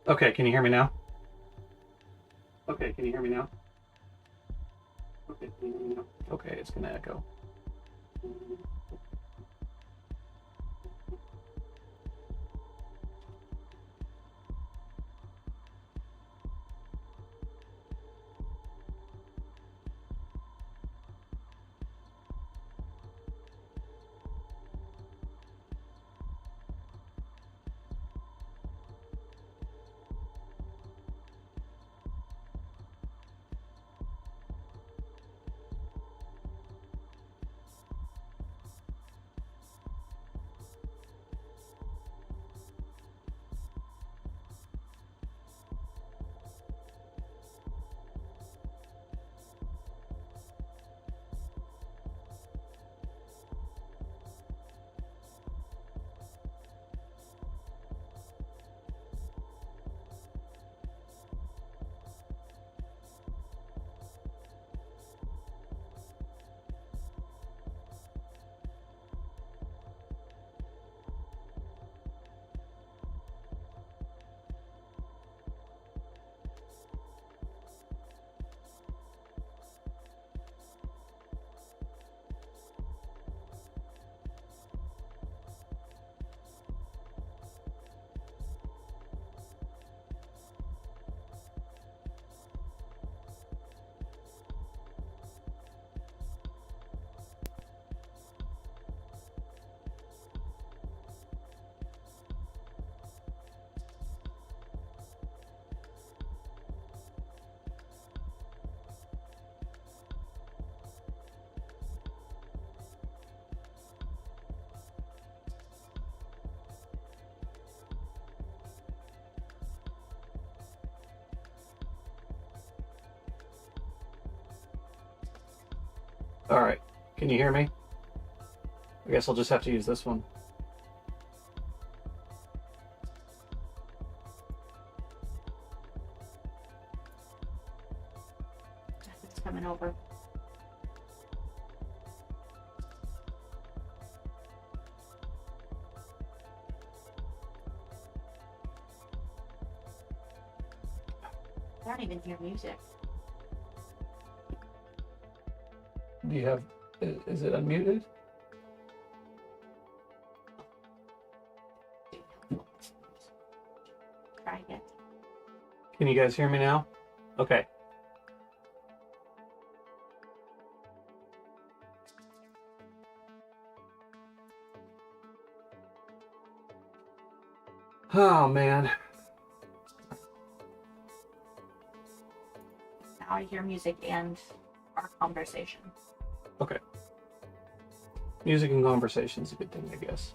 Okay, can you hear me now? Okay, can you hear me now? Okay, can you hear me now? Okay, it's gonna echo. All right, can you hear me? I guess I'll just have to use this one. It's coming over. I don't even hear music. Do you have, is it unmuted? Try again. Can you guys hear me now? Okay. Oh, man. Now I hear music and our conversation. Okay. Music and conversation is a good thing, I guess.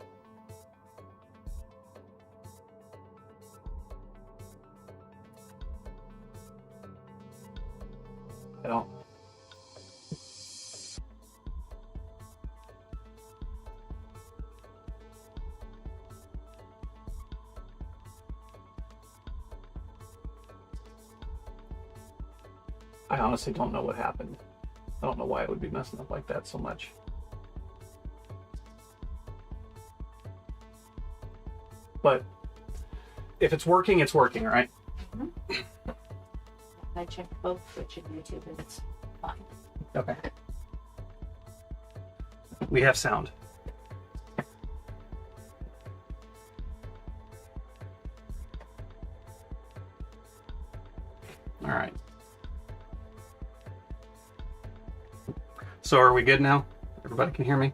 I don't. I honestly don't know what happened. I don't know why it would be messing up like that so much. But if it's working, it's working, right? Mm-hmm. I checked both Twitch and YouTube and it's fine. Okay. We have sound. All right. So are we good now? Everybody can hear me?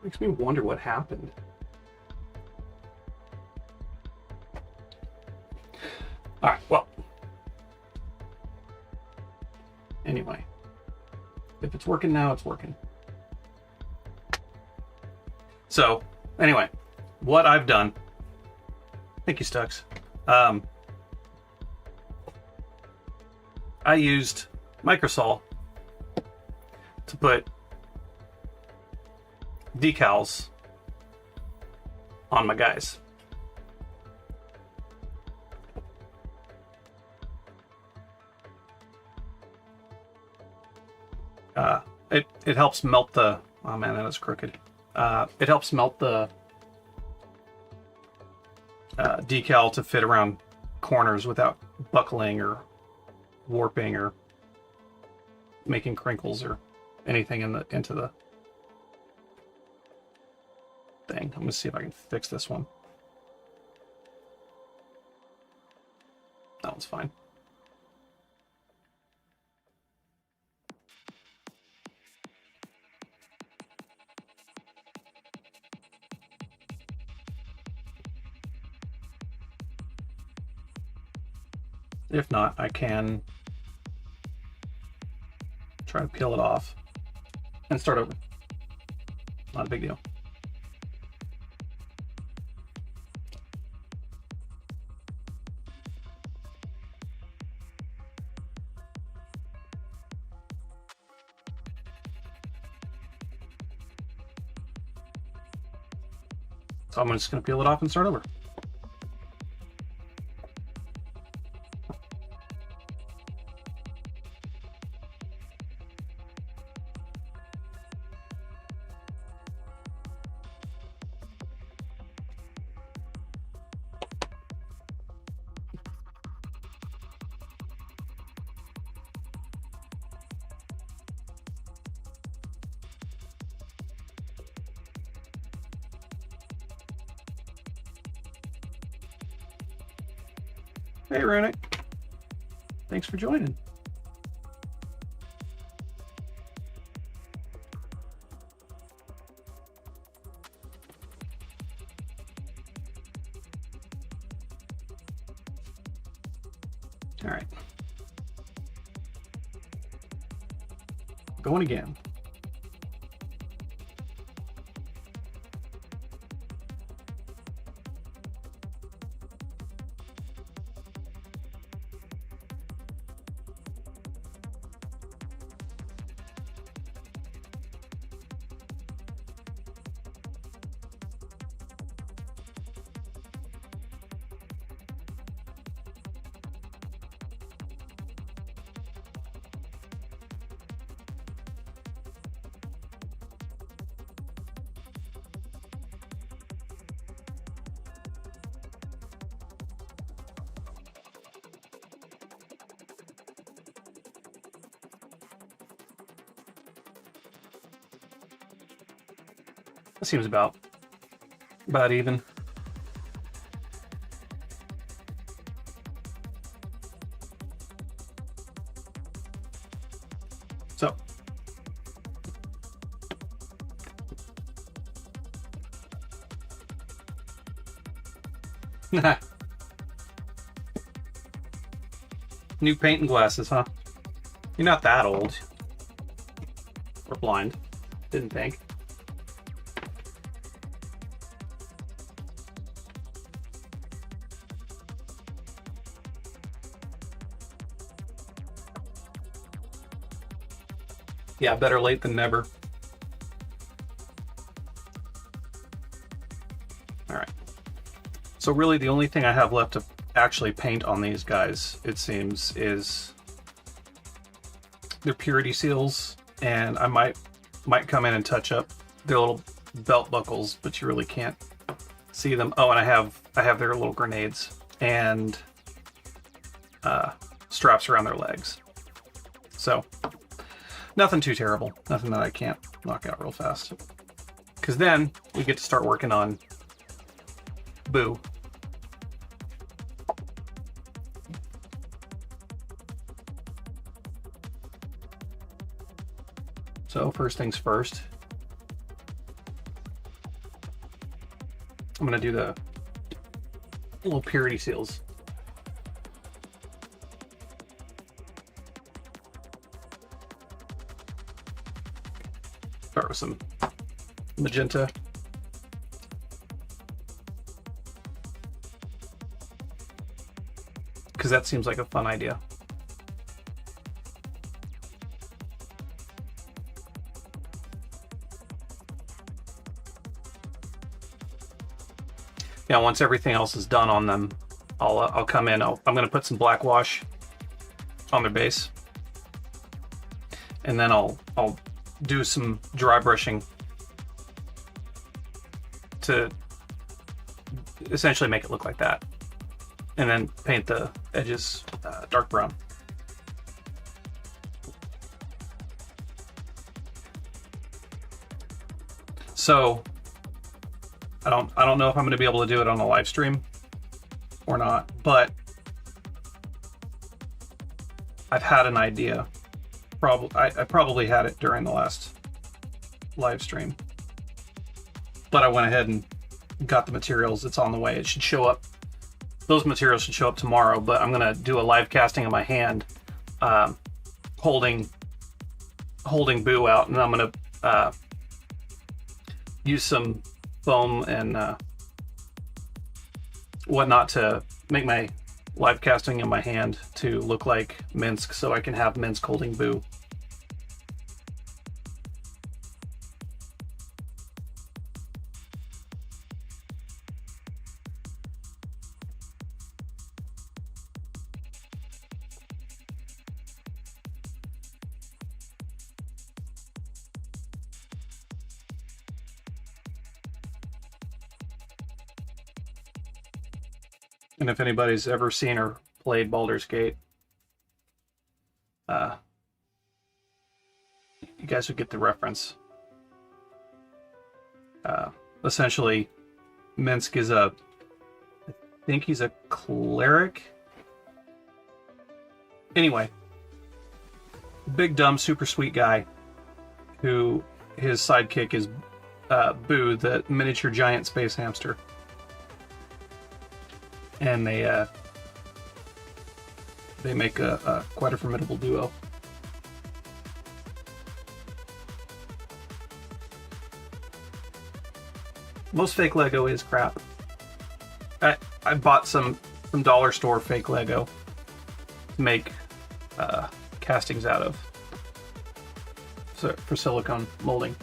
Makes me wonder what happened. All right, well. Anyway. If it's working now, it's working. So, anyway. What I've done, thank you, Stux. I used Microsol to put decals on my guys. It helps melt the... Oh man, that was crooked. It helps melt the decal to fit around corners without buckling or warping or making crinkles or anything into the thing. I'm gonna see if I can fix this one. That one's fine. If not, I can try to peel it off and start over. Not a big deal. So I'm just going to peel it off and start over. Hey, Runic. Thanks for joining. All right. Going again. That seems about even. So new paint and glasses, huh? You're not that old. Or blind. Didn't think. Yeah, better late than never. All right. So really the only thing I have left to actually paint on these guys, it seems, is their purity seals, and I might come in and touch up their little belt buckles, but you really can't see them. Oh, and I have their little grenades and straps around their legs. So nothing too terrible. Nothing that I can't knock out real fast. Because then we get to start working on Boo. So first things first, I'm going to do the little purity seals. Start with some magenta. Because that seems like a fun idea. Yeah, once everything else is done on them, I'll come in. I'm going to put some black wash on their base. and then I'll do some dry brushing to essentially make it look like that, and then paint the edges dark brown. So I don't know if I'm going to be able to do it on a live stream or not, but I've had an idea. I probably had it during the last live stream, but I went ahead and got the materials. It's on the way. It should show up. Those materials should show up tomorrow, but I'm going to do a live casting of my hand holding Boo out, and I'm going to use some foam and whatnot to make my live casting in my hand to look like Minsk, so I can have Minsk holding Boo. And if anybody's ever seen or played Baldur's Gate, you guys would get the reference. Essentially, Minsk is I think he's a cleric. Anyway, big, dumb, super sweet guy who his sidekick is Boo, the miniature giant space hamster. And they make a quite a formidable duo. Most fake Lego is crap. I bought some from dollar store fake Lego to make castings out of for silicone molding.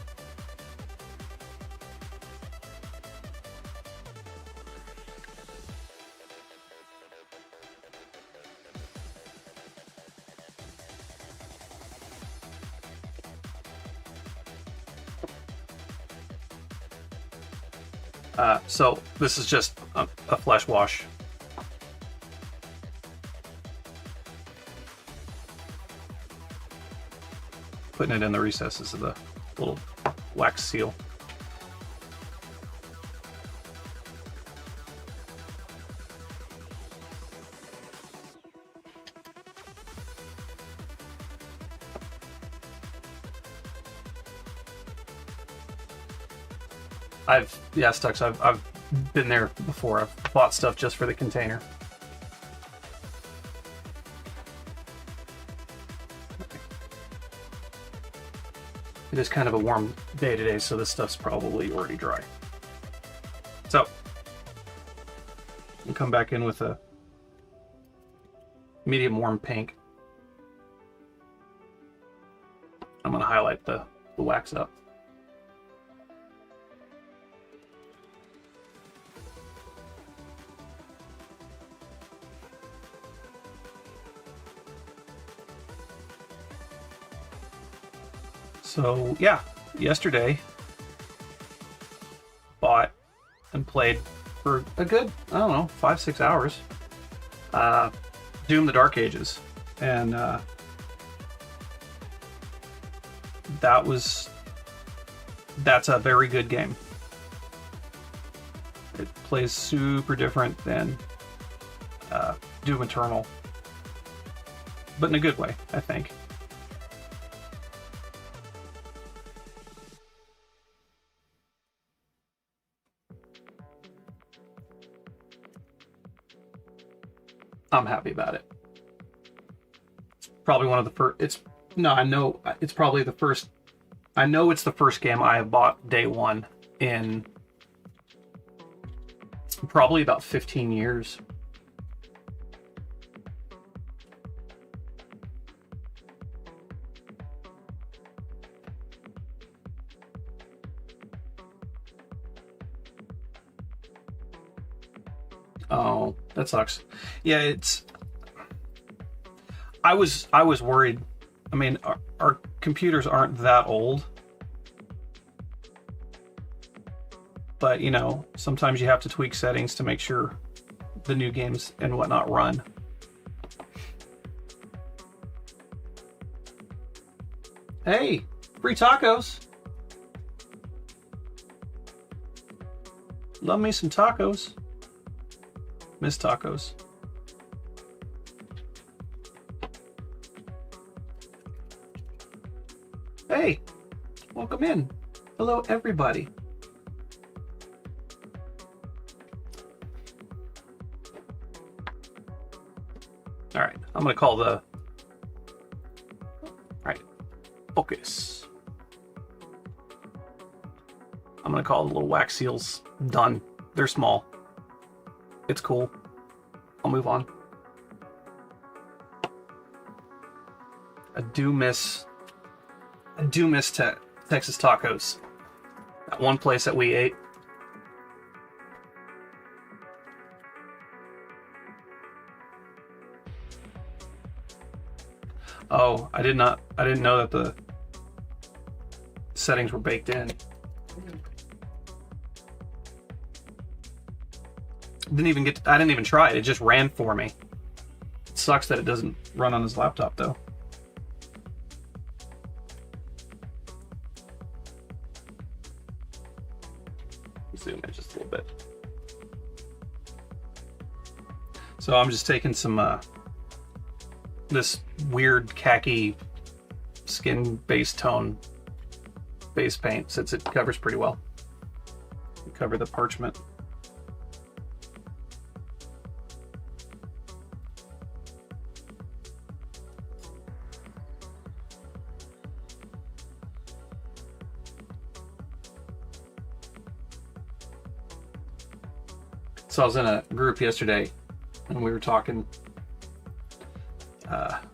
So this is just a flesh wash. Putting it in the recesses of the little wax seal. Stux, I've been there before. I've bought stuff just for the container. It is kind of a warm day today, so this stuff's probably already dry. So, we'll come back in with a medium warm pink. I'm going to highlight the wax up. So yeah, yesterday bought and played for a good, I don't know, 5-6 hours. Doom the Dark Ages, and that's a very good game. It plays super different than Doom Eternal, but in a good way, I think. I'm happy about it. It's probably one of the first. I know it's probably the first. I know it's the first game I have bought day one in probably about 15 years. Oh, that sucks. Yeah, I was worried I mean, our computers aren't that old. But, you know, sometimes you have to tweak settings to make sure the new games and whatnot run. Hey, free tacos. Love me some tacos. Miss tacos. Hey, welcome in. Hello, everybody. All right, I'm gonna call the. All right, focus. I'm gonna call the little wax seals done. They're small. It's cool. I'll move on. I do miss Texas tacos. That one place that we ate. Oh, I didn't know that the settings were baked in. I didn't even try it. It just ran for me. It sucks that it doesn't run on his laptop though. Zoom in just a little bit. So I'm just taking some this weird khaki skin base tone base paint, since it covers pretty well. Cover the parchment. So I was in a group yesterday, and we were talking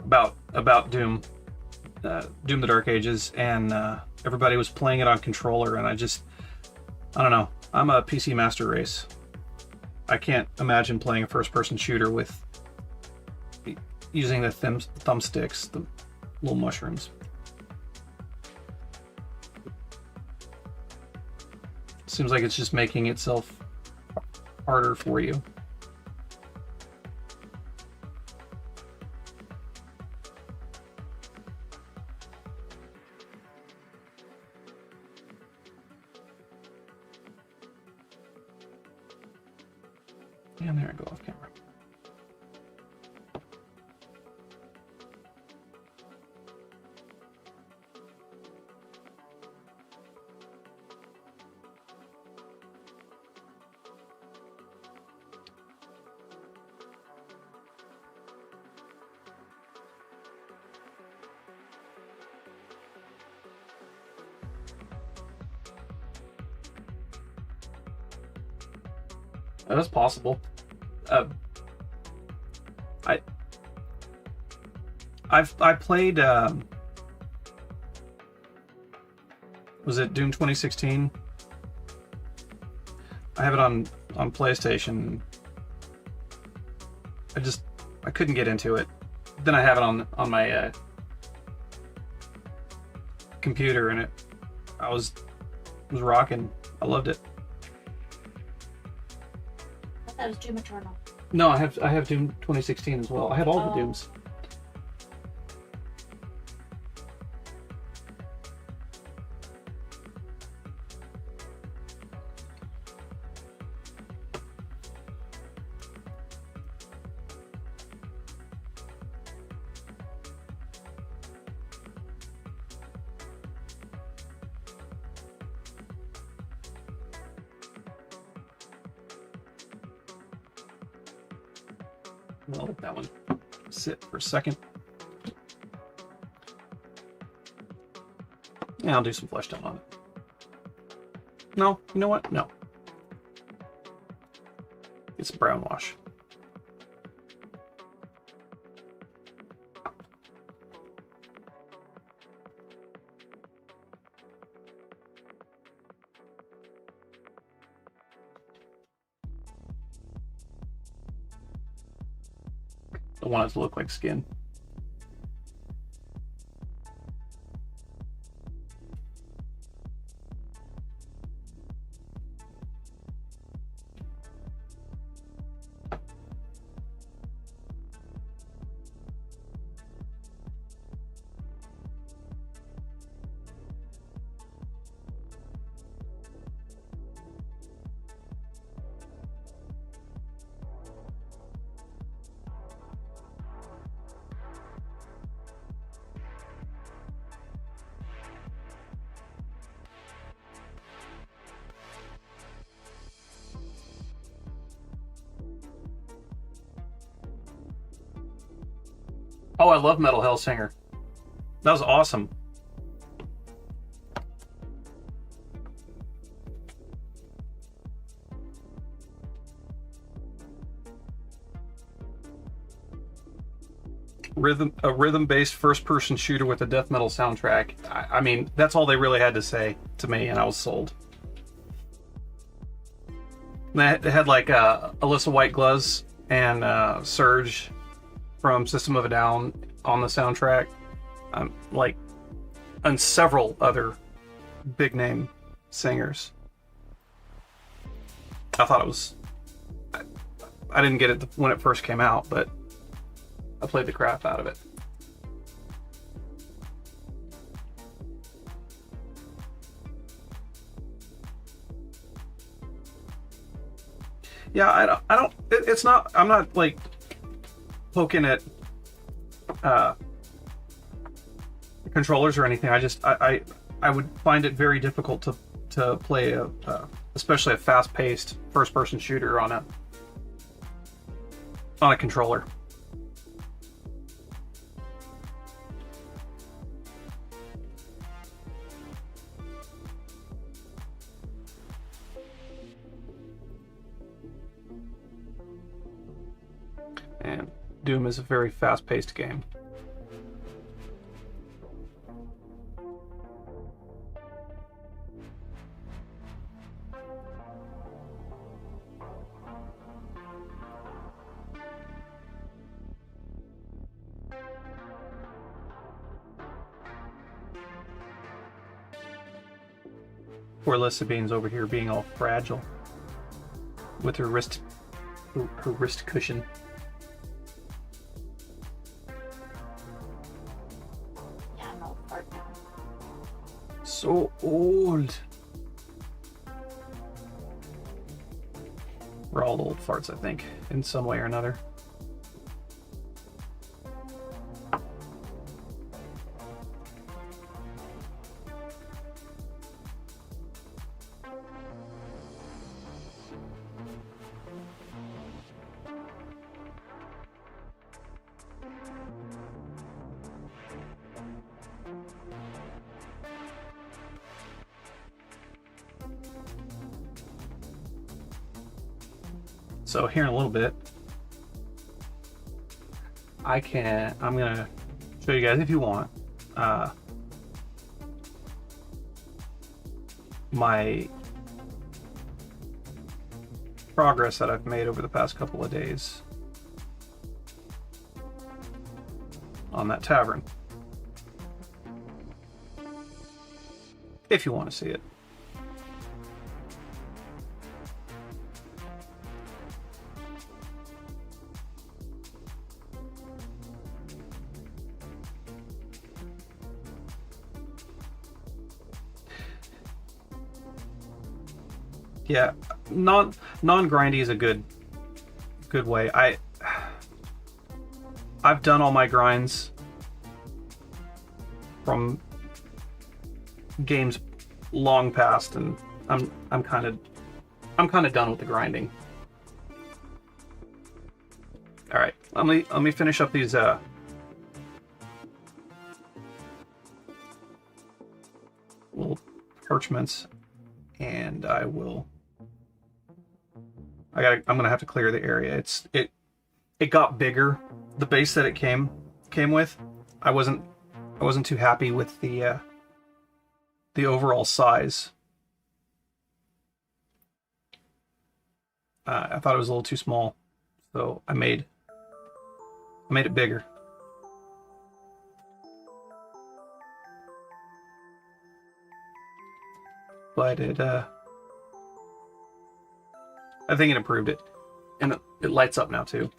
about Doom, Doom: The Dark Ages, and everybody was playing it on controller, and I don't know. I'm a PC master race. I can't imagine playing a first-person shooter with using the thumbsticks, the little mushrooms. Seems like it's just making itself harder for you. And there I go off camera. That's possible. I played. Was it Doom 2016? I have it on PlayStation. I couldn't get into it. Then I have it on my computer, and I was rocking. I loved it. That was Doom Eternal. No, I have Doom 2016 as well. I have all the Dooms. I'll let that one sit for a second. Yeah, I'll do some flesh tone on it. No, you know what? No. Get some brown wash. Don't want it to look like skin. Oh, I love Metal Hellsinger. That was awesome. A rhythm-based first-person shooter with a death metal soundtrack. I mean, that's all they really had to say to me, and I was sold. They had like Alyssa White Gloves and Surge from System of a Down on the soundtrack, like, and several other big-name singers. I thought it was. I didn't get it when it first came out, but I played the crap out of it. Yeah, I don't. It's not. I'm not like poking at controllers or anything. I would find it very difficult to play especially a fast-paced first-person shooter on a controller. And Doom is a very fast-paced game. Poor Lissa Beans over here being all fragile with her wrist cushion. Yeah, I'm old fart now. So old. We're all old farts, I think, in some way or another. So here in a little bit, I'm gonna show you guys, if you want, my progress that I've made over the past couple of days on that tavern. If you want to see it. Yeah, non-grindy is a good way. I've done all my grinds from games long past, and I'm kind of done with the grinding. All right, let me finish up these little parchments, and I'm gonna have to clear the area. It got bigger. The base that it came with, I wasn't too happy with the overall size. I thought it was a little too small, so I made it bigger. But I think it improved it, and it lights up now too.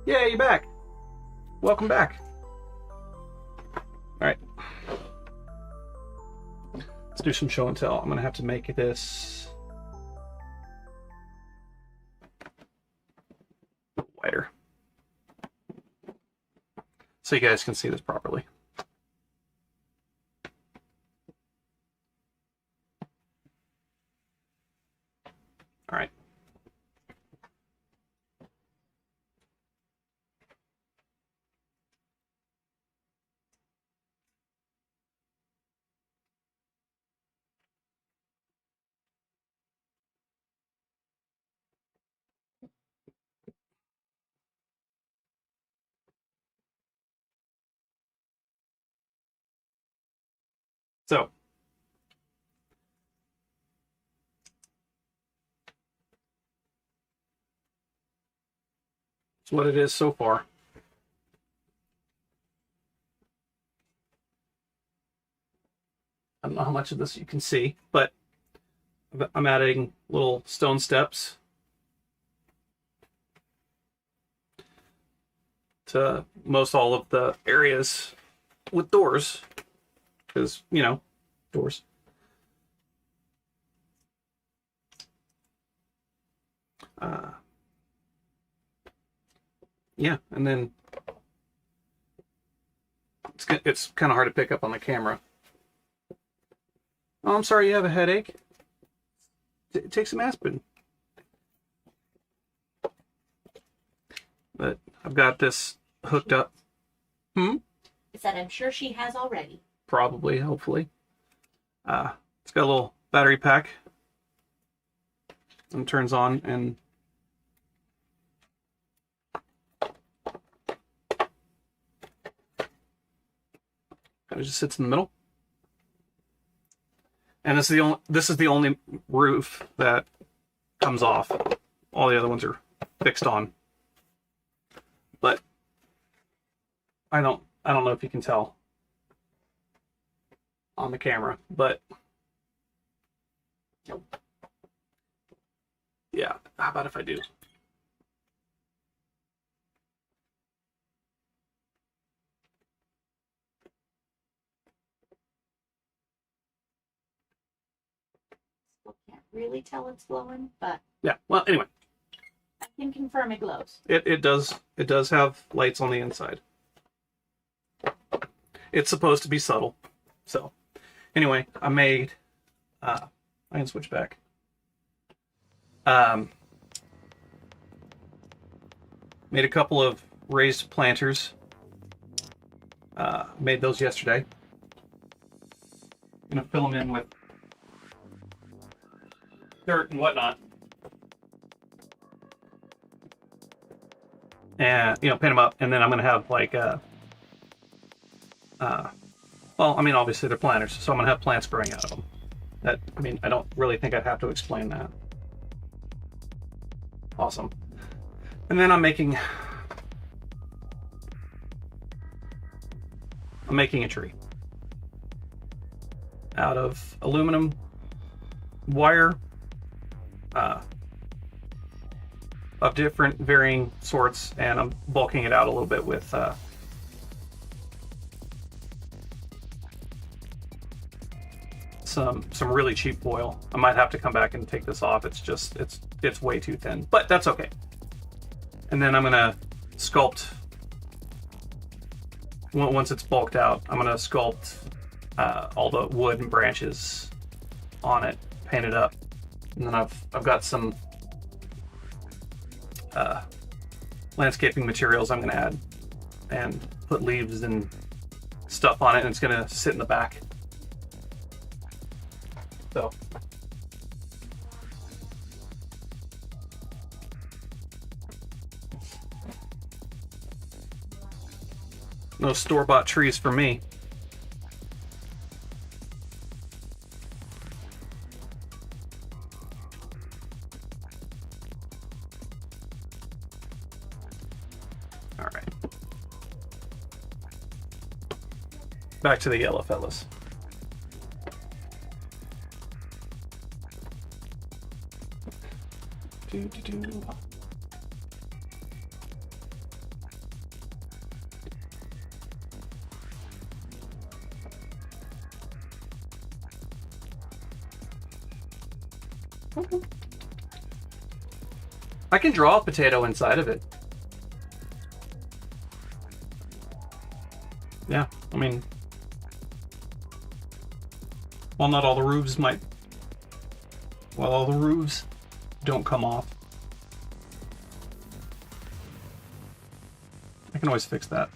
Yeah, you're back. Welcome back. All right. do some show and tell. I'm gonna have to make this wider so you guys can see this properly. All right. So it's what it is so far. I don't know how much of this you can see, but I'm adding little stone steps to most all of the areas with doors, because, you know, doors. Yeah, and then it's kind of hard to pick up on the camera. Oh, I'm sorry you have a headache. Take some aspirin. But I've got this hooked up. I said I'm sure she has already. Probably, hopefully. It's got a little battery pack. And turns on and kind of just sits in the middle. And this is the only roof that comes off. All the other ones are fixed on. But I don't know if you can tell on the camera, but yeah, how about if I do? Still can't really tell it's glowing, but Yeah, well, anyway. I can confirm it glows. It does have lights on the inside. It's supposed to be subtle. So anyway, I made I can switch back. Made a couple of raised planters. Made those yesterday. Gonna fill them in with dirt and whatnot. And, you know, pin them up, and then I'm going to have like well, I mean, obviously they're planters, so I'm going to have plants growing out of them. That, I mean, I don't really think I'd have to explain that. Awesome. And then I'm making a tree out of aluminum wire, of different varying sorts, and I'm bulking it out a little bit with some really cheap foil. I might have to come back and take this off. It's just it's way too thin, but that's okay. And then I'm gonna sculpt. Once it's bulked out, I'm gonna sculpt all the wood and branches on it, paint it up, and then I've got some landscaping materials I'm going to add and put leaves and stuff on it, and it's going to sit in the back. So no store-bought trees for me. All right. Back to the yellow fellas. Okay. I can draw a potato inside of it. Yeah, I mean, while not all the roofs might, while all the roofs don't come off, I can always fix that.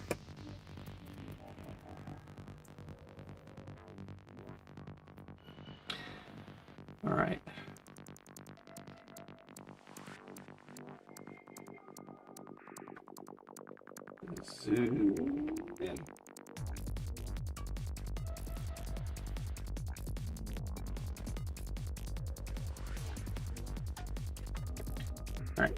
All right. Zoom in. All right.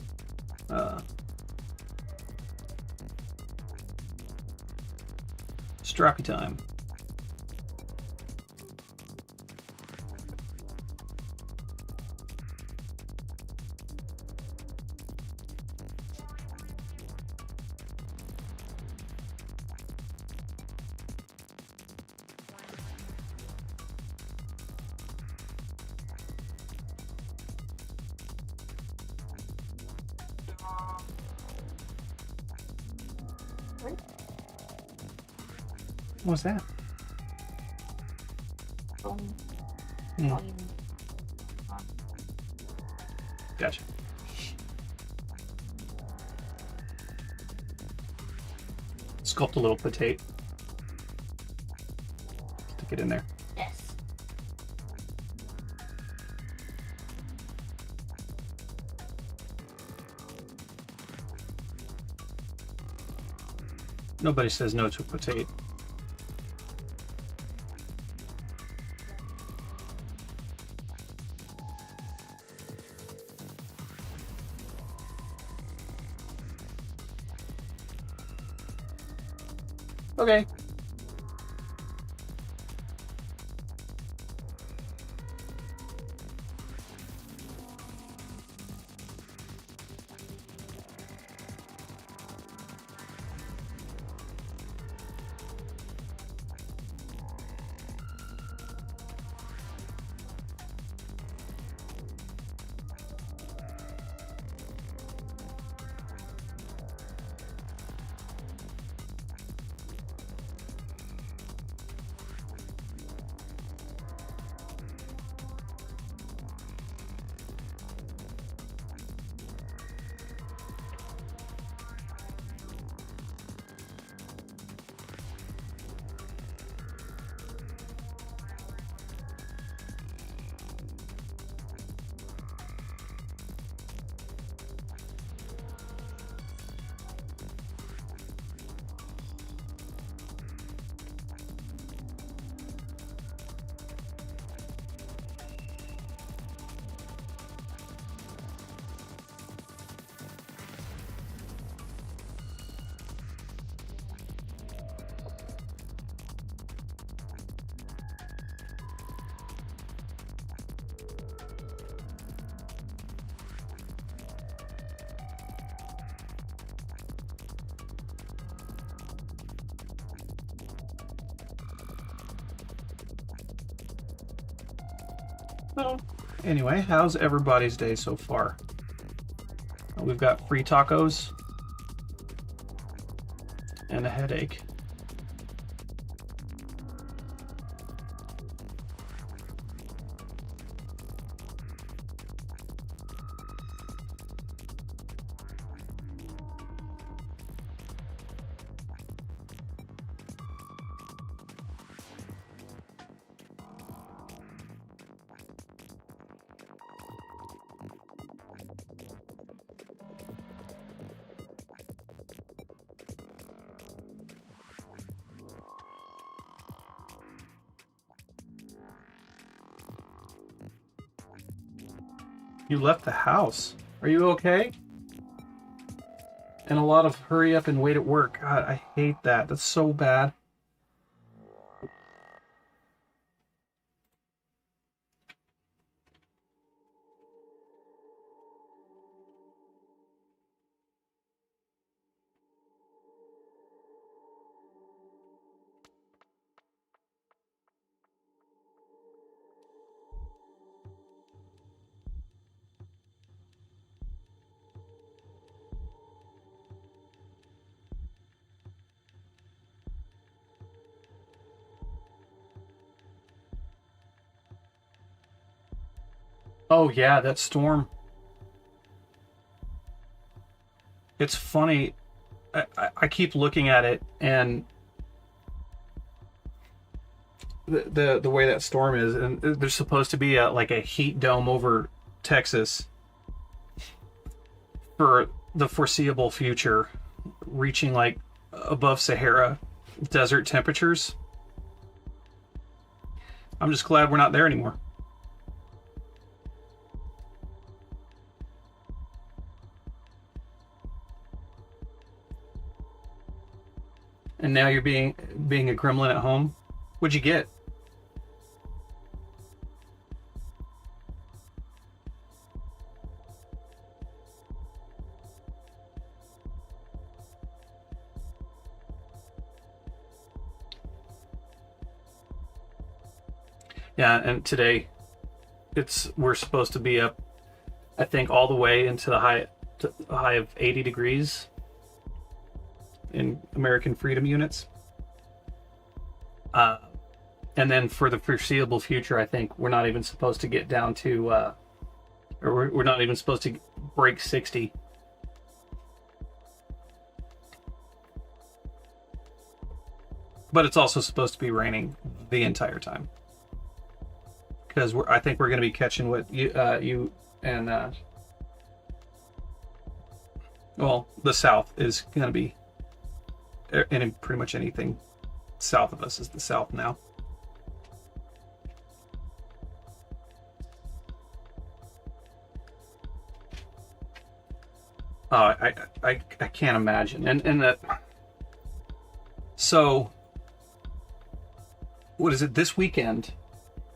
Strappy time. What was that? Gotcha. Sculpt a little potato. Stick it in there. Yes. Nobody says no to a potato. Okay. Well, anyway, how's everybody's day so far? We've got free tacos and a headache. You left the house. Are you okay? And a lot of hurry up and wait at work. God, I hate that. That's so bad. Oh yeah, that storm. It's funny. I keep looking at it, and the way that storm is, and there's supposed to be like a heat dome over Texas for the foreseeable future, reaching like above Sahara desert temperatures. I'm just glad we're not there anymore. And now you're being a gremlin at home. What'd you get? Yeah, and today we're supposed to be up, I think, all the way into the high of 80 degrees in American freedom units. And then for the foreseeable future, I think we're not even supposed to get down to, or we're not even supposed to break 60. But it's also supposed to be raining the entire time. Because I think we're going to be catching what you and, well, the South is going to be, and pretty much anything south of us is the South now. I can't imagine. And that, so, what is it, this weekend?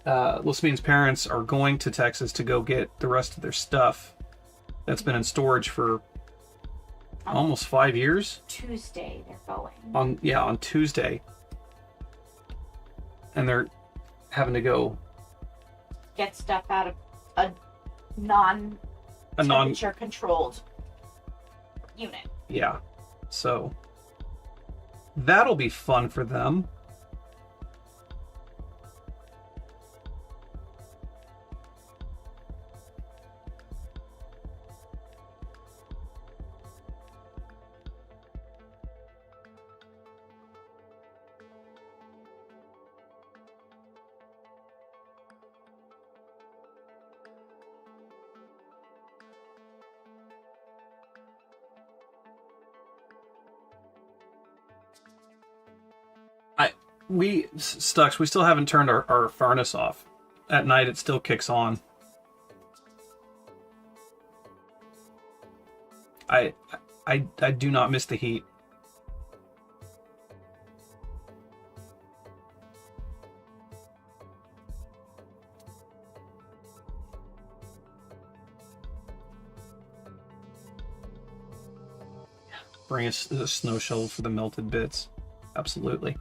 Lismine's parents are going to Texas to go get the rest of their stuff that's been in storage for almost 5 years. Tuesday they're going. On Tuesday. And they're having to go Get stuff out of a non-temperature controlled unit. Yeah. So that'll be fun for them. Stux, we still haven't turned our furnace off. At night, it still kicks on. I do not miss the heat. Bring a snow shovel for the melted bits. Absolutely.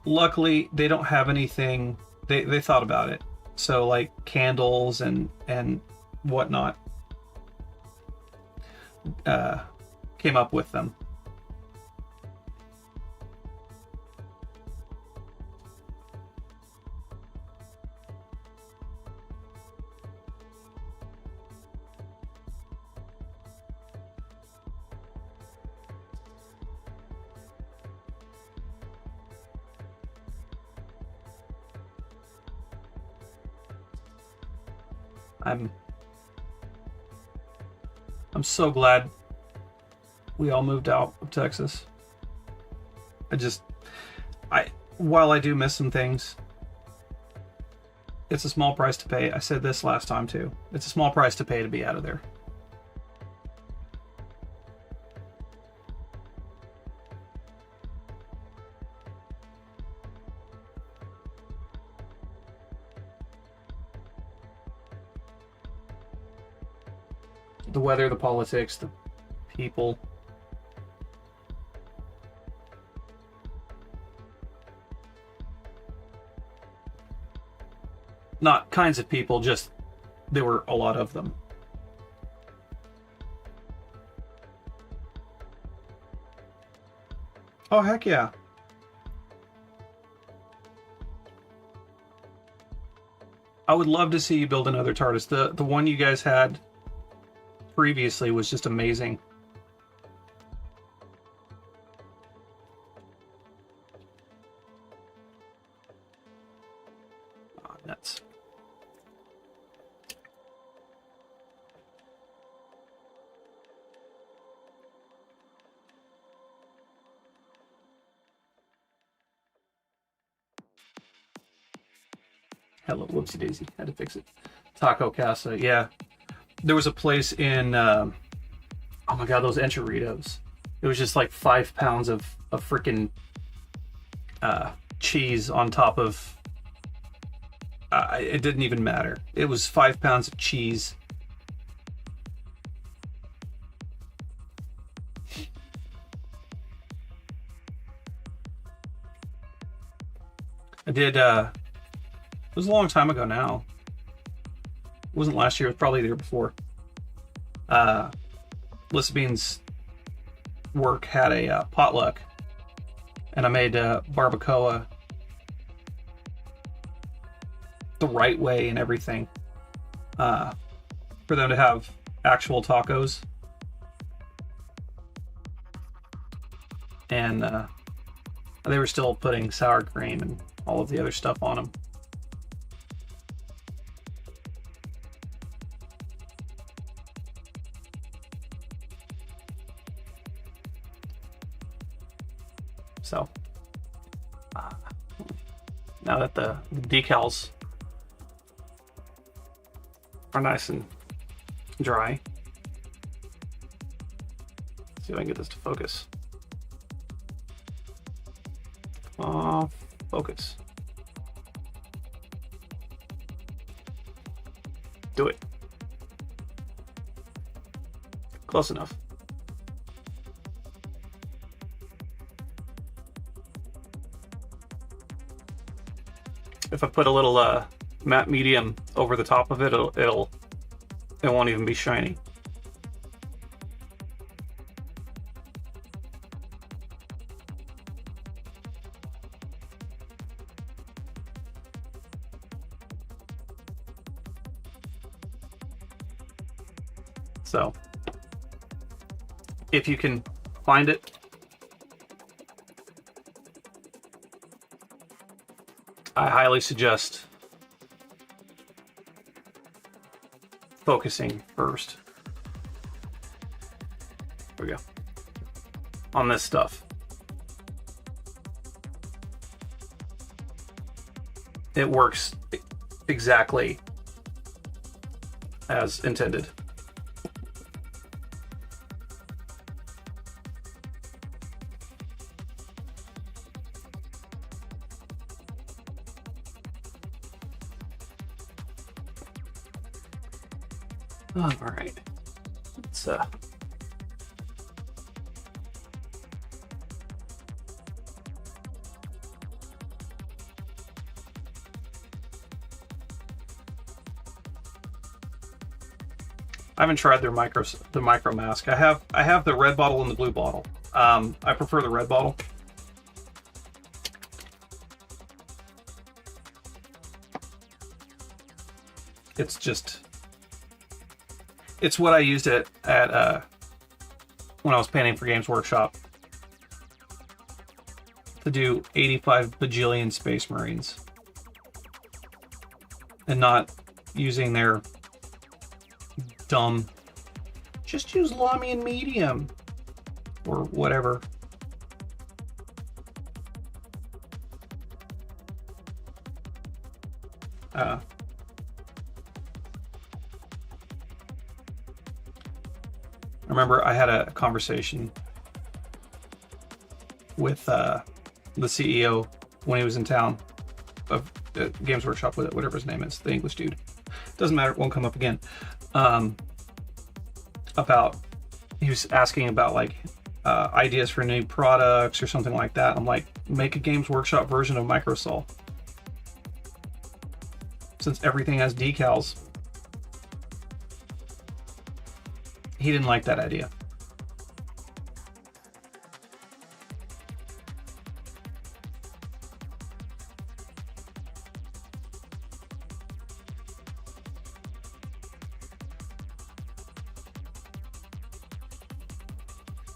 Luckily, they don't have anything. They thought about it. So, like candles and whatnot came up with them. I'm so glad we all moved out of Texas. While I do miss some things, it's a small price to pay. I said this last time too. It's a small price to pay to be out of there. The weather, the politics, the people. Not kinds of people, just there were a lot of them. Oh, heck yeah. I would love to see you build another TARDIS. The one you guys had previously was just amazing. Oh, nuts. Hello, whoopsie daisy. Had to fix it. Taco Casa, yeah. There was a place in, oh my god, those enchiritos. It was just like 5 pounds of freaking cheese on top of. It didn't even matter. It was 5 pounds of cheese. I did. It was a long time ago now. It wasn't last year. It was probably the year before. Lissabine's work had a potluck, and I made barbacoa the right way and everything for them to have actual tacos. And they were still putting sour cream and all of the other stuff on them. So now that the decals are nice and dry, let's see if I can get this to focus. Focus. Do it. Close enough. If I put a little matte medium over the top of it, it won't even be shiny. So, if you can find it, I highly suggest focusing first. There we go. On this stuff. It works exactly as intended. Oh, all right. Let's I haven't tried their micro mask. I have the red bottle and the blue bottle. I prefer the red bottle. It's just, it's what I used at when I was painting for Games Workshop to do 85 bajillion Space Marines and not using their dumb, just use Lamy and medium or whatever. I remember I had a conversation with the CEO when he was in town of Games Workshop, whatever his name is, the English dude. Doesn't matter, it won't come up again. About, he was asking about like ideas for new products or something like that. I'm like, make a Games Workshop version of Microsol. Since everything has decals. He didn't like that idea.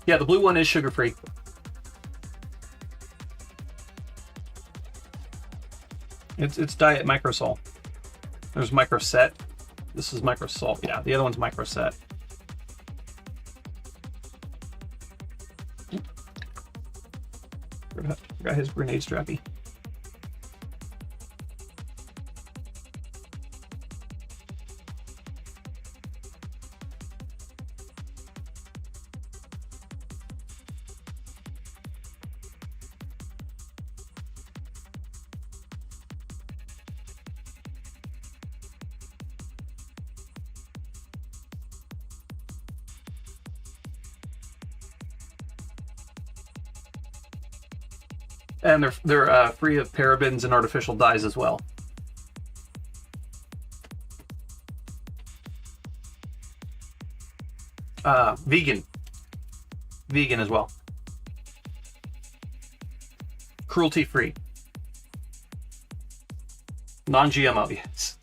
Yeah, the blue one is sugar-free. It's diet microsol. There's microset. This is microsol. Yeah, the other one's microset. Forgot his grenade strappy. And they're free of parabens and artificial dyes as well. Vegan as well. Cruelty free. Non-GMO, yes.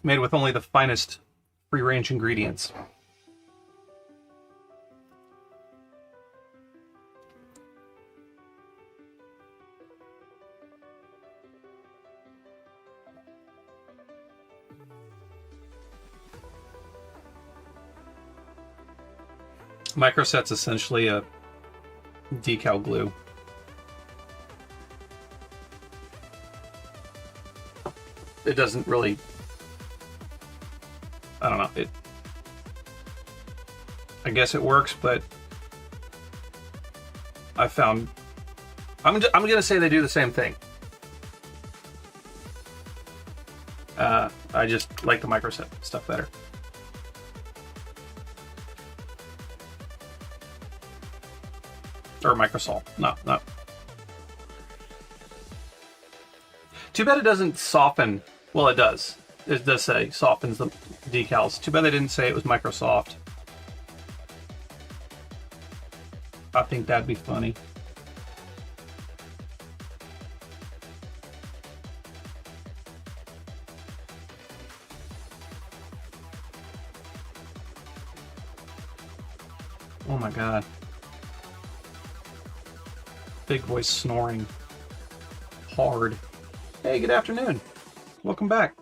Made with only the finest free-range ingredients. Microset's essentially a decal glue. It doesn't really, I don't know, I guess it works, but I found, I'm gonna say they do the same thing. I just like the microset stuff better. Or microsol, no. Too bad it doesn't soften. Well, it does. It does say softens the decals. Too bad they didn't say it was Microsoft. I think that'd be funny. Oh my god. Big voice snoring. Hard. Hey, good afternoon. Welcome back.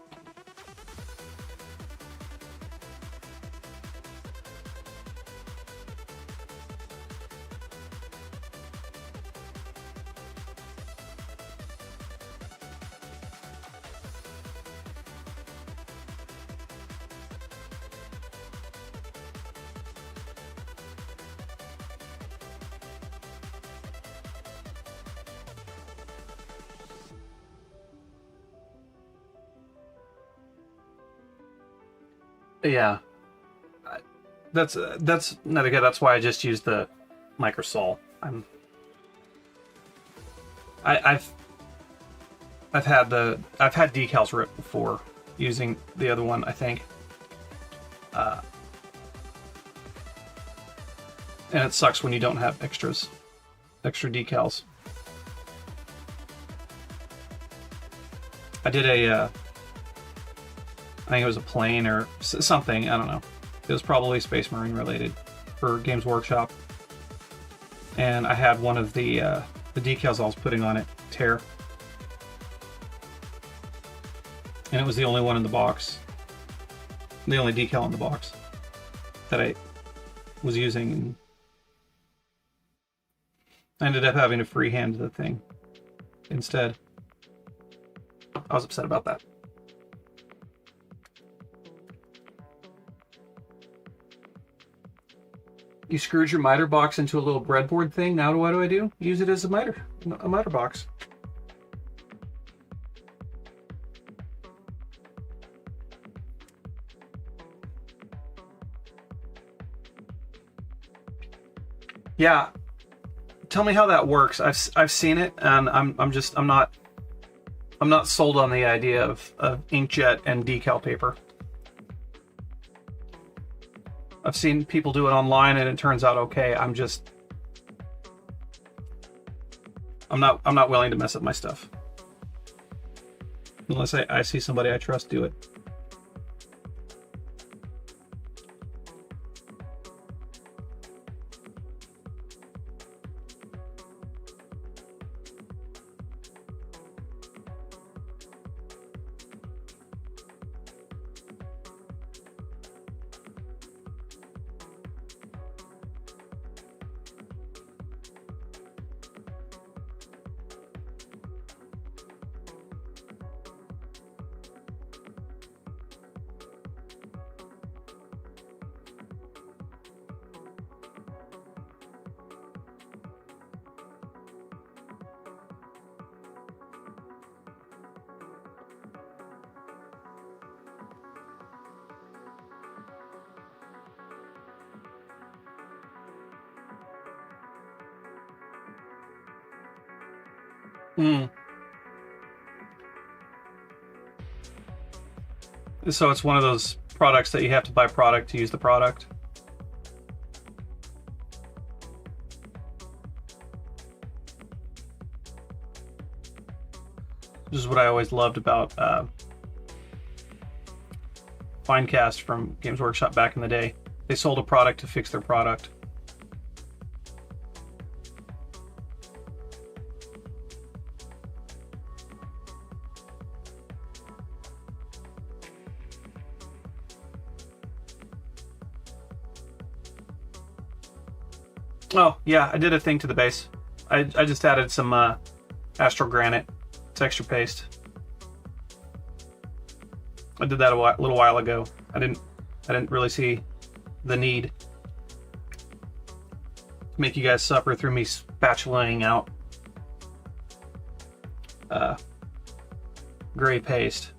Yeah, that's not good. That's why I just used the microsol. I've had decals ripped before using the other one, I think, and it sucks when you don't have extra decals. I did I think it was a plane or something, I don't know. It was probably Space Marine related for Games Workshop. And I had one of the decals I was putting on it tear. And it was the only one in the box. The only decal in the box that I was using. I ended up having to freehand the thing instead. I was upset about that. You screwed your miter box into a little breadboard thing. Now what do I do? Use it as a miter box. Yeah, tell me how that works. I've seen it, and I'm not sold on the idea of inkjet and decal paper. I've seen people do it online and it turns out okay. I'm not willing to mess up my stuff. Unless I see somebody I trust do it. So it's one of those products that you have to buy product to use the product. This is what I always loved about Finecast from Games Workshop back in the day. They sold a product to fix their product. Oh, yeah, I did a thing to the base. I just added some Astral Granite texture paste. I did that a little while ago. I didn't really see the need to make you guys suffer through me spatulaing out gray paste.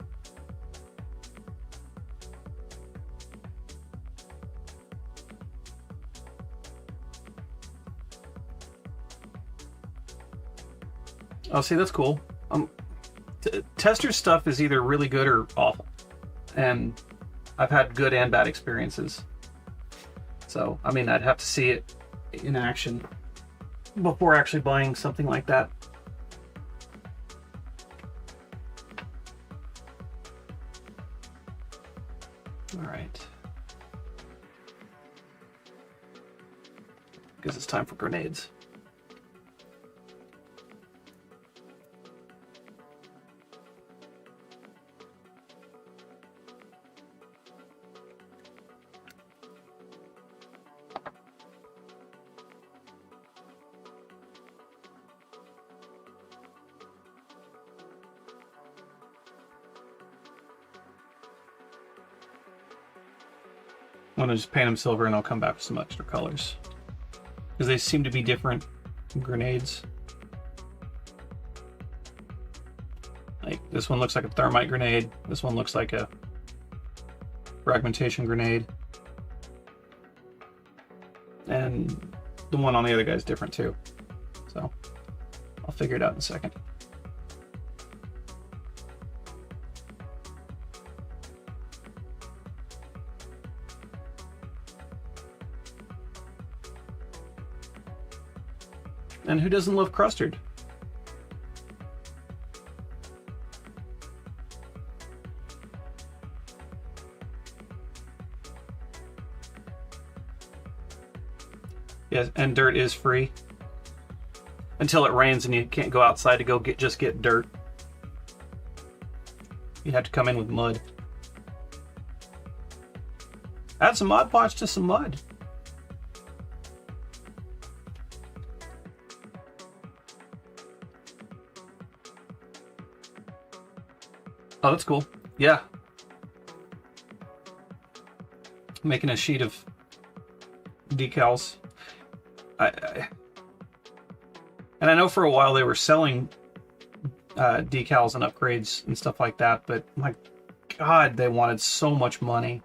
Oh, see, that's cool. Tester stuff is either really good or awful, and I've had good and bad experiences. So, I mean, I'd have to see it in action before actually buying something like that. All right. Guess it's time for grenades. I'm gonna just paint them silver and I'll come back with some extra colors. Because they seem to be different grenades. Like, this one looks like a thermite grenade. This one looks like a fragmentation grenade. And the one on the other guy is different too. So, I'll figure it out in a second. And who doesn't love custard? Yes, and dirt is free. Until it rains and you can't go outside to go just get dirt. You have to come in with mud. Add some Mod Podge to some mud. Oh, that's cool. Yeah. Making a sheet of decals. And I know for a while they were selling decals and upgrades and stuff like that, but my God, they wanted so much money.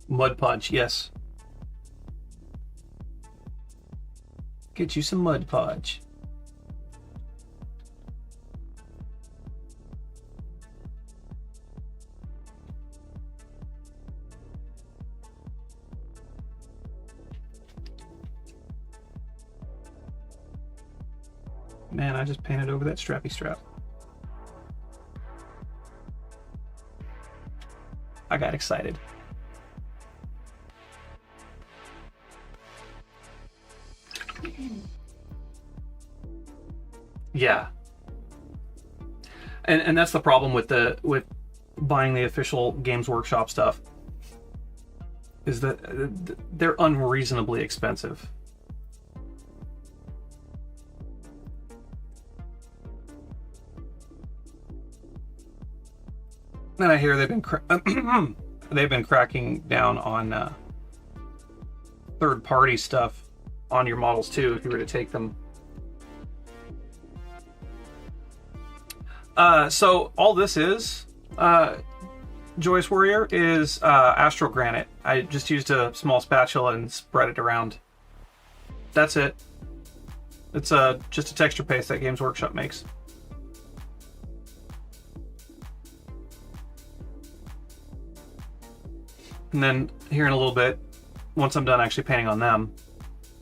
Mud Podge, yes. Get you some Mud Podge. Man, I just painted over that strappy strap. I got excited. Yeah. And that's the problem with buying the official Games Workshop stuff, is that they're unreasonably expensive. And I hear they've been cracking down on third-party stuff on your models too, if you were to take them. So all this is, Joyce Warrior, is Astral Granite. I just used a small spatula and spread it around. That's it. It's just a texture paste that Games Workshop makes. And then here in a little bit, once I'm done actually painting on them,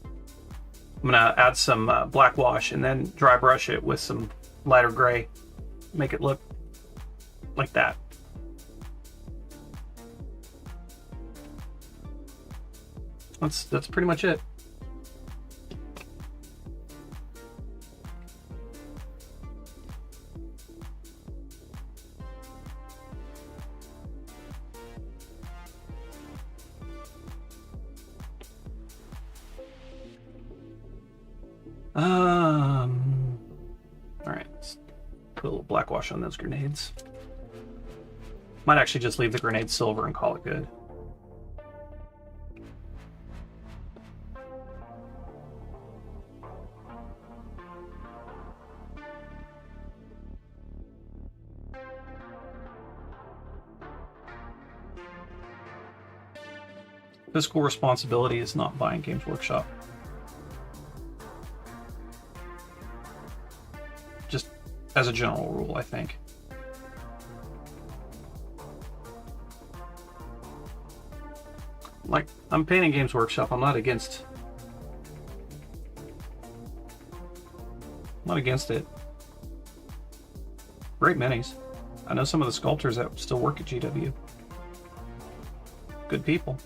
I'm gonna add some black wash and then dry brush it with some lighter gray. Make it look like that. That's pretty much it. All right. Put a little black wash on those grenades. Might actually just leave the grenade silver and call it good. Fiscal responsibility is not buying Games Workshop. Just as a general rule, I think. Like, I'm painting Games Workshop. I'm not against it. Great minis. I know some of the sculptors that still work at GW. Good people.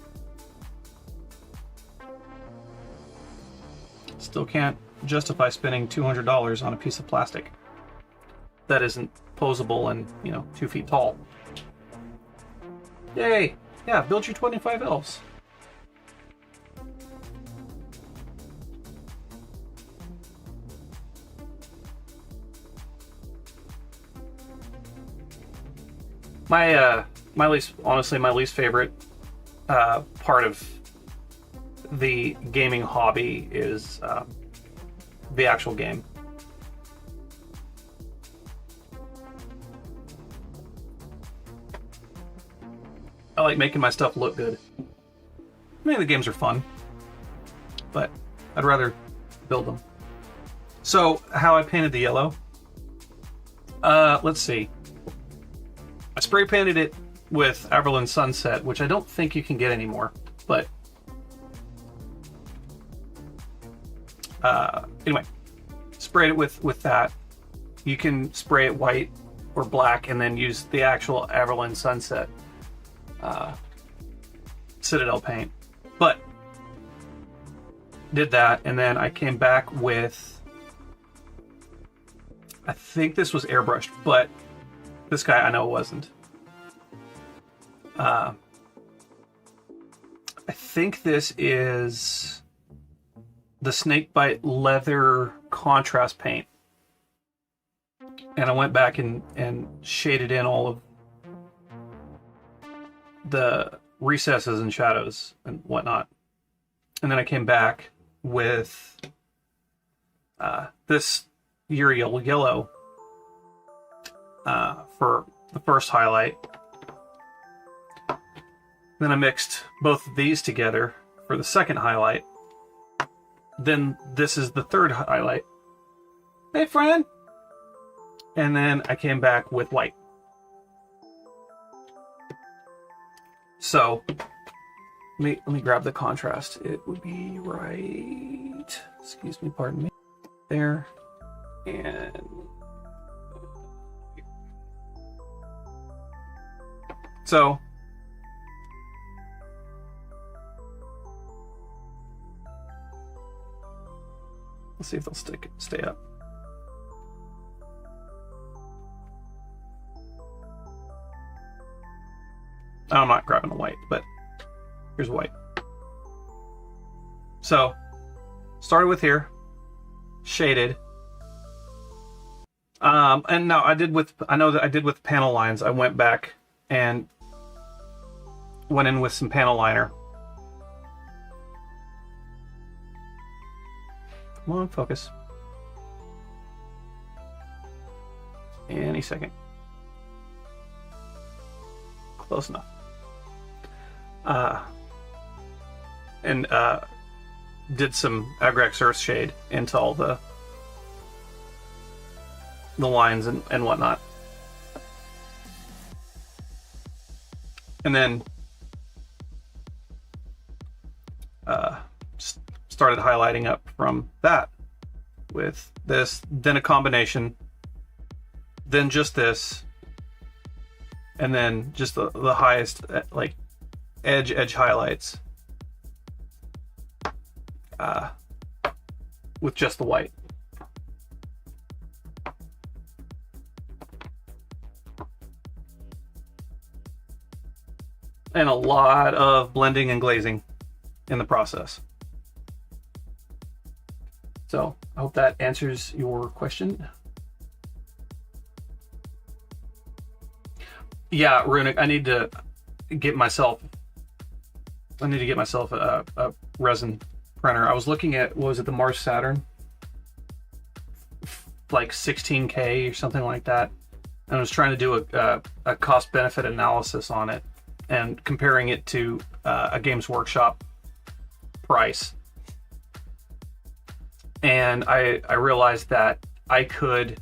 Still can't justify spending $200 on a piece of plastic that isn't posable and, 2 feet tall. Yay! Yeah, build your 25 elves. My least favorite part of the gaming hobby is the actual game. I like making my stuff look good. I mean, the games are fun, but I'd rather build them. So, how I painted the yellow? Let's see. I spray painted it with Averland Sunset, which I don't think you can get anymore, but anyway, sprayed it with that. You can spray it white or black and then use the actual Averland Sunset Citadel paint. But did that, and then I came back with, I think this was airbrushed, but this guy I know it wasn't. I think this is the Snakebite leather contrast paint, and I went back and shaded in all of the recesses and shadows and whatnot, and then I came back with this Uriel yellow for the first highlight. Then I mixed both of these together for the second highlight. Then this is the third highlight. Hey, friend! And then I came back with white. So, let me grab the contrast. It would be right... Excuse me, pardon me. There. And so let's see if they'll stay up. I'm not grabbing a white, but here's white. So started with here, shaded. And now I know that I did with panel lines. I went back and went in with some panel liner. Come on, focus. Any second. Close enough. And did some Agrax Earth Shade into all the lines and whatnot. And then started highlighting up from that with this, then a combination, then just this, and then just the highest like edge highlights with just the white. And a lot of blending and glazing in the process. So I hope that answers your question. Yeah, Runic, I need to get myself a resin printer. I was looking at, what was it, the Mars Saturn? Like 16K or something like that. And I was trying to do a cost benefit analysis on it and comparing it to a Games Workshop price. And I realized that I could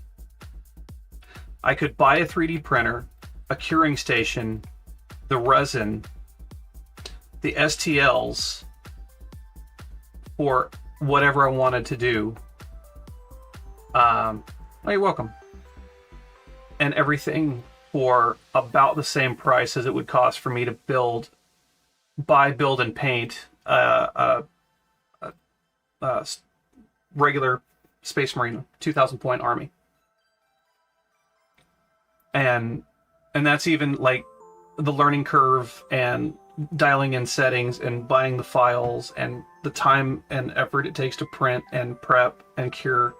buy a 3D printer, a curing station, the resin, the STLs for whatever I wanted to do. Oh, you're welcome. And everything for about the same price as it would cost for me to build and paint a regular Space Marine 2,000 point army. And that's even like the learning curve and dialing in settings and buying the files and the time and effort it takes to print and prep and cure.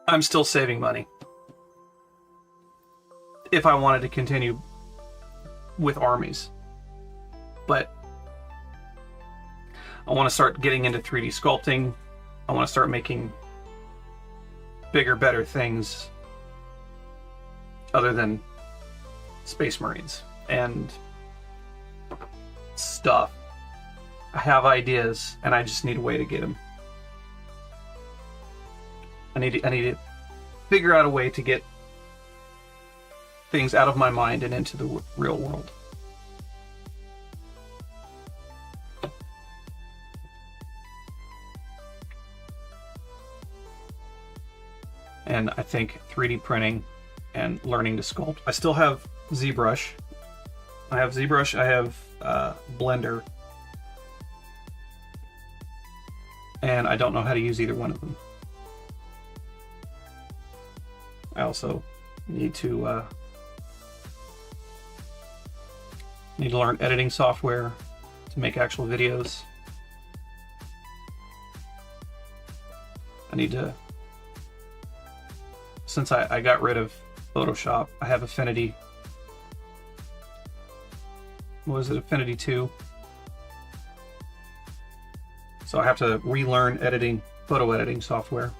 I'm still saving money if I wanted to continue with armies. But I want to start getting into 3D sculpting. I want to start making bigger, better things other than Space Marines and stuff. I have ideas and I just need a way to get them. I need to figure out a way to get things out of my mind and into the real world. And I think 3D printing and learning to sculpt. I still have ZBrush. I have Blender. And I don't know how to use either one of them. I also need to learn editing software to make actual videos. I need to, since I got rid of Photoshop, I have Affinity. What was it? Affinity 2. So I have to relearn photo editing software.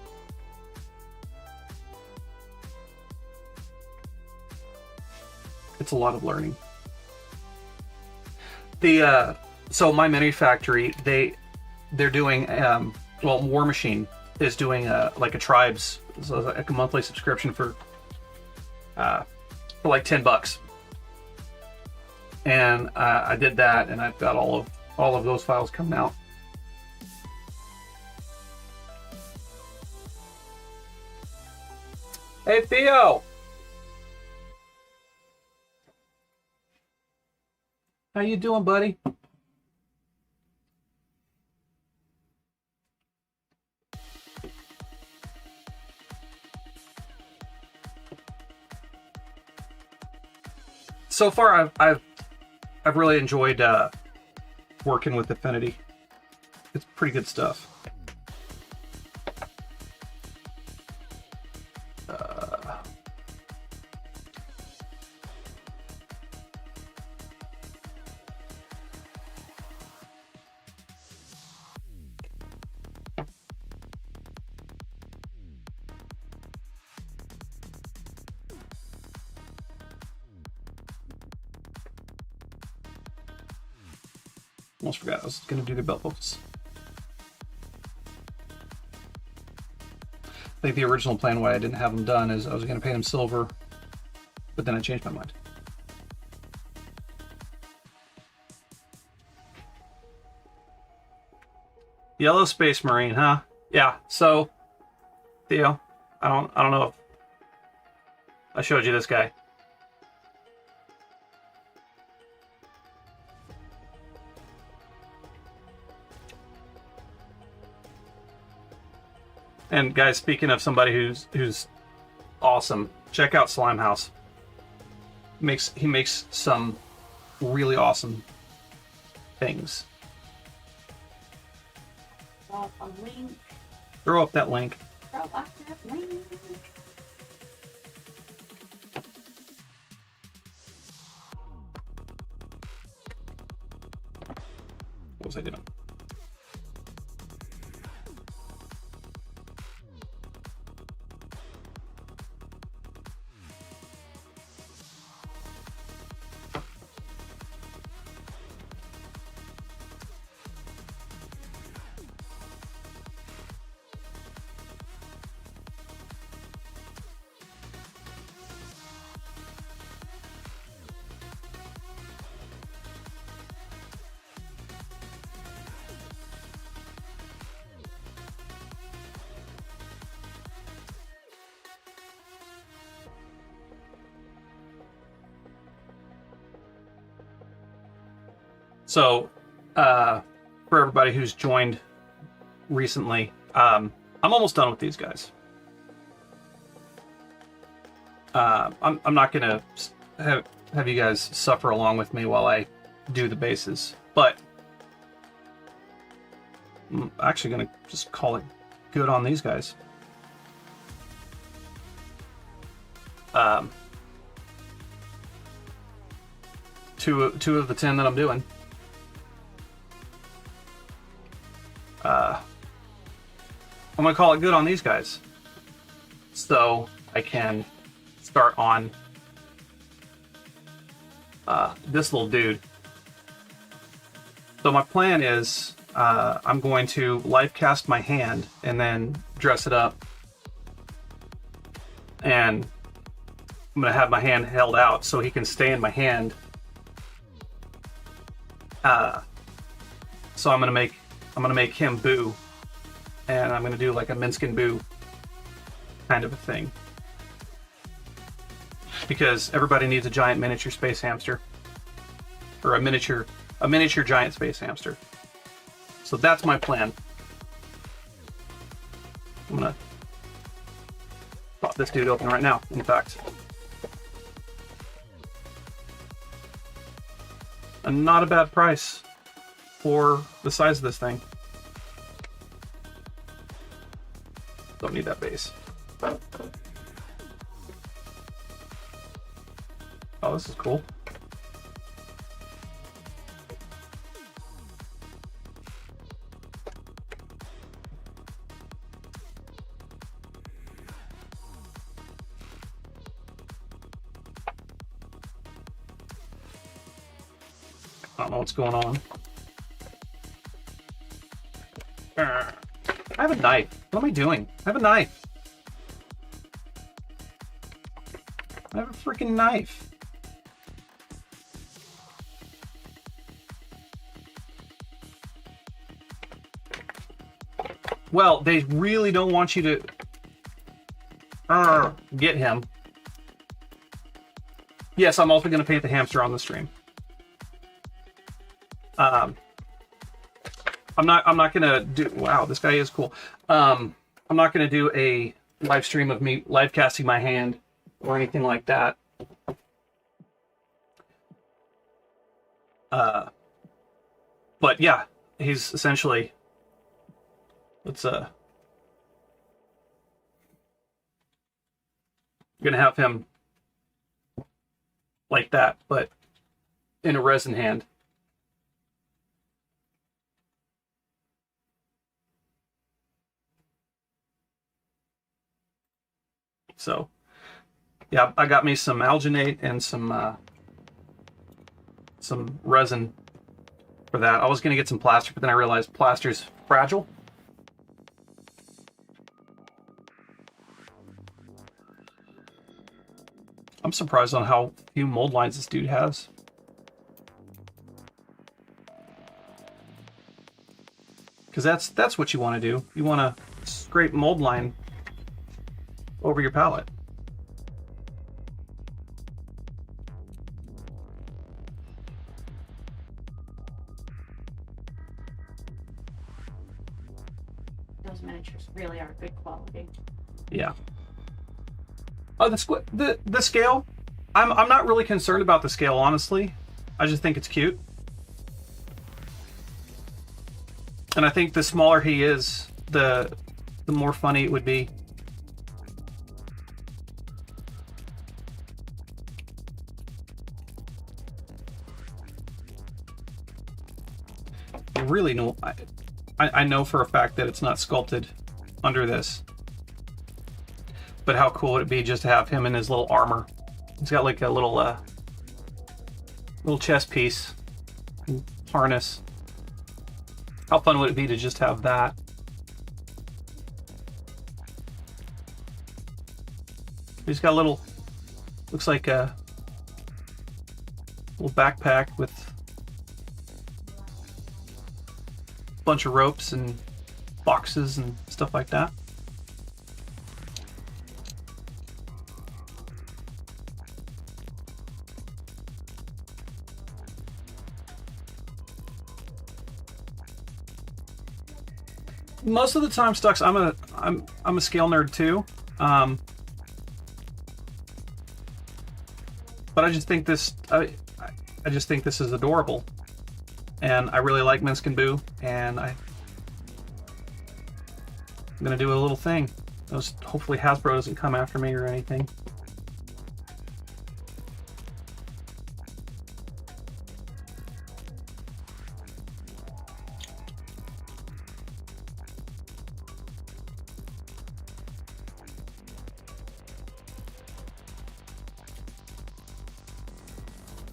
It's a lot of learning. So my mini factory, they're doing War Machine is doing like a Tribes, so like a monthly subscription for like $10. And I did that, and I've got all of those files coming out. Hey, Theo! How you doing, buddy? So far, I've really enjoyed working with Affinity. It's pretty good stuff. Almost forgot I was going to do the belt buckles. I think the original plan why I didn't have them done is I was going to paint them silver, but then I changed my mind. Yellow Space Marine, huh? Yeah. So, Theo, I don't know if I showed you this guy. And guys, speaking of somebody who's awesome, check out Slimehouse. He makes some really awesome things. Drop a link. Throw up that link. Drop up that link. What was I doing? So, for everybody who's joined recently, I'm almost done with these guys. I'm not gonna have you guys suffer along with me while I do the bases, but I'm actually gonna just call it good on these guys. Two of the 10 that I'm doing. I'm gonna call it good on these guys, so I can start on this little dude. So my plan is I'm going to life cast my hand and then dress it up, and I'm gonna have my hand held out so he can stay in my hand. So I'm gonna make him Boo, and I'm gonna do like a Minskin Boo kind of a thing, because everybody needs a giant miniature space hamster, or a miniature giant space hamster. So that's my plan. I'm gonna pop this dude open right now, in fact. And not a bad price for the size of this thing. Don't need that base. Oh, this is cool. I don't know what's going on. I have a knife. What am I doing? I have a knife. I have a freaking knife. Well, they really don't want you to... get him. Yes, I'm also going to paint the hamster on the stream. I'm not going to do... Wow, this guy is cool. I'm not going to do a live stream of me live casting my hand or anything like that. But yeah, he's essentially... Let's gonna have him like that, but in a resin hand. So yeah, I got me some alginate and some resin for that. I was gonna get some plaster, but then I realized plaster's fragile. I'm surprised on how few mold lines this dude has. Because that's what you want to do. You want to scrape mold line over your palette. Those miniatures really are good quality. Yeah. Oh, the scale. I'm not really concerned about the scale, honestly. I just think it's cute. And I think the smaller he is, the more funny it would be. I really know. I know for a fact that it's not sculpted under this. But how cool would it be just to have him in his little armor? He's got like a little chest piece and harness. How fun would it be to just have that? He's got a little, looks like a little backpack with a bunch of ropes and boxes and stuff like that. Most of the time, Stux, I'm a scale nerd too, but I just think this I just think this is adorable, and I really like Minsk and Boo, and I'm gonna do a little thing. Hopefully Hasbro doesn't come after me or anything.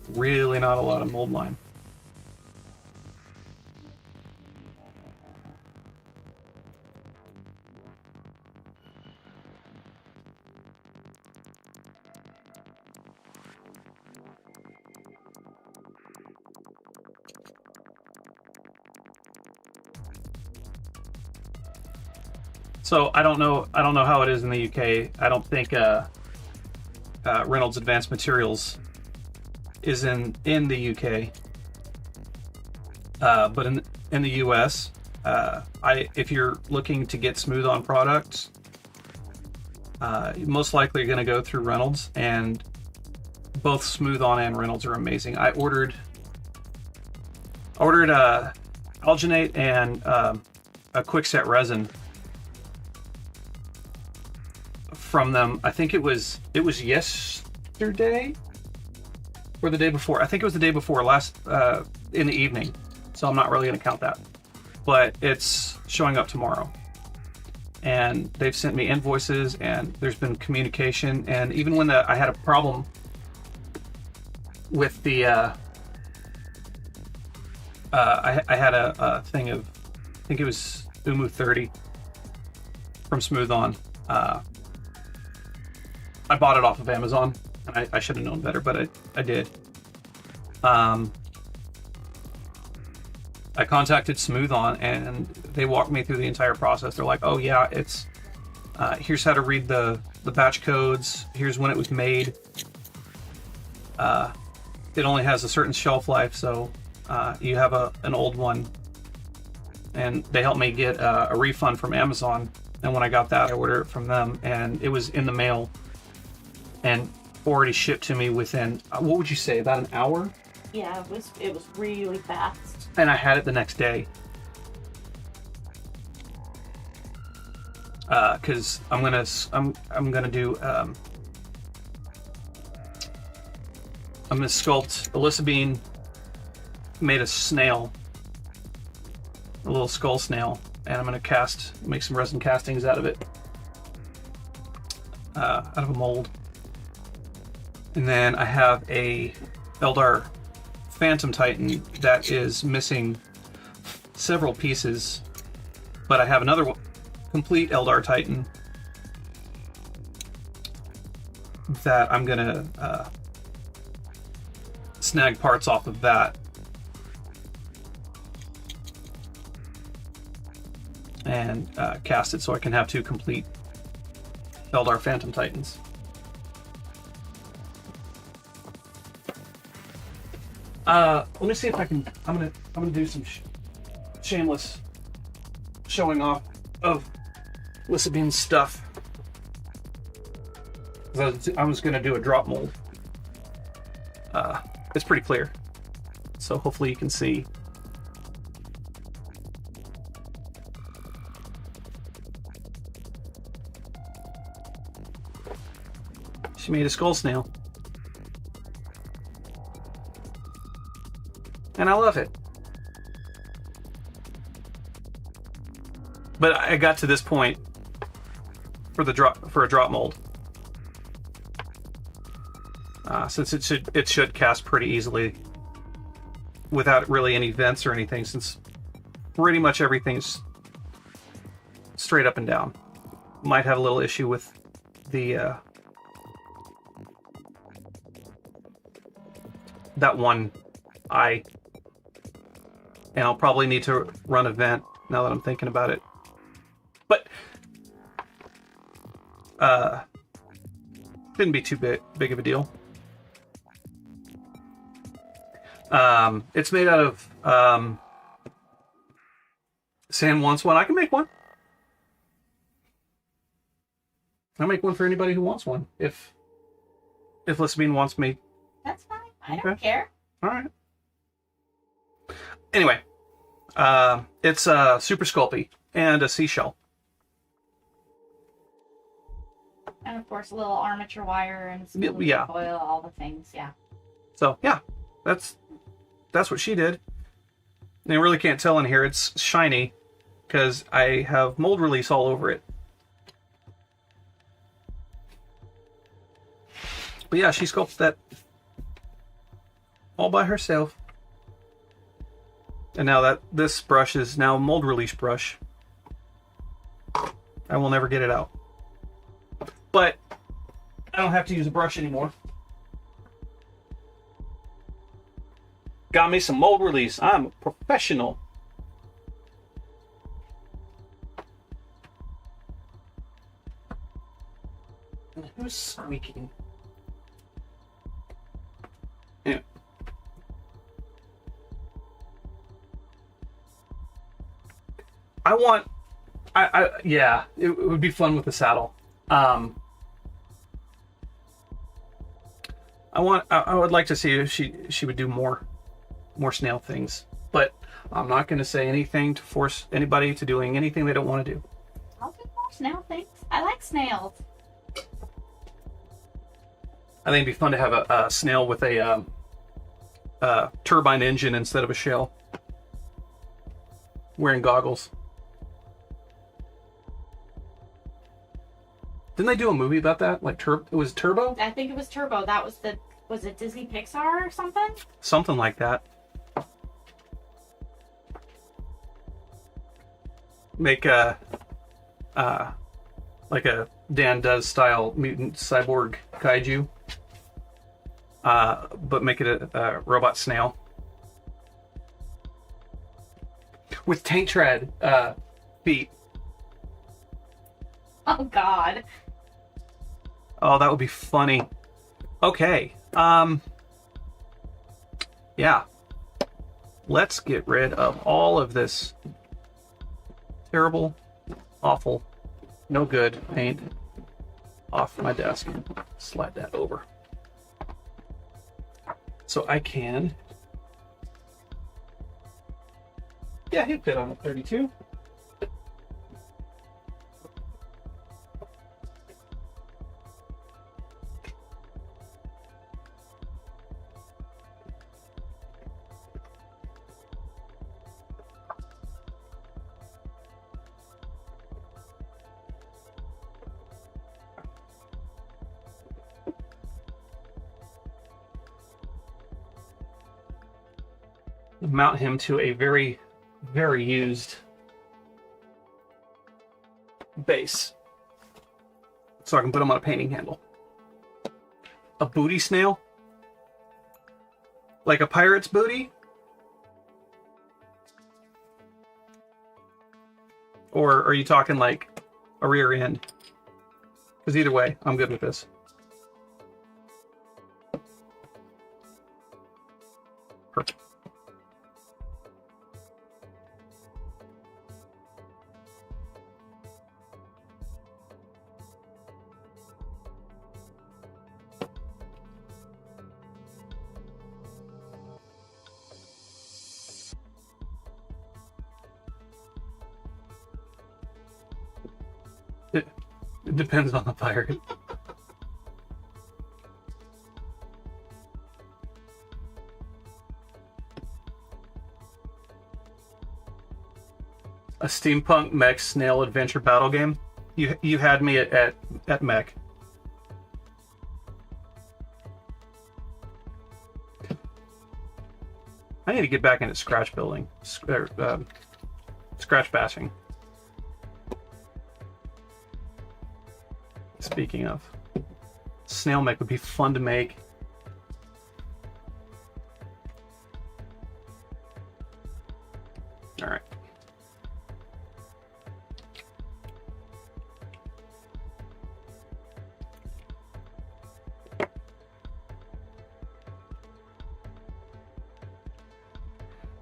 Really not a lot of mold line. So I don't know how it is in the UK. I don't think Reynolds Advanced Materials is in the UK, but in the US, if you're looking to get smooth on products, most likely you're going to go through Reynolds, and both smooth on and Reynolds are amazing. I ordered alginate and a quickset resin from them. I think it was yesterday or the day before. I think it was the day before, last in the evening. So I'm not really going to count that. But it's showing up tomorrow. And they've sent me invoices, and there's been communication. And even when I had a problem with the I had a thing of, I think it was Umu 30 from Smooth On. I bought it off of Amazon, and I should have known better, but I did. I contacted Smooth On, and they walked me through the entire process. They're like, "Oh yeah, it's here's how to read the the batch codes. Here's when it was made. It only has a certain shelf life, so you have an old one. And they helped me get a refund from Amazon. And when I got that, I ordered it from them, and it was in the mail and already shipped to me within, what would you say, about an hour? Yeah, it was really fast. And I had it the next day. Because I'm gonna do I'm gonna sculpt Alyssa Bean. Made a snail, a little skull snail, and I'm gonna make some resin castings out of it, out of a mold. And then I have a Eldar Phantom Titan that is missing several pieces, but I have another complete Eldar Titan that I'm gonna snag parts off of that and cast it so I can have 2 complete Eldar Phantom Titans. Let me see if I can. I'm gonna do some shameless showing off of Alyssa Bean's stuff. I was gonna do a drop mold. It's pretty clear, so hopefully you can see. She made a skull snail. And I love it. But I got to this point for a drop mold. Since it should cast pretty easily without really any vents or anything, since pretty much everything's straight up and down. Might have a little issue with the that one eye. And I'll probably need to run a vent now that I'm thinking about it. But didn't be too big of a deal. It's made out of San wants one. I can make one. I'll make one for anybody who wants one. If Alyssa Bean wants me. That's fine. I don't care. All right. Anyway, it's super sculpey and a seashell. And of course, a little armature wire and some Yeah. foil, all the things. Yeah. So yeah, that's what she did. And you really can't tell in here. It's shiny because I have mold release all over it. But yeah, she sculpted that all by herself. And now this brush is now a mold release brush. I will never get it out. But I don't have to use a brush anymore. Got me some mold release. I'm a professional. And who's squeaking? Yeah. Yeah, it would be fun with a saddle. I would like to see if she would do more snail things, but I'm not going to say anything to force anybody to doing anything they don't want to do. I'll do more snail things. I like snails. I think it'd be fun to have a snail with a turbine engine instead of a shell. Wearing goggles. Didn't they do a movie about that? Like it was Turbo? I think it was Turbo. That was it Disney Pixar or something? Something like that. Make like a Dan Does style mutant cyborg kaiju. But make it a robot snail. With tank tread feet. Oh God. Oh, that would be funny. Okay. Yeah. Let's get rid of all of this terrible, awful, no good paint off my desk. Slide that over. So I can... Yeah, he'd fit on a 32. Mount him to a very, very used base. So I can put him on a painting handle. A booty snail? Like a pirate's booty? Or are you talking like a rear end? Because either way, I'm good with this. Perfect. It depends on the pirate. A steampunk mech snail adventure battle game. You had me at mech. I need to get back into scratch building, scratch bashing. Speaking of, snail mech would be fun to make. All right.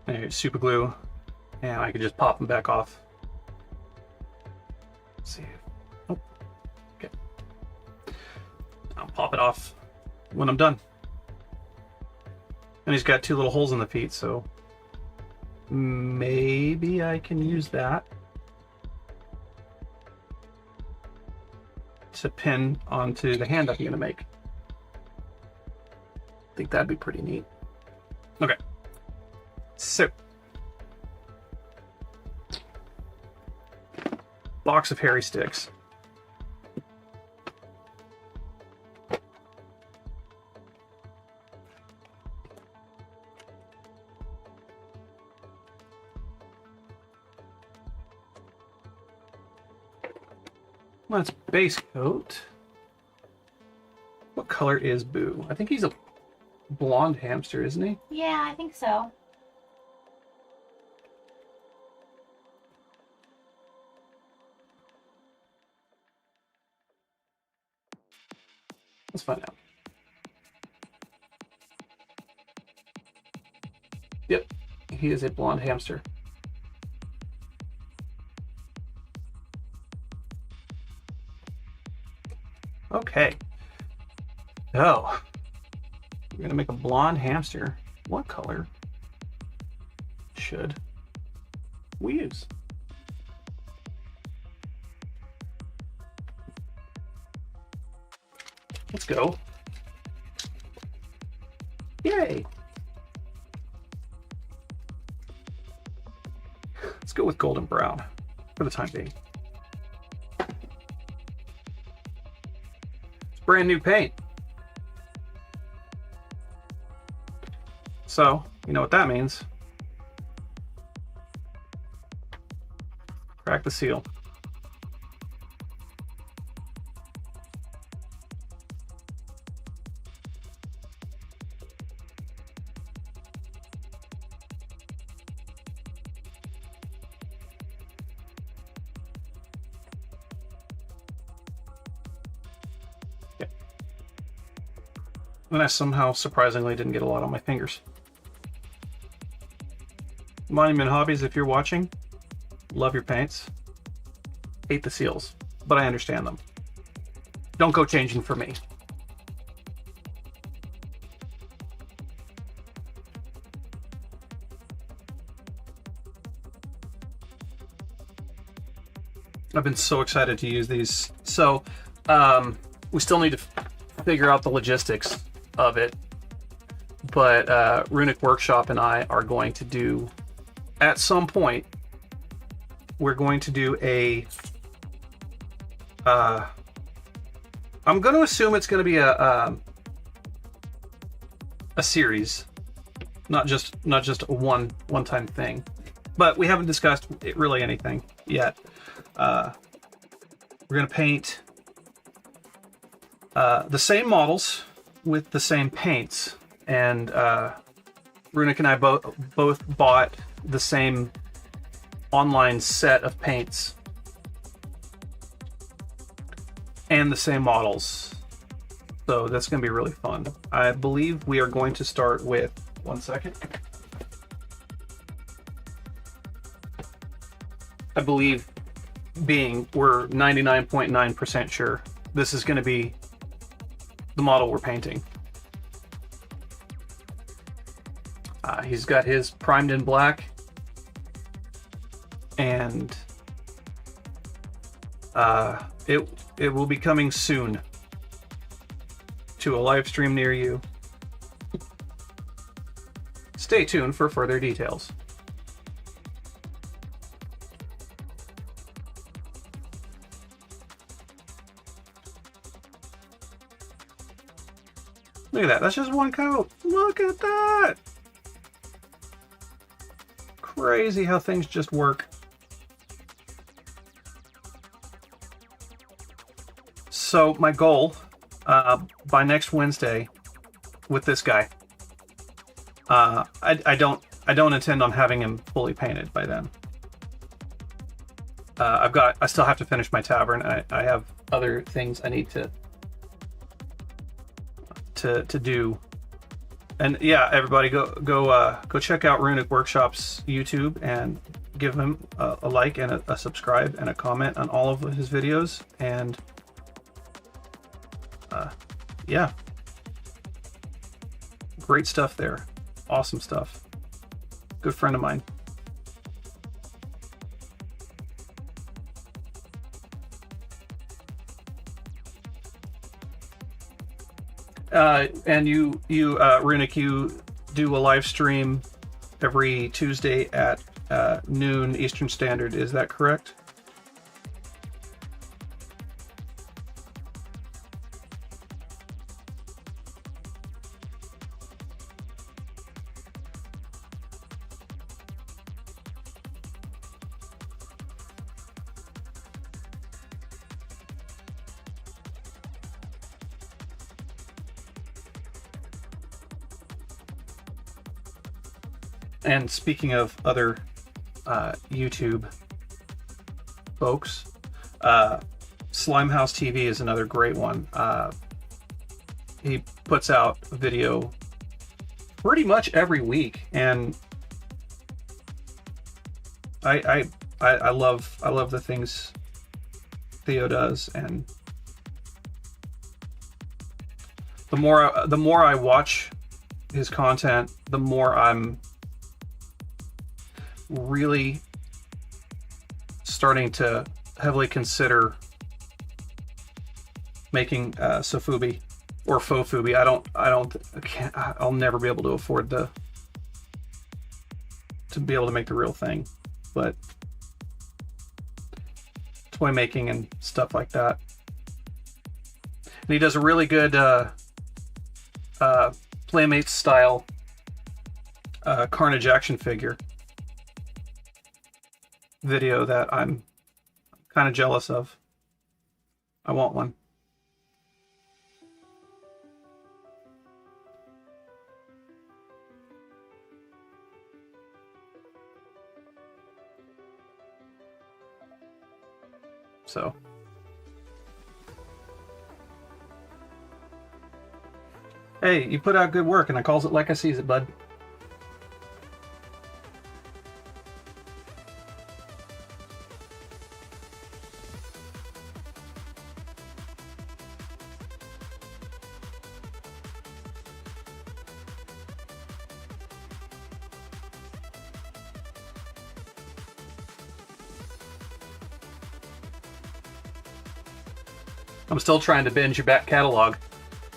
There's super glue, and I could just pop them back off. Let's see. Oh, okay. I'll pop it off when I'm done. And he's got two little holes in the feet, so maybe I can use that to pin onto the hand I'm going to make. I think that'd be pretty neat. Okay. So, box of hairy sticks. Let's base coat. What color is Boo? I think he's a blonde hamster, isn't he? Yeah, I think so. Let's find out. Yep, he is a blonde hamster. Okay. So, we're going to make a blonde hamster. What color should we use? Let's go. Yay! Let's go with golden brown for the time being. It's brand new paint. So, you know what that means. Crack the seal. And I somehow surprisingly didn't get a lot on my fingers. Monument Hobbies, if you're watching, love your paints. Hate the seals, but I understand them. Don't go changing for me. I've been so excited to use these. So, we still need to figure out the logistics of it. But Runic Workshop and I are going to do, at some point, we're going to do a... I'm going to assume it's going to be a series, not just a one-time thing. But we haven't discussed really anything yet. We're going to paint the same models with the same paints, and Runic and I both bought the same online set of paints and the same models, so that's going to be really fun. I believe we are going to start with, one second, I believe we're 99.9% sure this is going to be the model we're painting. He's got his primed in black, and it will be coming soon to a live stream near you. Stay tuned for further details. Look at that. That's just one coat. Look at that. Crazy how things just work. So my goal by next Wednesday with this guy, I don't intend on having him fully painted by then. I still have to finish my tavern. I have other things I need to do. And yeah, everybody go check out Runic Workshop's YouTube and give him a like and a subscribe and a comment on all of his videos. And yeah, great stuff there. Awesome stuff. Good friend of mine. And you Runic, you do a live stream every Tuesday at noon Eastern Standard. Is that correct? And speaking of other YouTube folks, Slimehouse TV is another great one. He puts out a video pretty much every week, and I love the things Theo does, and the more I watch his content, the more I'm really starting to heavily consider making Sofubi or Fofubi. I'll never be able to afford to be able to make the real thing, but toy making and stuff like that. And he does a really good Playmates style Carnage action figure video that I'm kind of jealous of. I want one. So Hey, you put out good work, and I calls it like I sees it, bud. I'm still trying to binge your back catalog.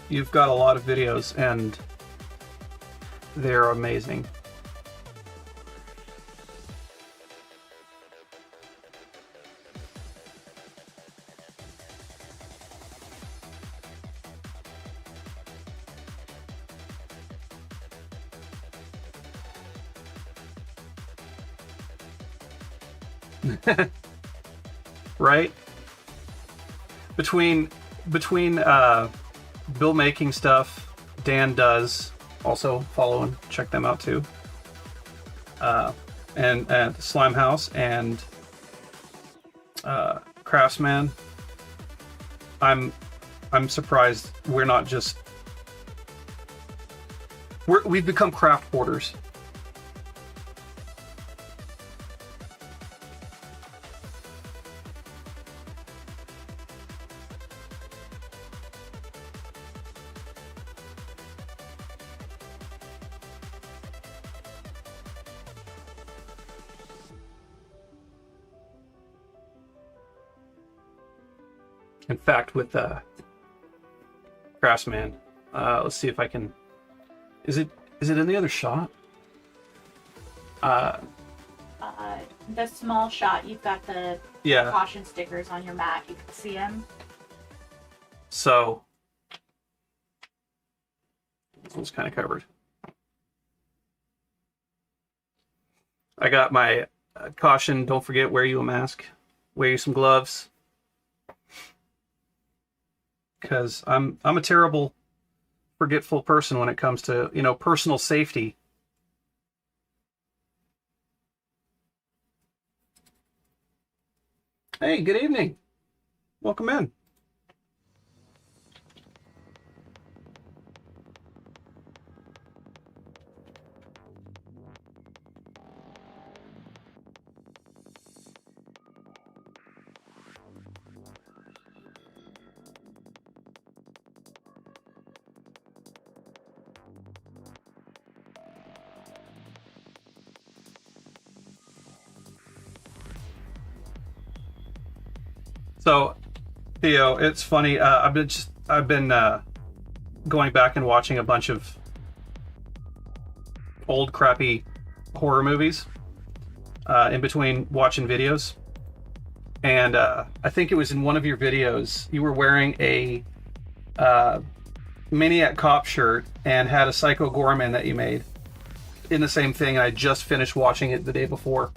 You've got a lot of videos, and they're amazing. Right? Between bill making stuff, Dan does also follow and check them out too. And at Slime House and Craftsman. I'm surprised we're not just we've become craft porters. In fact, with Craftsman, let's see if I can. Is it in the other shot? The small shot, you've got the caution stickers on your mat. You can see them. So this one's kind of covered. I got my caution. Don't forget, wear you a mask. Wear you some gloves. Because I'm a terrible, forgetful person when it comes to, personal safety. Hey, good evening. Welcome in. So, Theo, it's funny. I've been going back and watching a bunch of old crappy horror movies in between watching videos, and I think it was in one of your videos you were wearing a Maniac Cop shirt and had a Psycho Gorman that you made in the same thing. And I just finished watching it the day before.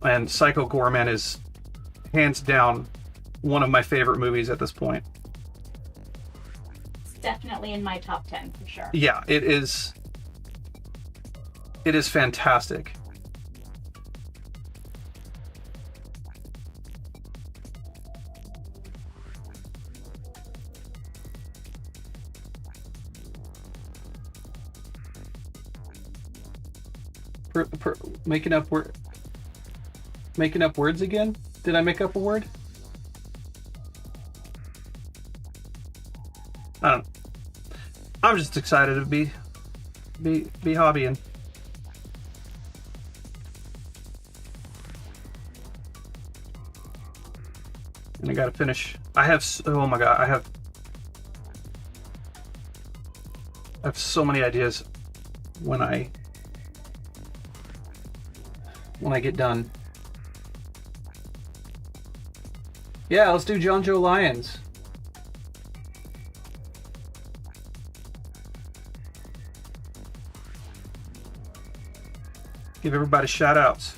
And Psycho Gorman is hands down one of my favorite movies at this point. It's definitely in my top 10 for sure. Yeah, it is. It is fantastic. Making up words again? Did I make up a word? I don't know. I'm just excited to be hobbying. And I gotta finish. Oh my god, I have so many ideas when I get done. Yeah, let's do John Joe Lyons. Give everybody shout outs.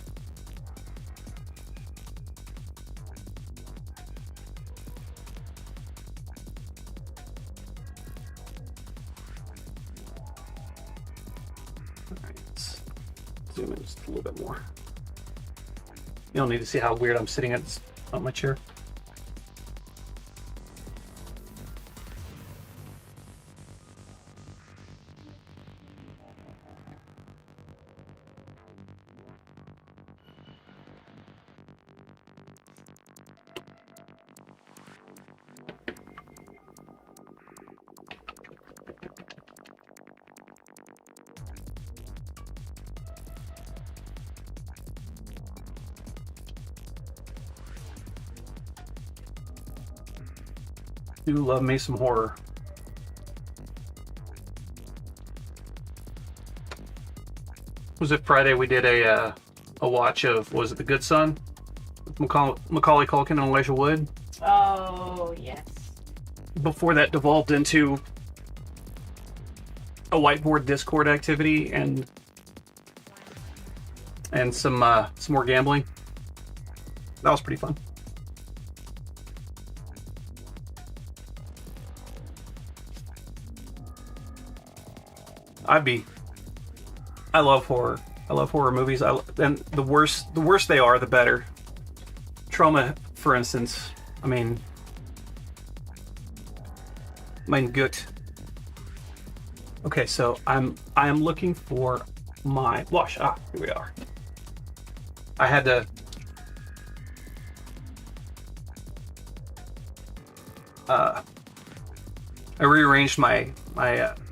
Alright, let's zoom in just a little bit more. You don't need to see how weird I'm sitting on my chair. Do love me some horror. Was it Friday we did a watch of, was it The Good Son? With Macaulay Culkin and Elijah Wood? Oh, yes. Before that devolved into a whiteboard Discord activity and some more gambling. That was pretty fun. I love horror. I love horror movies. And the worse they are, the better. Trauma, for instance. I mean, mein Gott. Okay, so I am looking for my wash. Ah, here we are. I had to. I rearranged my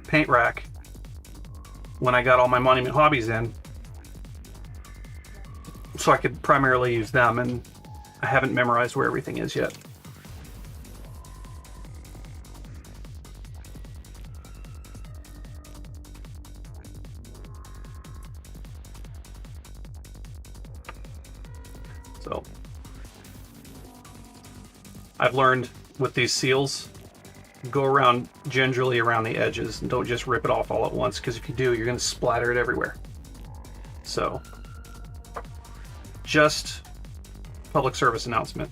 paint rack when I got all my Monument Hobbies in, so I could primarily use them, and I haven't memorized where everything is yet. So I've learned with these seals, go around gingerly around the edges and don't just rip it off all at once, because if you do, you're going to splatter it everywhere. So just public service announcement.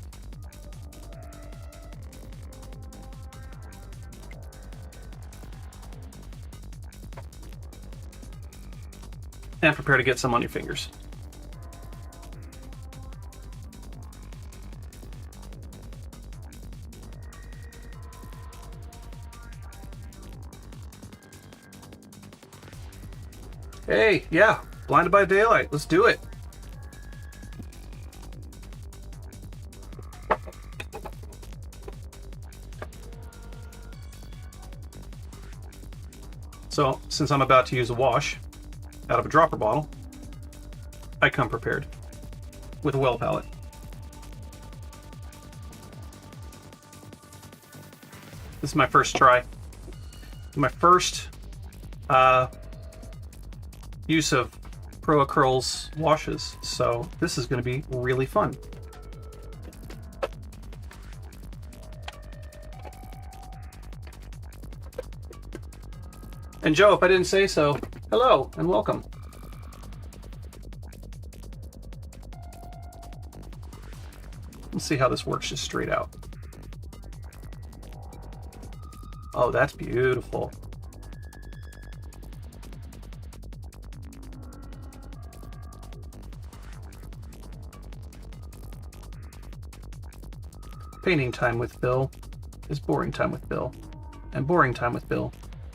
And prepare to get some on your fingers. Hey, yeah, Blinded by Daylight. Let's do it. So, since I'm about to use a wash out of a dropper bottle, I come prepared with a well palette. This is my first try. My first use of Pro Acryls washes, so this is going to be really fun. And Joe, if I didn't say so, hello and welcome. Let's see how this works just straight out. Oh, that's beautiful. Painting time with Bill is boring time with Bill, and boring time with Bill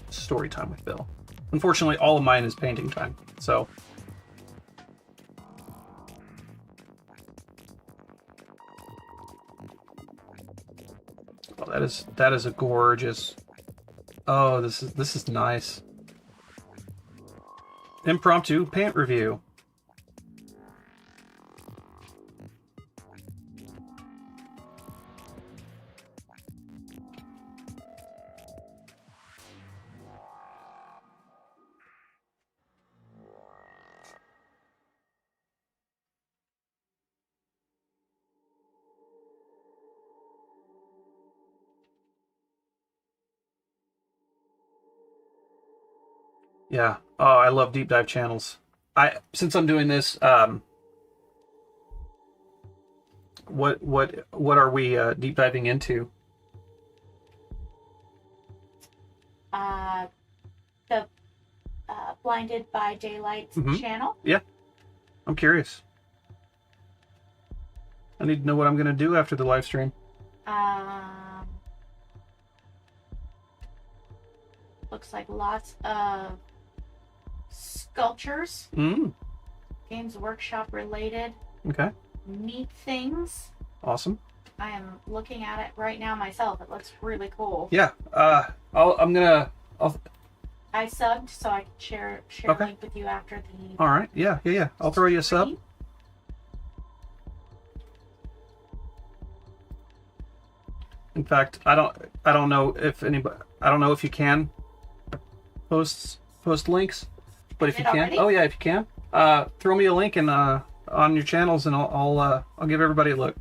is story time with Bill. Unfortunately, all of mine is painting time, so. Oh, that is a gorgeous. Oh, this is nice. Impromptu paint review. Yeah. Oh, I love deep dive channels. Since I'm doing this, what are we deep diving into? The Blinded by Daylight channel. Yeah. I'm curious. I need to know what I'm going to do after the live stream. Looks like lots of sculptures. Games Workshop related. Okay. Neat things. Awesome. I am looking at it right now myself. It looks really cool. Yeah. I subbed, so I can share okay. a link with you after the. All right. Yeah. I'll throw you a sub. fact, I don't know if anybody, I don't know if you can post links, but if you can, already? oh yeah, if you can, throw me a link and on your channels, and I'll give everybody a look.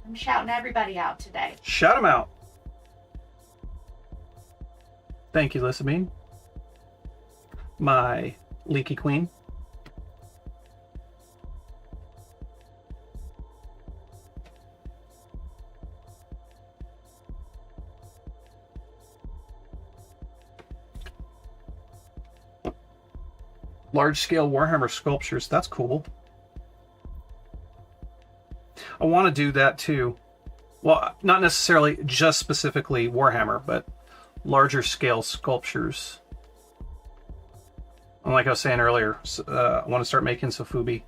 I'm shouting everybody out today. Shout them out. Thank you, Lissamine, my leaky queen. Large-scale Warhammer sculptures. That's cool. I want to do that too. Well, not necessarily just specifically Warhammer, but larger scale sculptures. And like I was saying earlier, I want to start making some Phoebe.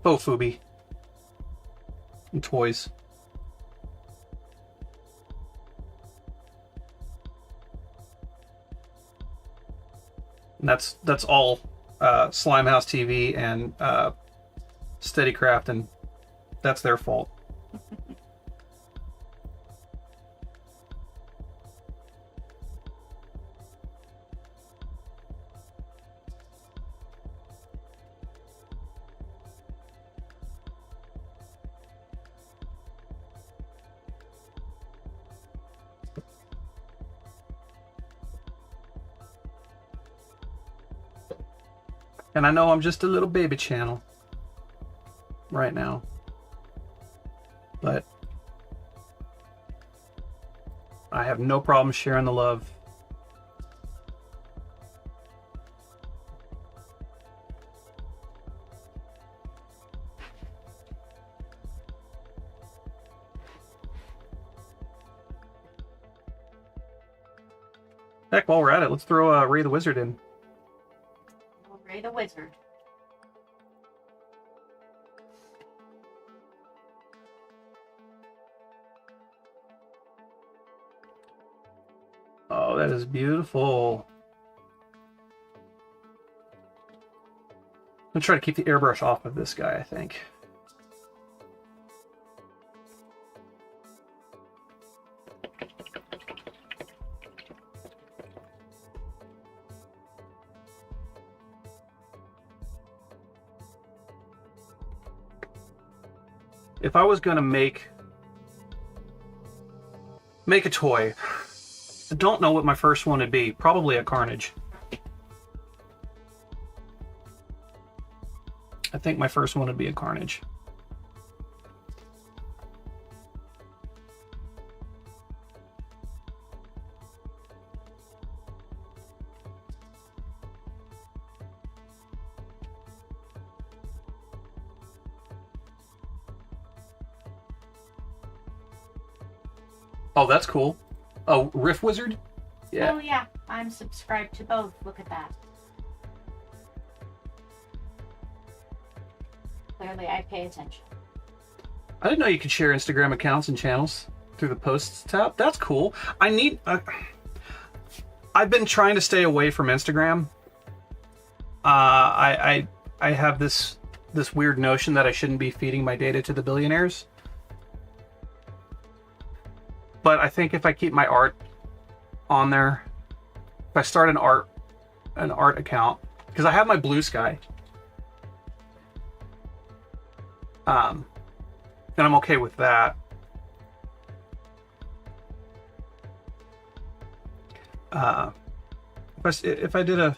Phoebe. And toys. And that's all Slimehouse TV and Steadycraft, and that's their fault. And I know I'm just a little baby channel right now, but I have no problem sharing the love. Heck, while we're at it, let's throw Ray the Wizard in. Ray the Wizard. Oh, that is beautiful. I'm gonna try to keep the airbrush off of this guy, I think. If I was gonna make a toy, I don't know what my first one would be. Probably a Carnage. I think my first one would be a Carnage. Oh, that's cool. Oh, Riff Wizard? Yeah. Oh, yeah. I'm subscribed to both. Look at that. Clearly, I pay attention. I didn't know you could share Instagram accounts and channels through the posts tab. That's cool. I've been trying to stay away from Instagram. I have this weird notion that I shouldn't be feeding my data to the billionaires. But I think if I keep my art on there, if I start an art account, because I have my Blue Sky, and I'm okay with that. If I did an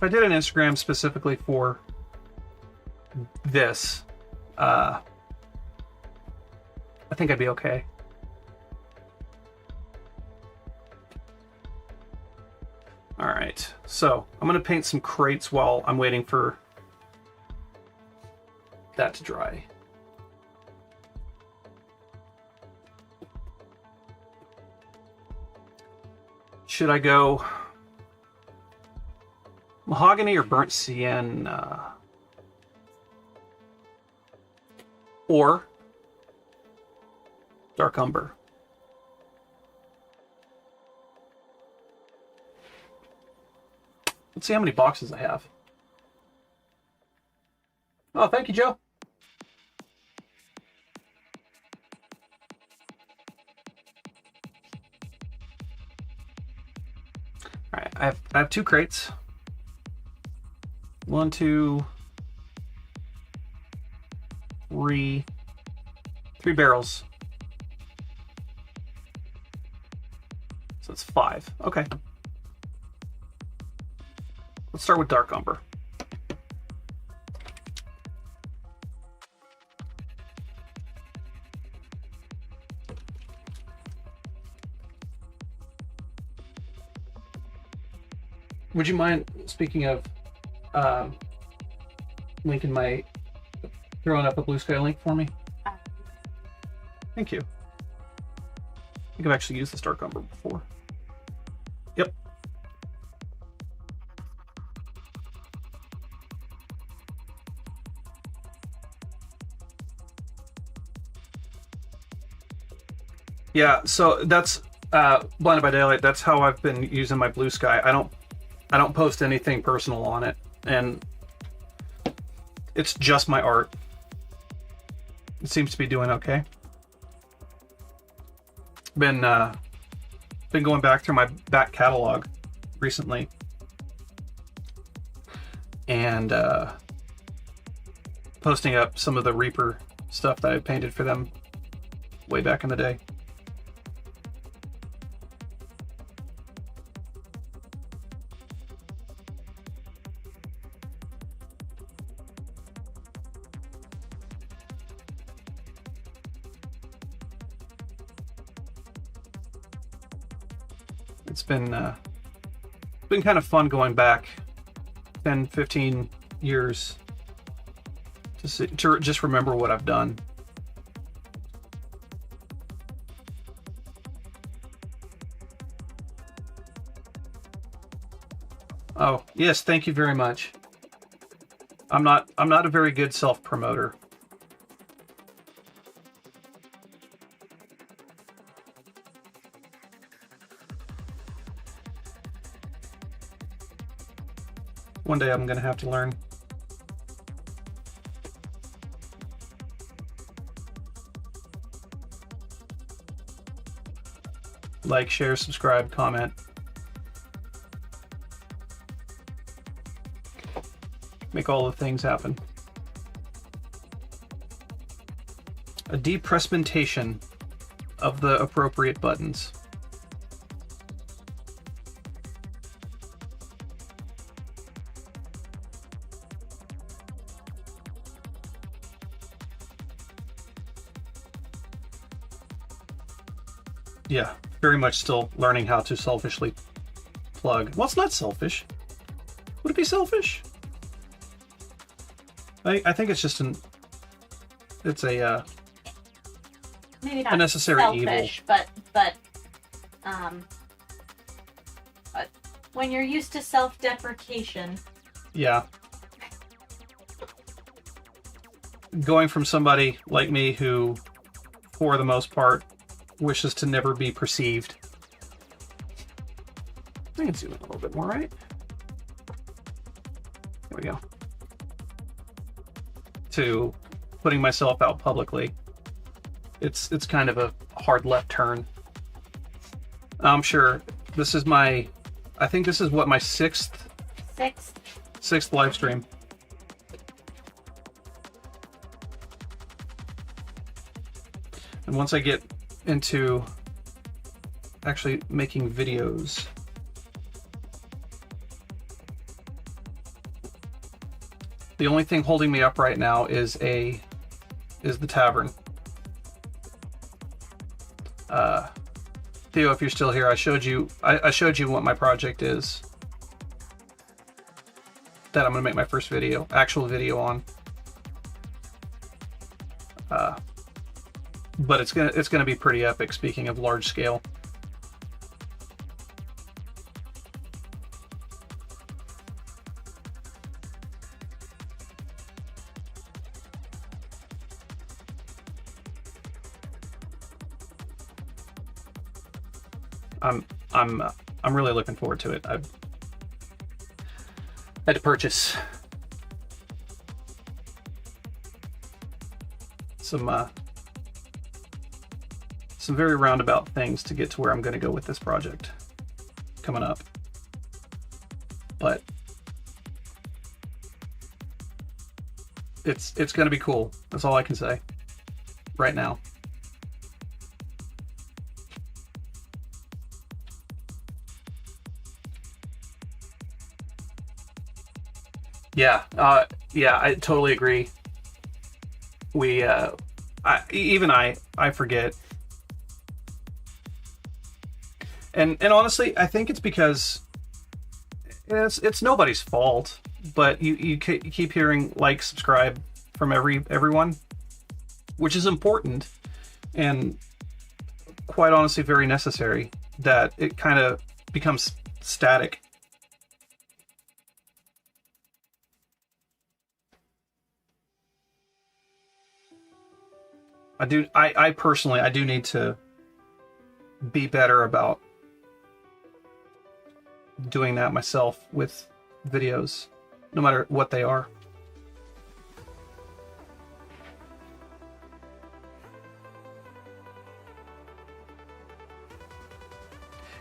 Instagram specifically for this, I think I'd be okay. All right, so I'm going to paint some crates while I'm waiting for that to dry. Should I go mahogany or burnt sienna? Or dark umber? Let's see how many boxes I have. Oh, thank you, Joe. I have 2 crates. 1, 2, 3 barrels. So it's 5. Okay. Let's start with Dark Umber. Would you mind, speaking of linking throwing up a Blue Sky link for me? Thank you. I think I've actually used this Dark Umber before. Yep. Yeah, so that's Blinded by Daylight. That's how I've been using my Blue Sky. I don't post anything personal on it, and it's just my art. It seems to be doing okay. Been going back through my back catalog recently, and posting up some of the Reaper stuff that I painted for them way back in the day. It's been kind of fun going back 10, 15 years to just remember what I've done. Oh, yes, thank you very much. I'm not a very good self-promoter. One day I'm going to have to learn. Like, share, subscribe, comment. Make all the things happen. A depressmentation of the appropriate buttons. Yeah, very much still learning how to selfishly plug. Well, it's not selfish. Would it be selfish? I think it's just it's a maybe not a necessary selfish, evil. But when you're used to self-deprecation. Yeah. Going from somebody like me who, for the most part, wishes to never be perceived. I can zoom in a little bit more, right? There we go. To putting myself out publicly. It's kind of a hard left turn. I'm sure this is I think this is what, my sixth live stream. And once I get into actually making videos, the only thing holding me up right now is the tavern. Theo, if you're still here, I showed you what my project is that I'm gonna make my first actual video on. But it's gonna be pretty epic, speaking of large scale. I'm really looking forward to it. I've had to purchase some very roundabout things to get to where I'm going to go with this project coming up. but it's going to be cool. That's all I can say right now. Yeah, I totally agree. I forget. And honestly, I think it's because it's nobody's fault, but you keep hearing like, subscribe from everyone, which is important and quite honestly very necessary, that it kind of becomes static. I personally do need to be better about doing that myself with videos, no matter what they are.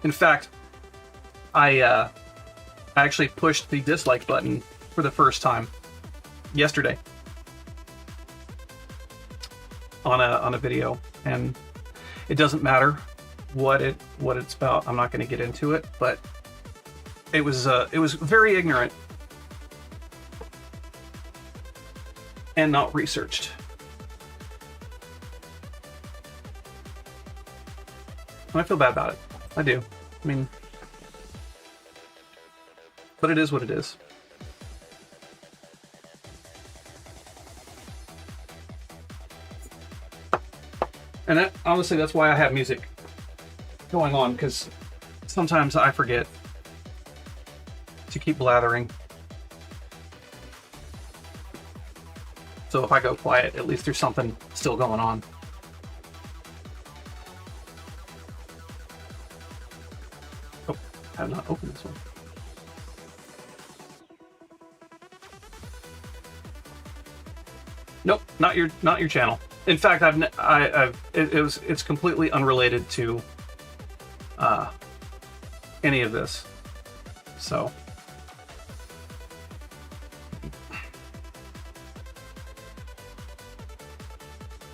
In fact, I actually pushed the dislike button for the first time yesterday on a video, and it doesn't matter what it's about. I'm not going to get into it, but it was very ignorant and not researched. And I feel bad about it. I do. I mean, but it is what it is. And honestly, that's why I have music going on, because sometimes I forget to keep blathering. So if I go quiet, at least there's something still going on. Oh, I have not opened this one. Nope, not your channel. In fact, it's completely unrelated to any of this. So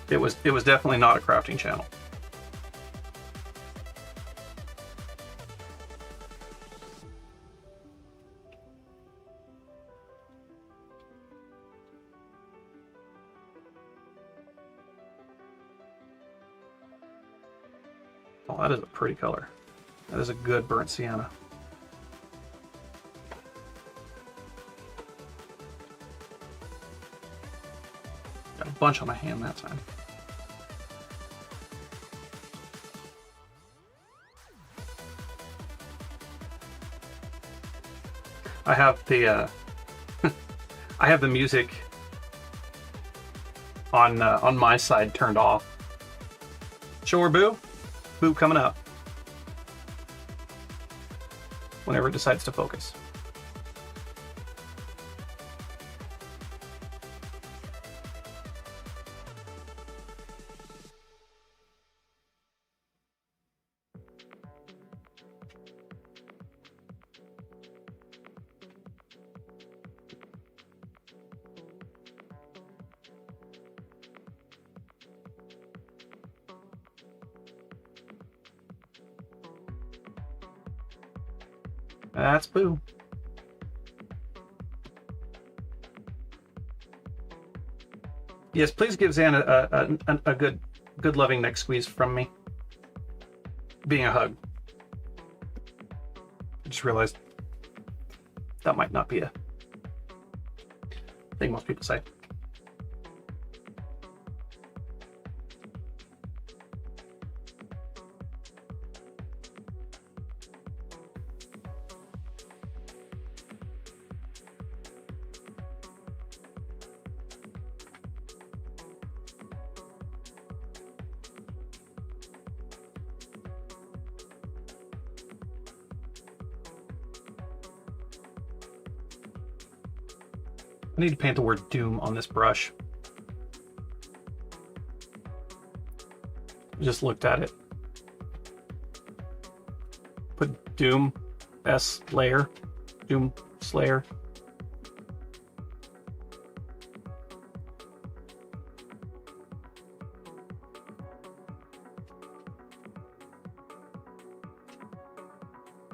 it was definitely not a crafting channel. Oh, that is a pretty color. That is a good burnt sienna. Got a bunch on my hand that time. I have the I have the music on my side turned off. Sure, Boo? Boo coming up whenever it decides to focus. That's Boo. Yes, please give Zan a good loving neck squeeze from me. Being a hug. I just realized that might not be a thing most people say. I need to paint the word Doom on this brush. Just looked at it. Put Doom S layer. Doom Slayer.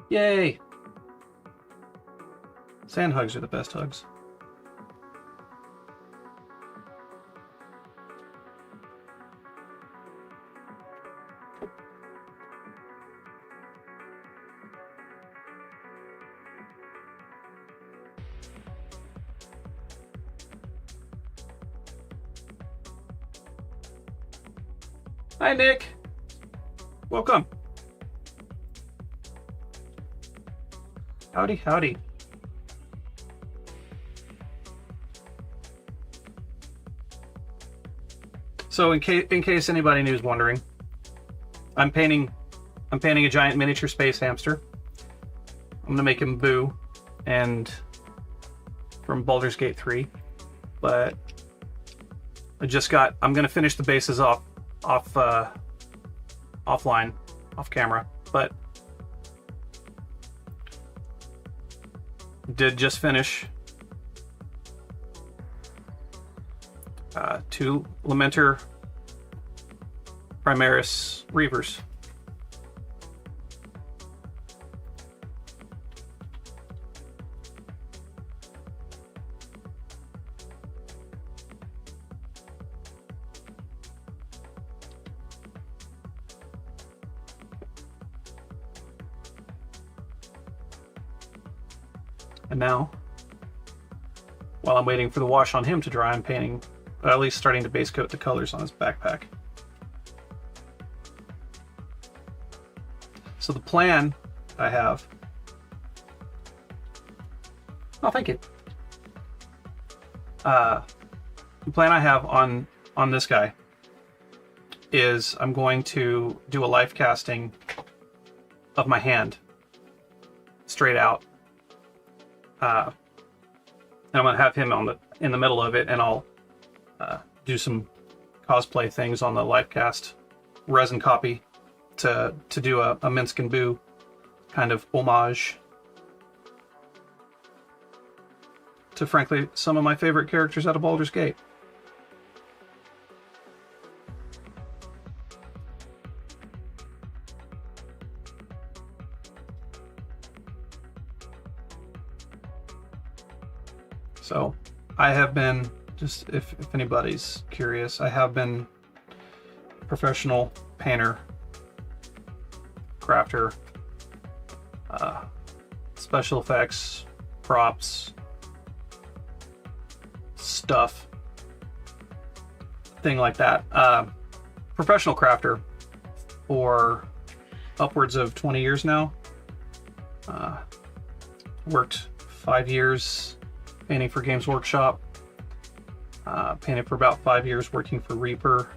Yay! Sand hugs are the best hugs. Hi, Nick. Welcome. Howdy, howdy. So, in case anybody was wondering, I'm painting a giant miniature space hamster. I'm gonna make him Boo, and from Baldur's Gate 3, but I'm gonna finish the bases offline, off camera, but did just finish 2 Lamenters Primaris Reivers. And now, while I'm waiting for the wash on him to dry, I'm painting, at least starting to base coat the colors on his backpack. So the plan I have... Oh, thank you. The plan I have on this guy is I'm going to do a life casting of my hand straight out. And I'm gonna have him in the middle of it, and I'll do some cosplay things on the life cast resin copy to do a Minsk and Boo kind of homage to, frankly, some of my favorite characters out of Baldur's Gate. So I have been, just if anybody's curious, I have been a professional painter, crafter, special effects, props, stuff, thing like that. Professional crafter for upwards of 20 years now. Worked 5 years painting for Games Workshop, painted for about 5 years working for Reaper.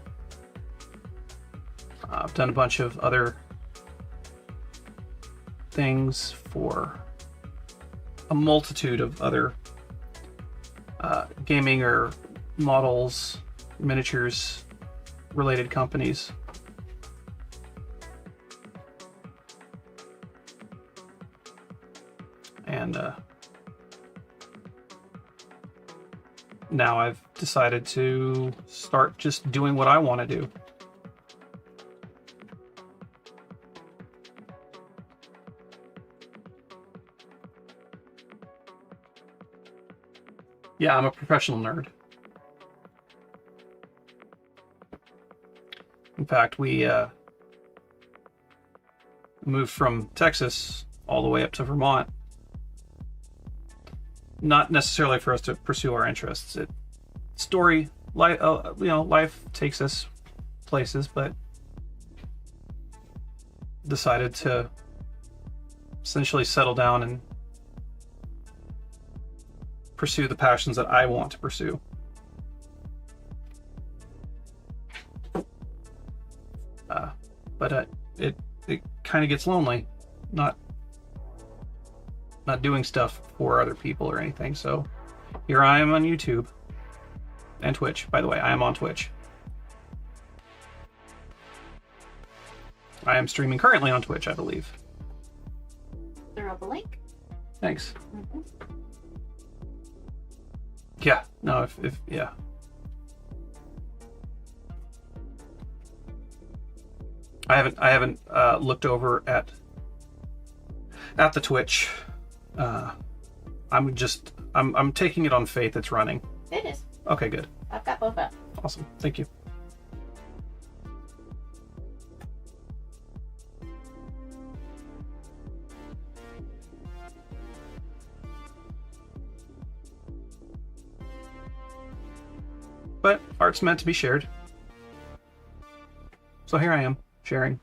I've done a bunch of other things for a multitude of other gaming or models, miniatures related companies. And now I've decided to start just doing what I want to do. Yeah, I'm a professional nerd. In fact, we moved from Texas all the way up to Vermont. Not necessarily for us to pursue our interests. Life takes us places, but decided to essentially settle down and pursue the passions that I want to pursue. But it kind of gets lonely, not doing stuff for other people or anything. So here I am on YouTube and Twitch. By the way, I am on Twitch. I am streaming currently on Twitch, I believe. Throw up a link. Thanks. Mm-hmm. Yeah. No. If yeah. I haven't looked over at the Twitch. I'm taking it on faith it's running. It is. Okay, good. I've got both up. Awesome. Thank you. But art's meant to be shared. So here I am, sharing.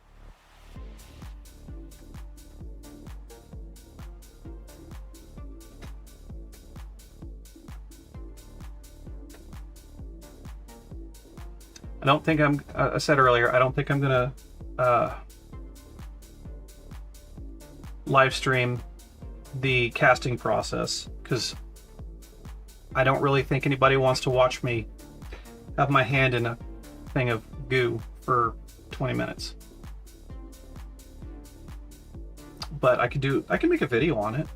I don't think I said earlier, I don't think I'm gonna live stream the casting process, because I don't really think anybody wants to watch me have my hand in a thing of goo for 20 minutes. But I can make a video on it.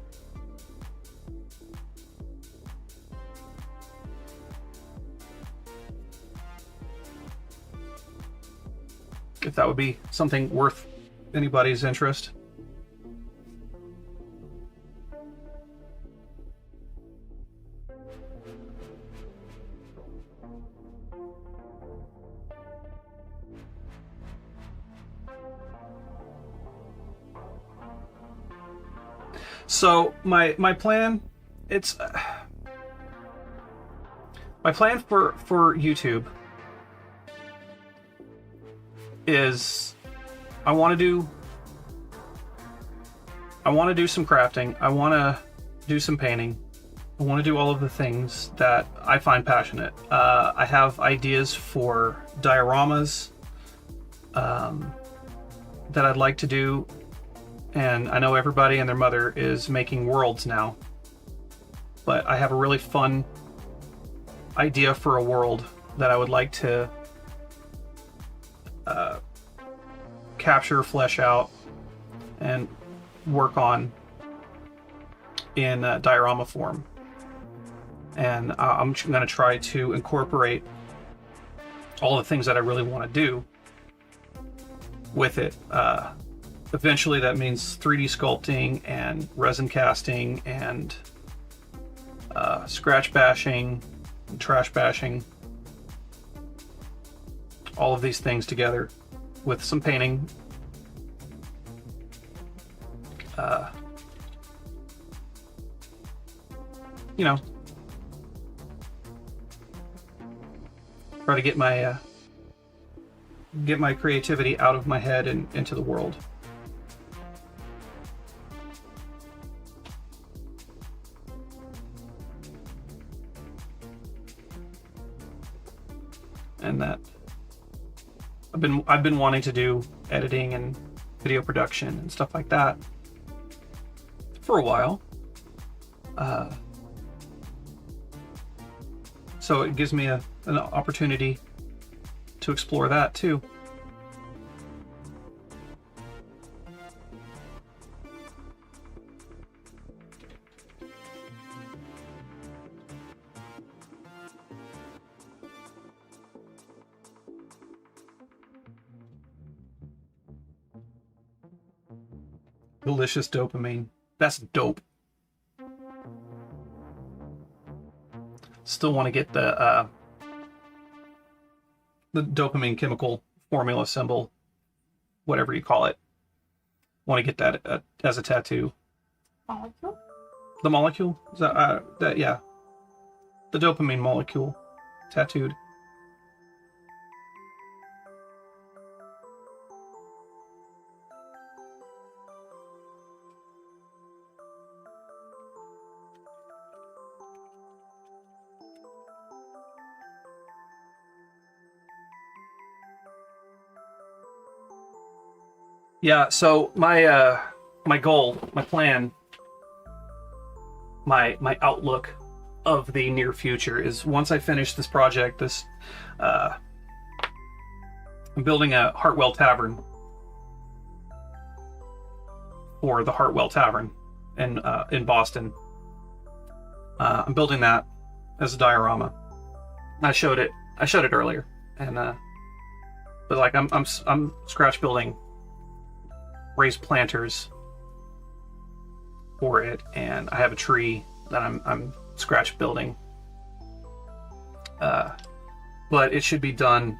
If that would be something worth anybody's interest. So my plan, it's my plan for YouTube is I want to do some crafting. I want to do some painting. I want to do all of the things that I find passionate. I have ideas for dioramas that I'd like to do, and I know everybody and their mother is making worlds now, but I have a really fun idea for a world that I would like to capture, flesh out, and work on in diorama form. And I'm going to try to incorporate all the things that I really want to do with it. Eventually that means 3D sculpting and resin casting and scratch bashing, and trash bashing, all of these things together with some painting. You know, try to get my creativity out of my head and into the world. And that I've been wanting to do editing and video production and stuff like that for a while. So it gives me an opportunity to explore that too. Delicious dopamine. That's dope. Still want to get the dopamine chemical formula symbol, whatever you call it. Want to get that as a tattoo. Molecule? The molecule? Is that yeah. The dopamine molecule tattooed. Yeah, so my goal, my plan, my outlook of the near future is once I finish this project, I'm building a Hartwell Tavern for the Hartwell Tavern in Boston. I'm building that as a diorama. I showed it earlier, and but like I'm scratch building raised planters for it, and I have a tree that I'm scratch building. But it should be done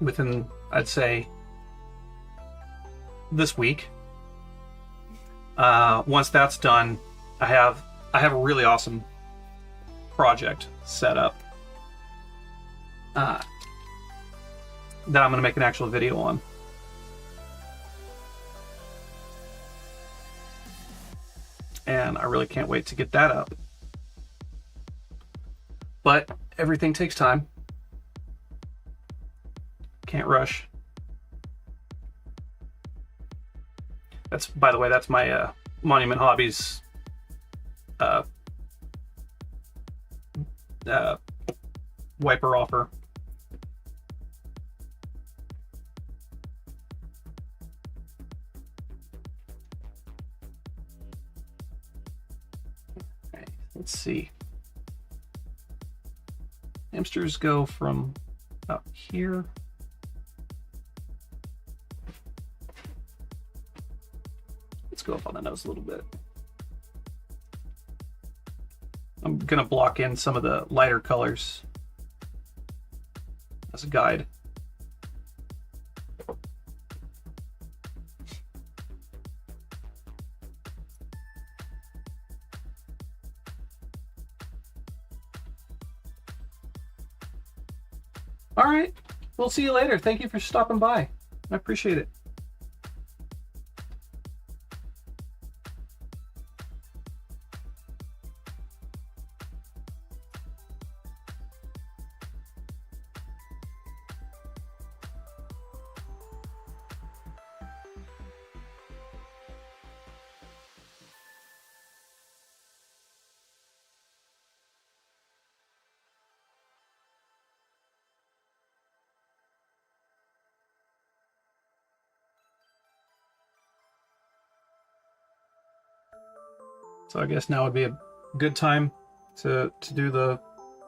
within, I'd say, this week. Once that's done, I have a really awesome project set up that I'm going to make an actual video on. And I really can't wait to get that up. But everything takes time. Can't rush. That's, by the way, that's my Monument Hobbies wiper offer. Okay, let's see. Hamsters go from about here. Let's go up on the nose a little bit. I'm gonna block in some of the lighter colors as a guide. All right, we'll see you later. Thank you for stopping by. I appreciate it. So I guess now would be a good time to do the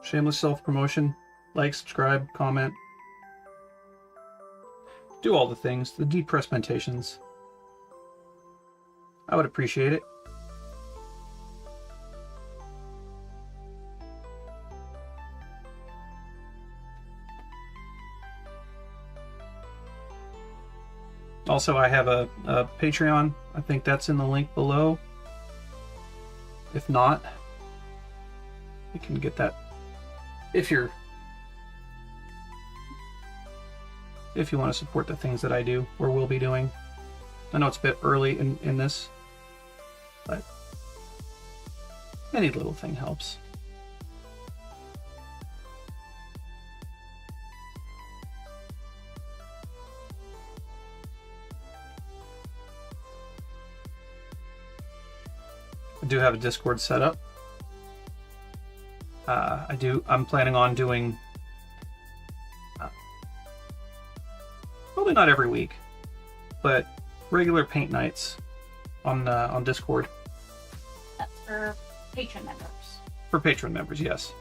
shameless self-promotion. Like, subscribe, comment. Do all the things, the deep presentations. I would appreciate it. Also, I have a Patreon. I think that's in the link below. If not, you can get that if you want to support the things that I do or will be doing. I know it's a bit early in this, but any little thing helps. I do have a Discord set up. I'm planning on doing probably not every week, but regular paint nights on Discord. That's for patron members. For patron members, yes.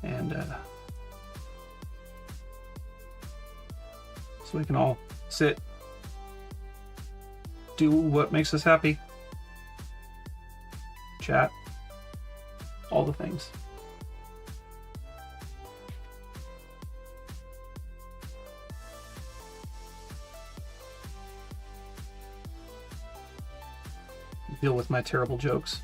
And so we can all sit, do what makes us happy, chat, all the things. Deal with my terrible jokes.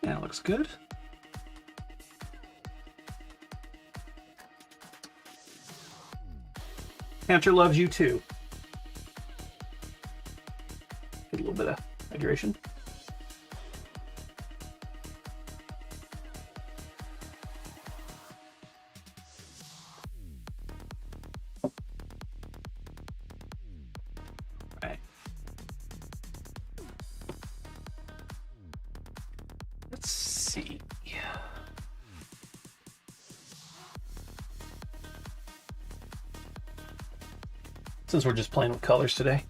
Yeah, looks good. Panther loves you too. Get a little bit of hydration. Right. Let's see. Since we're just playing with colors today,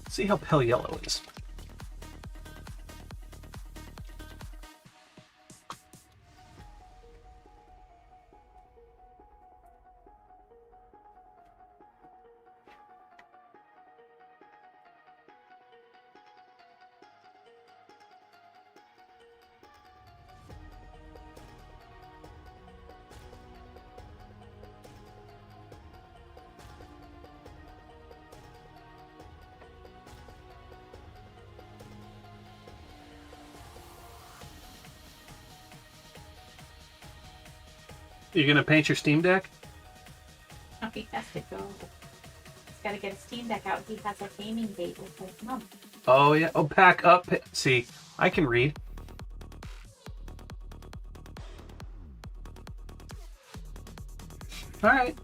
see how pale yellow is. You're gonna paint your Steam Deck? Oh, he has to go. He's got to get a Steam Deck out. He has a gaming date with his mom. Oh yeah. Oh, pack up. See, I can read. All right.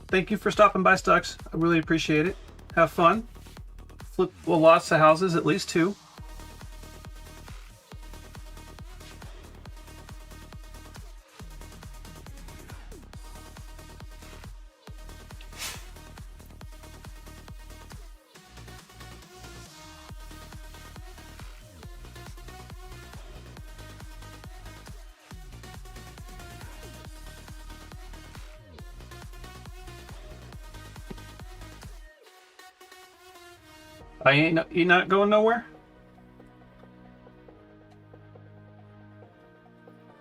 Thank you for stopping by, Stux. I really appreciate it. Have fun. Flip well, lots of houses, at least 2. You not going nowhere?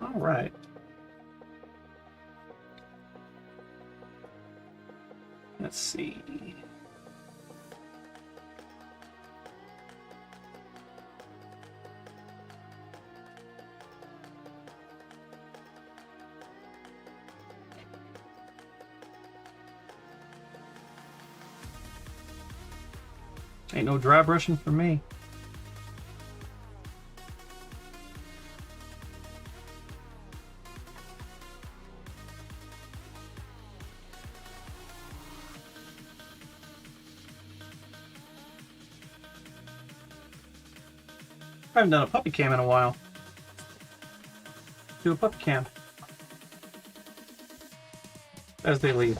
All right. Let's see. Ain't no dry brushing for me. I haven't done a puppy cam in a while. Do a puppy cam. As they leave.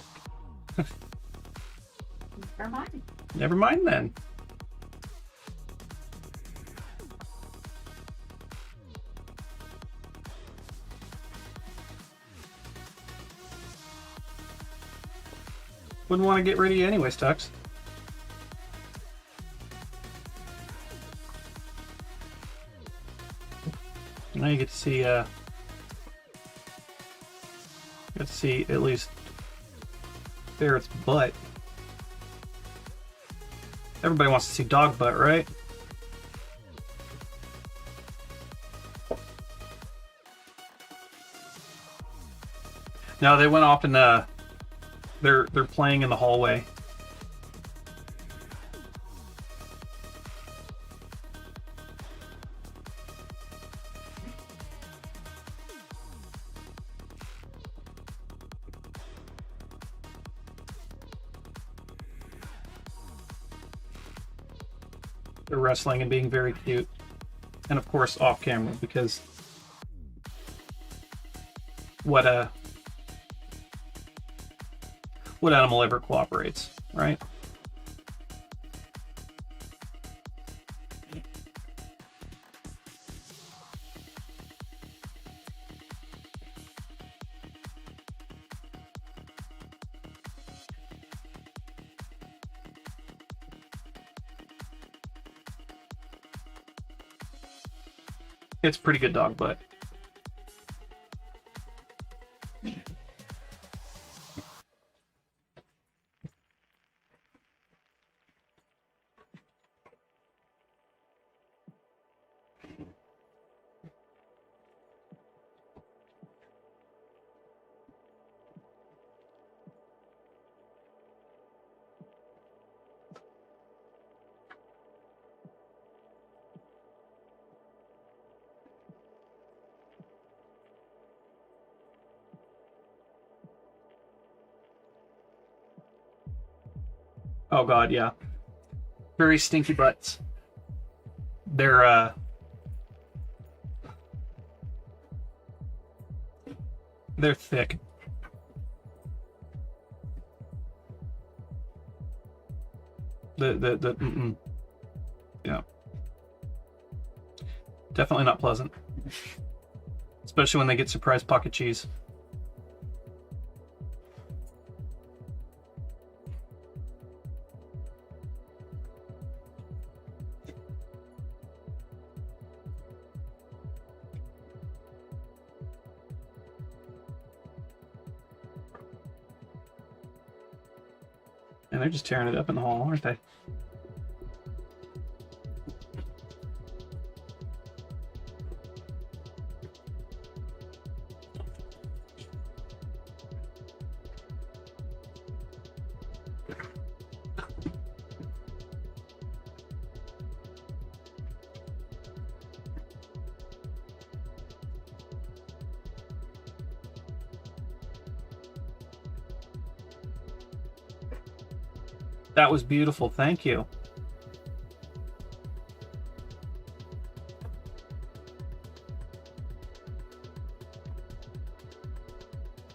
Never mind. Never mind then. Wouldn't want to get rid of you anyway, Stux. Now you get to see at least ferret's butt. Everybody wants to see dog butt, right? No, they went off and they're playing in the hallway. They're wrestling and being very cute. And of course off camera, because what animal ever cooperates, right? It's pretty good dog butt. Oh god, yeah. Very stinky butts. They're thick. Yeah. Definitely not pleasant. Especially when they get surprise pocket cheese. And they're just tearing it up in the hall, aren't they? That was beautiful. Thank you.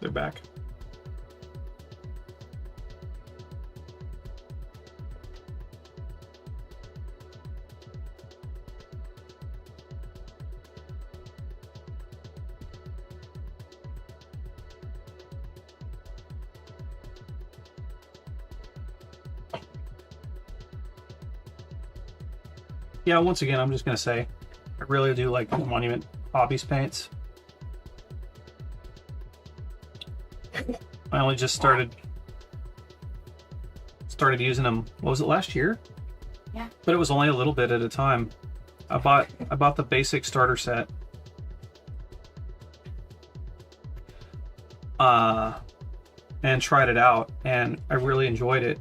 They're back. Yeah, once again, I'm just going to say, I really do like the Monument Hobbies paints. I only just started using them, what was it, last year? Yeah. But it was only a little bit at a time. I bought the basic starter set. And tried it out, and I really enjoyed it.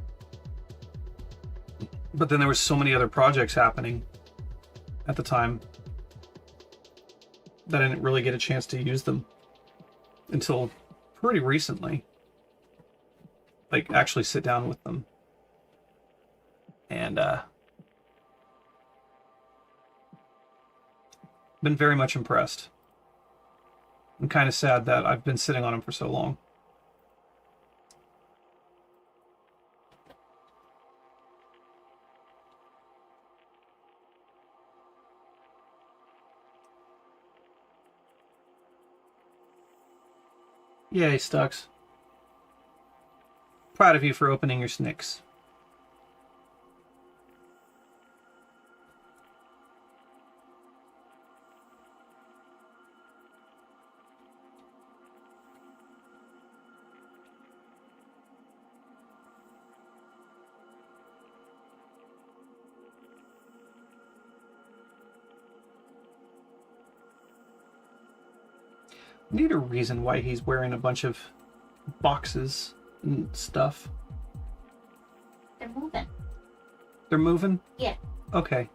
But then there was so many other projects happening at the time that I didn't really get a chance to use them until pretty recently. Like, actually sit down with them. And been very much impressed. I'm kind of sad that I've been sitting on them for so long. Yay, Stux. Proud of you for opening your snicks. I need a reason why he's wearing a bunch of boxes and stuff. They're moving. They're moving? Yeah. Okay.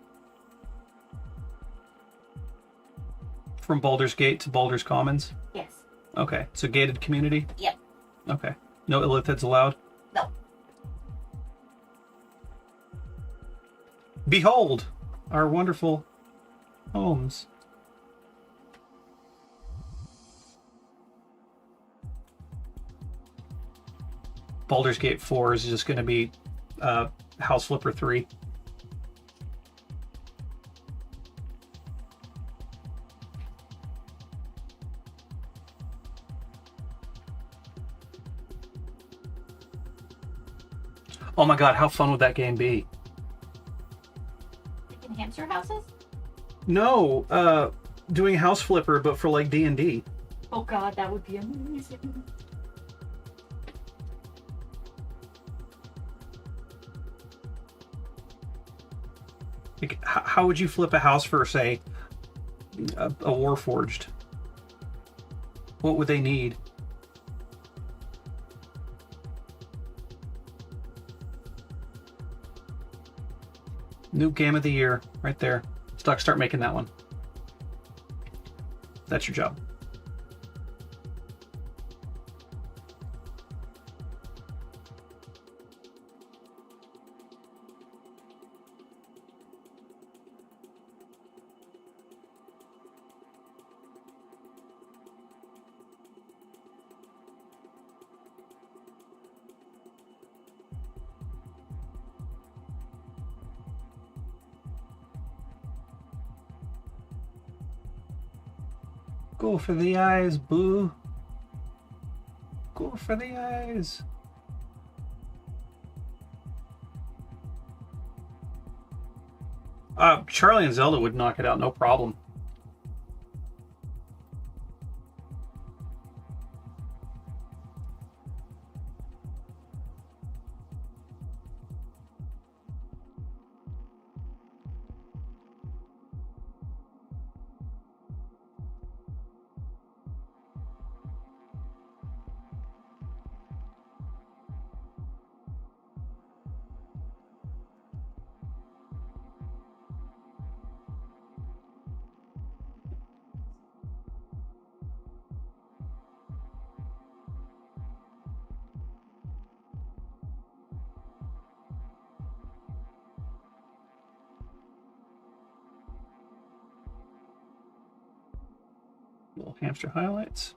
From Baldur's Gate to Baldur's Commons? Yes. Okay. So gated community? Yep. Okay. No illithids allowed? No. Behold! Our wonderful homes. Baldur's Gate 4 is just going to be House Flipper 3. Oh my god, how fun would that game be? Like in hamster houses? No, doing House Flipper, but for like D&D. Oh god, that would be amazing. Like, how would you flip a house for, say, a Warforged? What would they need? New game of the year, right there. Start making that one. That's your job. Go for the eyes, boo. Go for the eyes. Charlie and Zelda would knock it out, no problem. Little hamster highlights.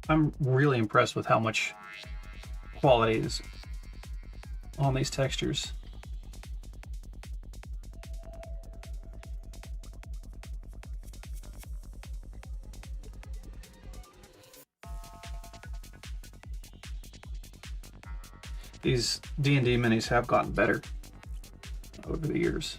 I'm really impressed with how much quality is on these textures. These D&D minis have gotten better over the years.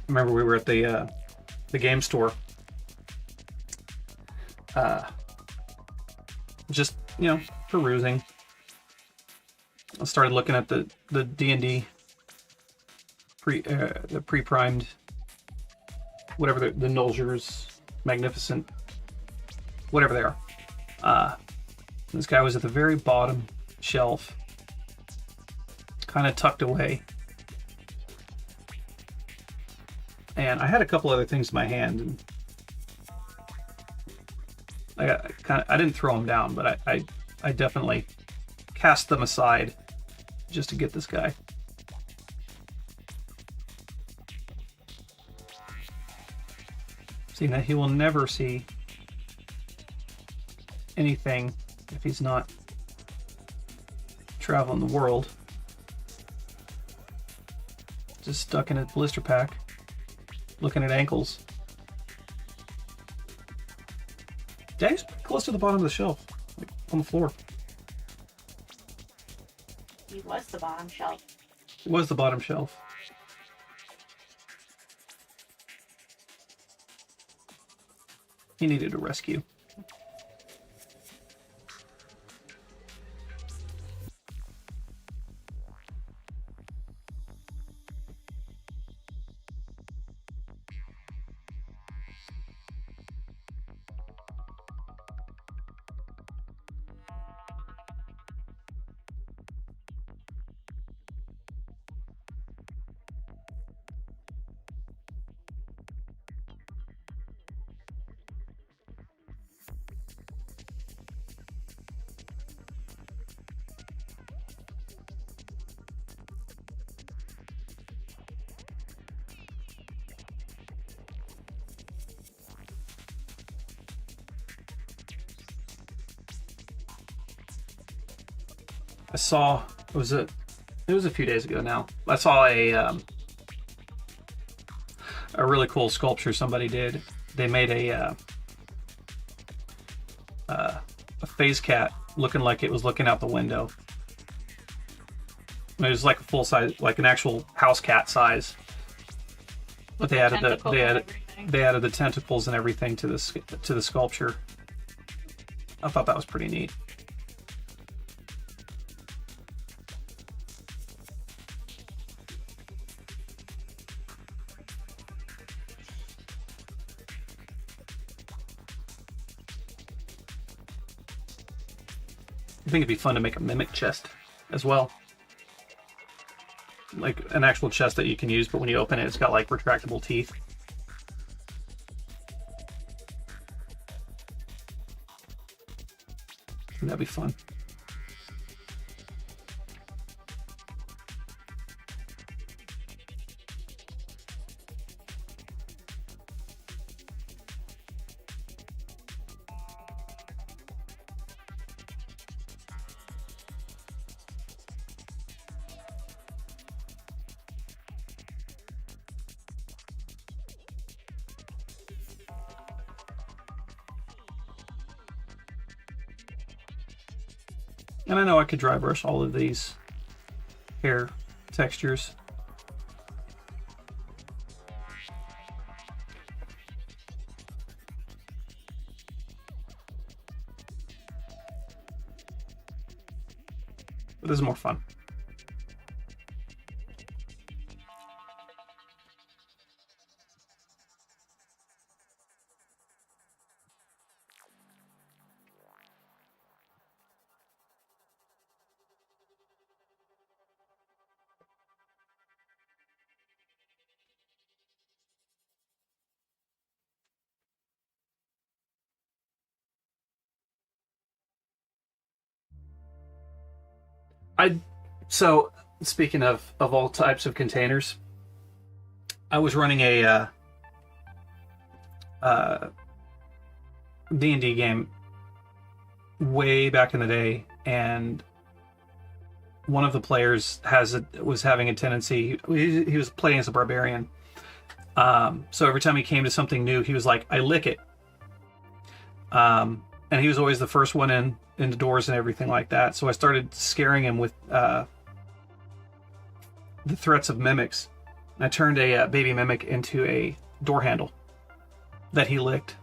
Remember we were at the game store, just, you know, perusing. I started looking at the D&D the pre-primed, whatever the Nolgers, Magnificent, whatever they are. This guy was at the very bottom shelf, kind of tucked away. And I had a couple other things in my hand, and I didn't throw them down, but I definitely cast them aside just to get this guy. Seeing that he will never see anything if he's not traveling the world. Just stuck in a blister pack, looking at ankles. Daddy's close to the bottom of the shelf, like on the floor. He was the bottom shelf. It was the bottom shelf. He needed a rescue. I saw, it was a few days ago now. I saw a really cool sculpture somebody did. They made a phase cat looking like it was looking out the window. It was like a full size, like an actual house cat size. But they added they added the tentacles and everything to the sculpture. I thought that was pretty neat. I think it'd be fun to make a mimic chest as well. Like an actual chest that you can use, but when you open it, it's got like retractable teeth. That'd be fun. And I know I could dry brush all of these hair textures. But this is more fun. So speaking of all types of containers, I was running a D&D game way back in the day, and one of the players was having a tendency. He was playing as a barbarian, so every time he came to something new, he was like, "I lick it," and he was always the first one into doors and everything like that. So I started scaring him with the threats of mimics. I turned a baby mimic into a door handle that he licked.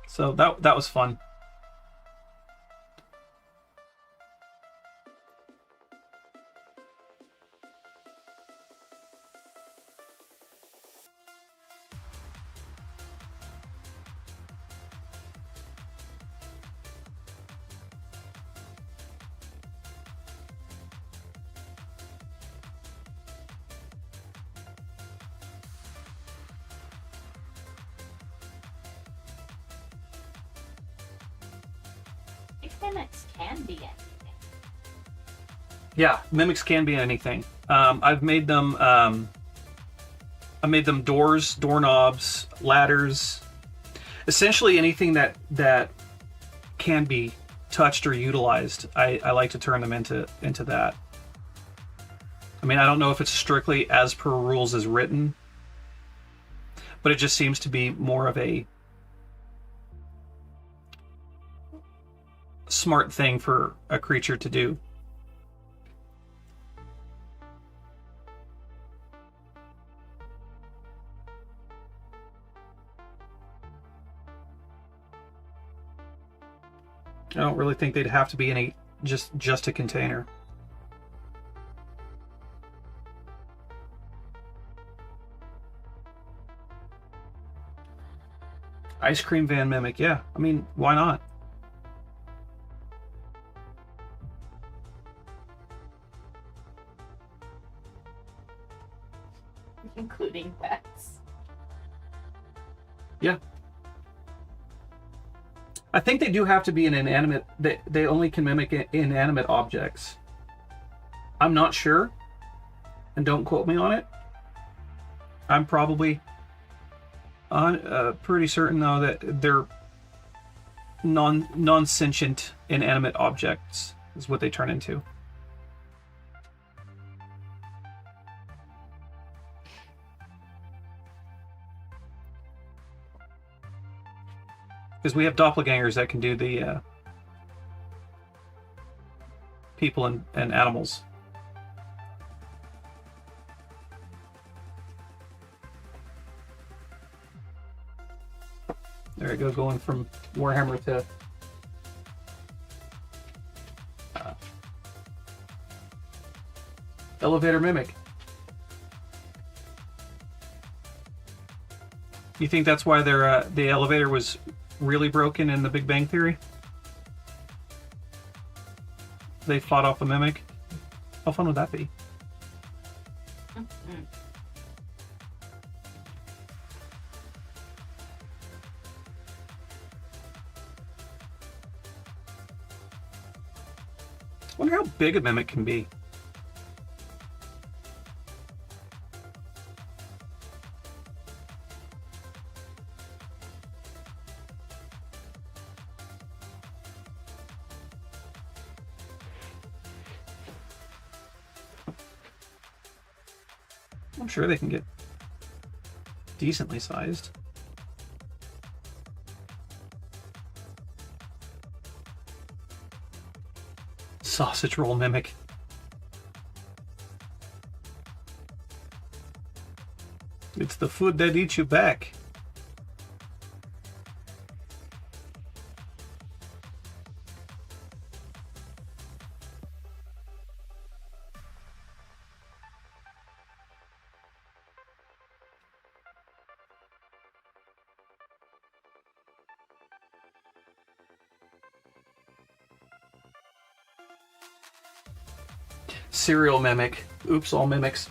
So that was fun. Mimics can be anything. Yeah, mimics can be anything. I've made them. I made them doors, doorknobs, ladders, essentially anything that can be touched or utilized. I like to turn them into that. I mean, I don't know if it's strictly as per rules as written, but it just seems to be more of a smart thing for a creature to do. I don't really think they'd have to be any just a container. Ice cream van mimic, yeah. I mean, why not? Including pets. Yeah. I think they do have to be an inanimate. They only can mimic inanimate objects. I'm not sure, and don't quote me on it. I'm probably pretty certain though that they're non-sentient inanimate objects is what they turn into. Because we have doppelgangers that can do the people and animals. There we go, going from Warhammer to Elevator mimic. You think that's why the elevator was really broken in The Big Bang Theory? They fought off a mimic. How fun would that be? Mm-hmm. I wonder how big a mimic can be. I'm sure they can get decently sized. Sausage roll mimic. It's the food that eats you back. Cereal mimic. Oops, all mimics.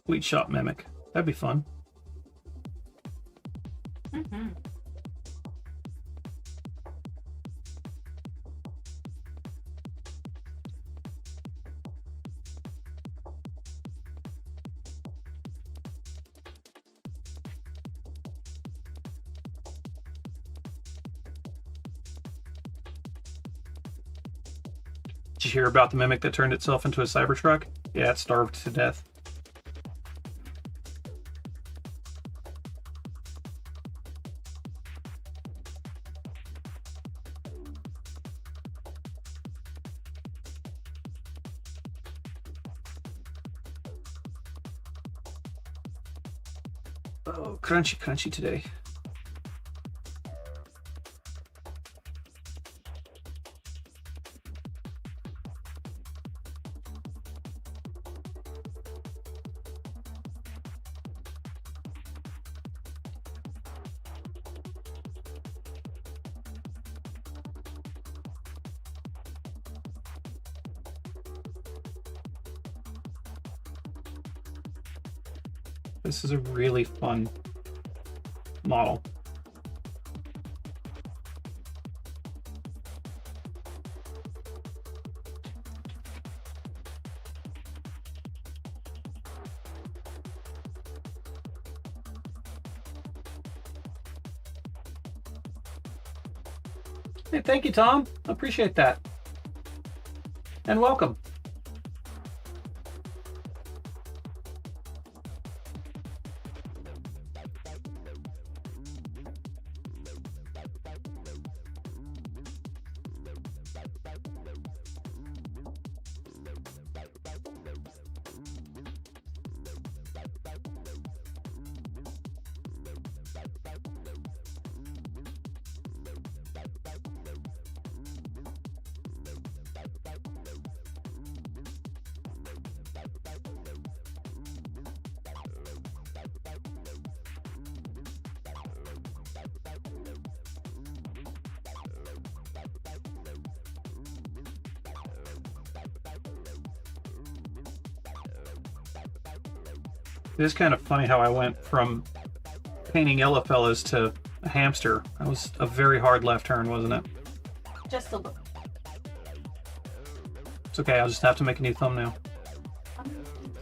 Wheat shop mimic. That'd be fun. Mm-hmm. Did you hear about the mimic that turned itself into a Cybertruck? Yeah, it starved to death. Oh, crunchy, crunchy today. This is a really fun model. Hey, thank you, Tom. I appreciate that. And welcome. It is kind of funny how I went from painting yellow fellas to a hamster. That was a very hard left turn, wasn't it? Just a little. It's okay, I'll just have to make a new thumbnail.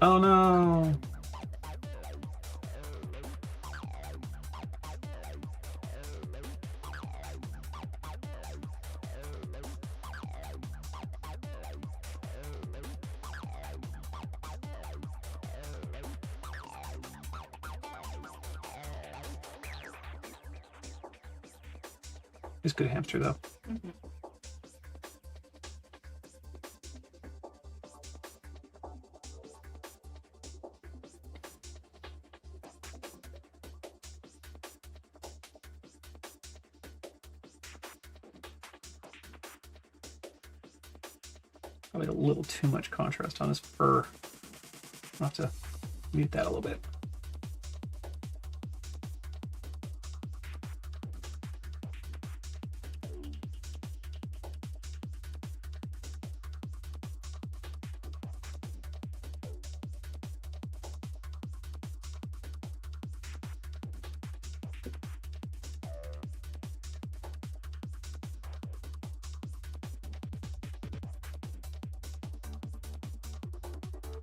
Oh no! He's a good hamster though. Mm-hmm. Probably a little too much contrast on his fur. I'll have to mute that a little bit.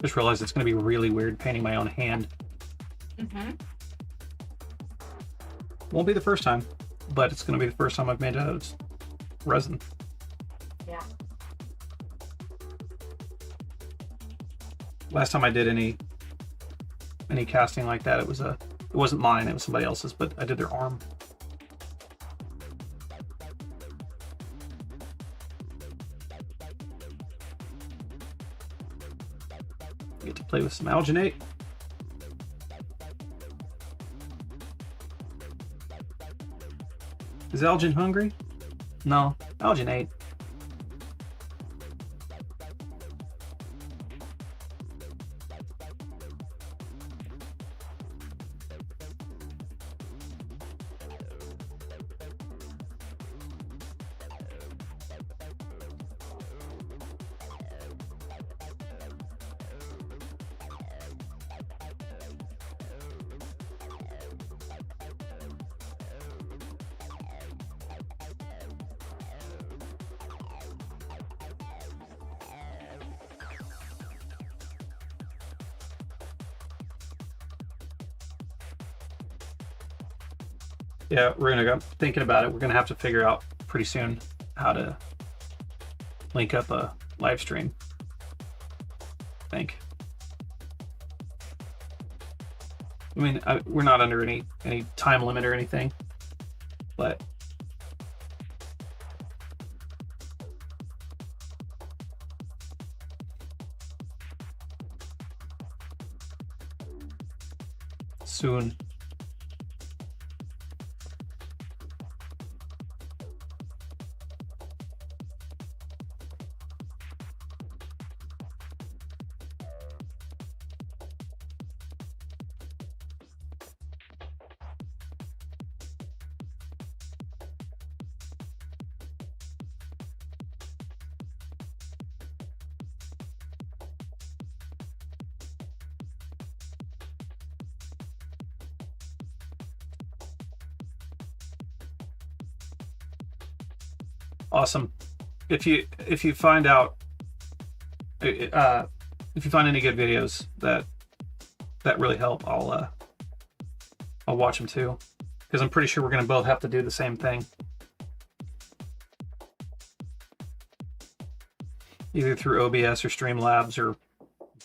Just realized it's going to be really weird painting my own hand. Mm-hmm. Won't be the first time, but it's going to be the first time I've made out of resin. Yeah. Last time I did any casting like that, it wasn't mine, it was somebody else's, but I did their arm. Get to play with some alginate. Is Algin hungry? No, alginate. Yeah, Rune, I'm thinking about it. We're going to have to figure out pretty soon how to link up a live stream. I think. I mean, we're not under any time limit or anything, but soon. Awesome. If you find out if you find any good videos that really help, I'll watch them too, because I'm pretty sure we're going to both have to do the same thing, either through OBS or Streamlabs or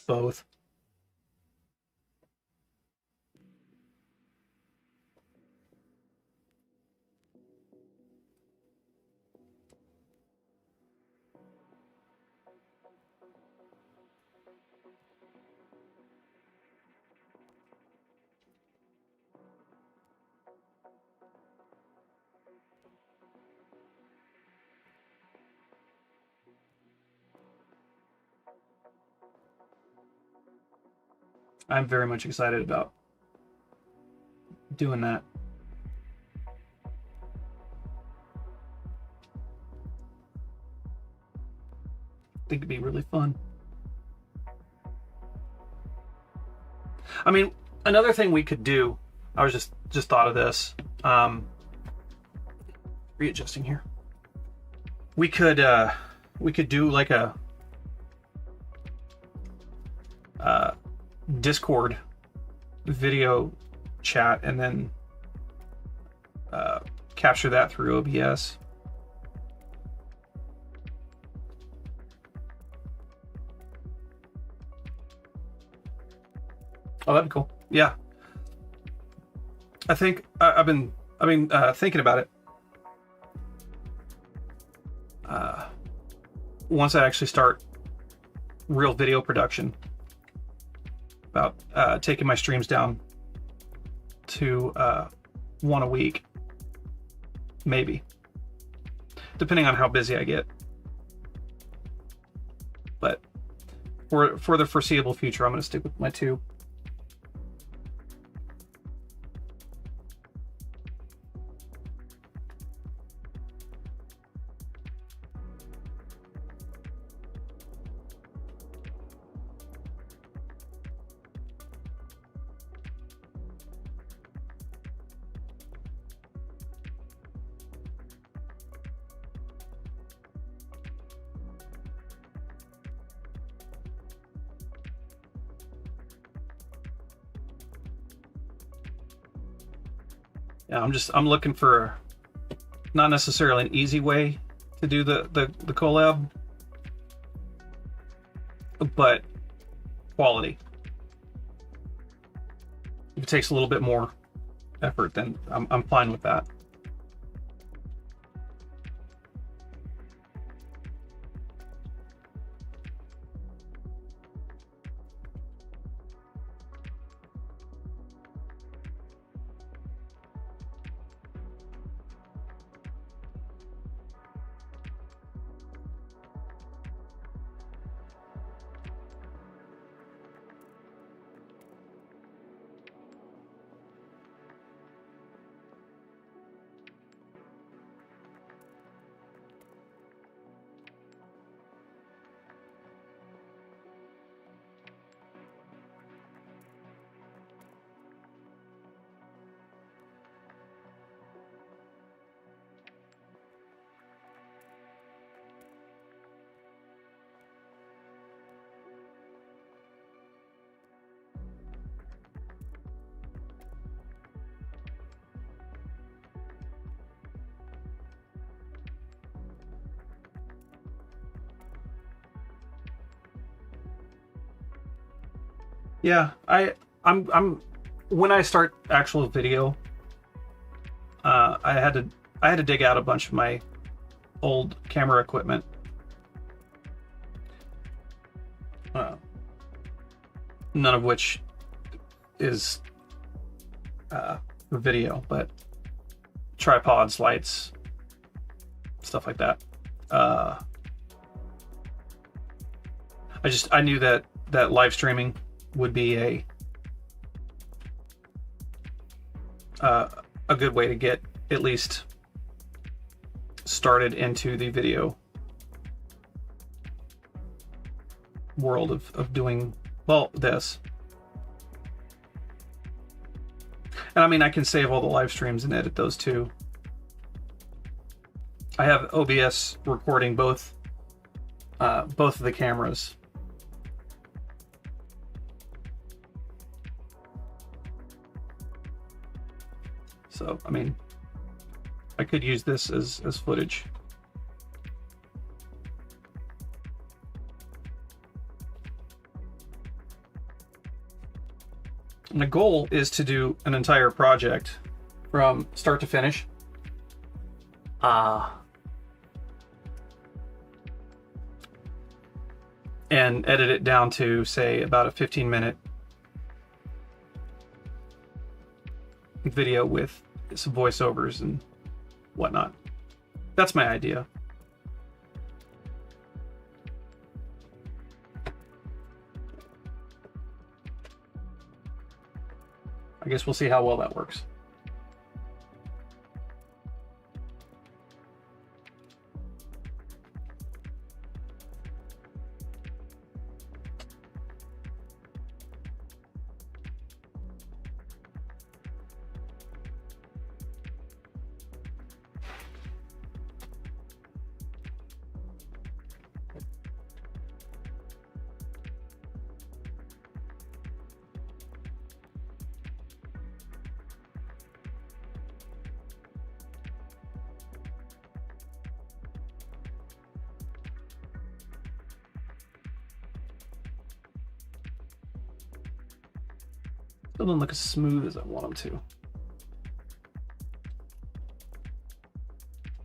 both. I'm very much excited about doing that. I think it'd be really fun. I mean, Another thing we could do, I was just thought of this. Readjusting here. We could do like a Discord video chat and then capture that through OBS. Oh, that'd be cool. Yeah, I think I've been thinking about it. Once I actually start real video production, about taking my streams down to 1 a week, maybe, depending on how busy I get. But for the foreseeable future, I'm going to stick with my 2. Yeah, I'm looking for not necessarily an easy way to do the collab, but quality. If it takes a little bit more effort, then I'm fine with that. Yeah, I'm when I start actual video, I had to dig out a bunch of my old camera equipment. None of which is for video, but tripods, lights, stuff like that. I knew that live streaming would be a good way to get at least started into the video world of doing, well, this. And I mean, I can save all the live streams and edit those too. I have OBS recording both of the cameras. So, I mean, I could use this as footage. And the goal is to do an entire project from start to finish. And edit it down to, say, about a 15-minute video with some voiceovers and whatnot. That's my idea. I guess we'll see how well that works. Still don't look as smooth as I want them to.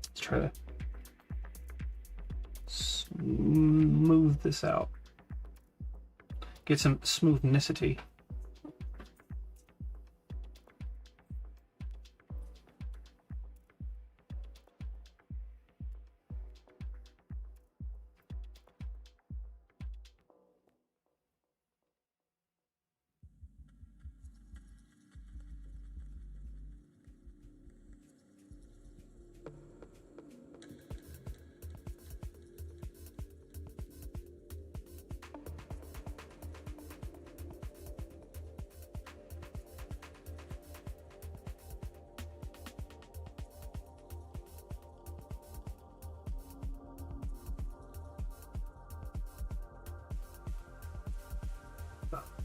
Let's try to smooth this out. Get some smoothnicity.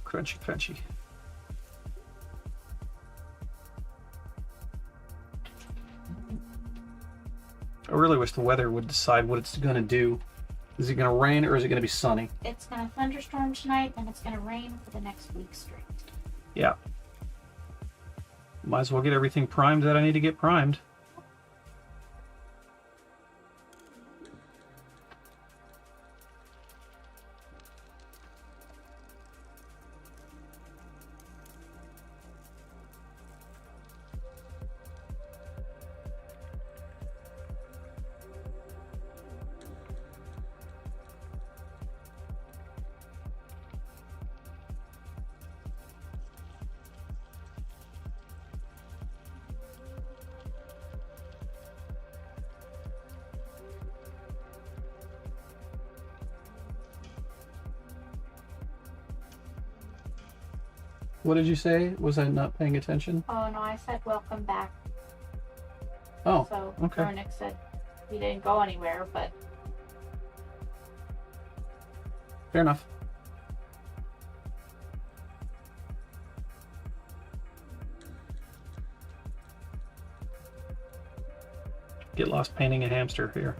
Crunchy, crunchy. I really wish the weather would decide what it's going to do. Is it going to rain or is it going to be sunny? It's going to thunderstorm tonight, and it's going to rain for the next week straight. Yeah. Might as well get everything primed that I need to get primed. What did you say? Was I not paying attention? Oh, no, I said welcome back. Oh, So okay. Vernick said he didn't go anywhere, but Fair enough. Get lost painting a hamster here.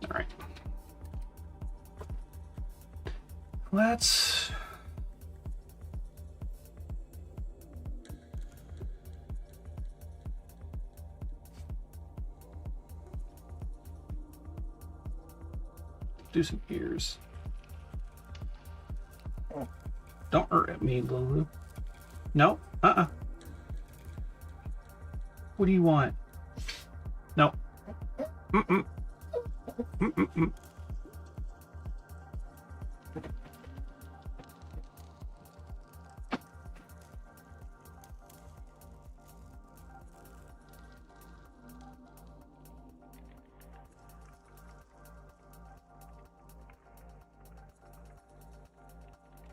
All right. Let's do some ears. Don't hurt at me, Lulu. No, What do you want? No. Mm-mm. Mm-mm-mm.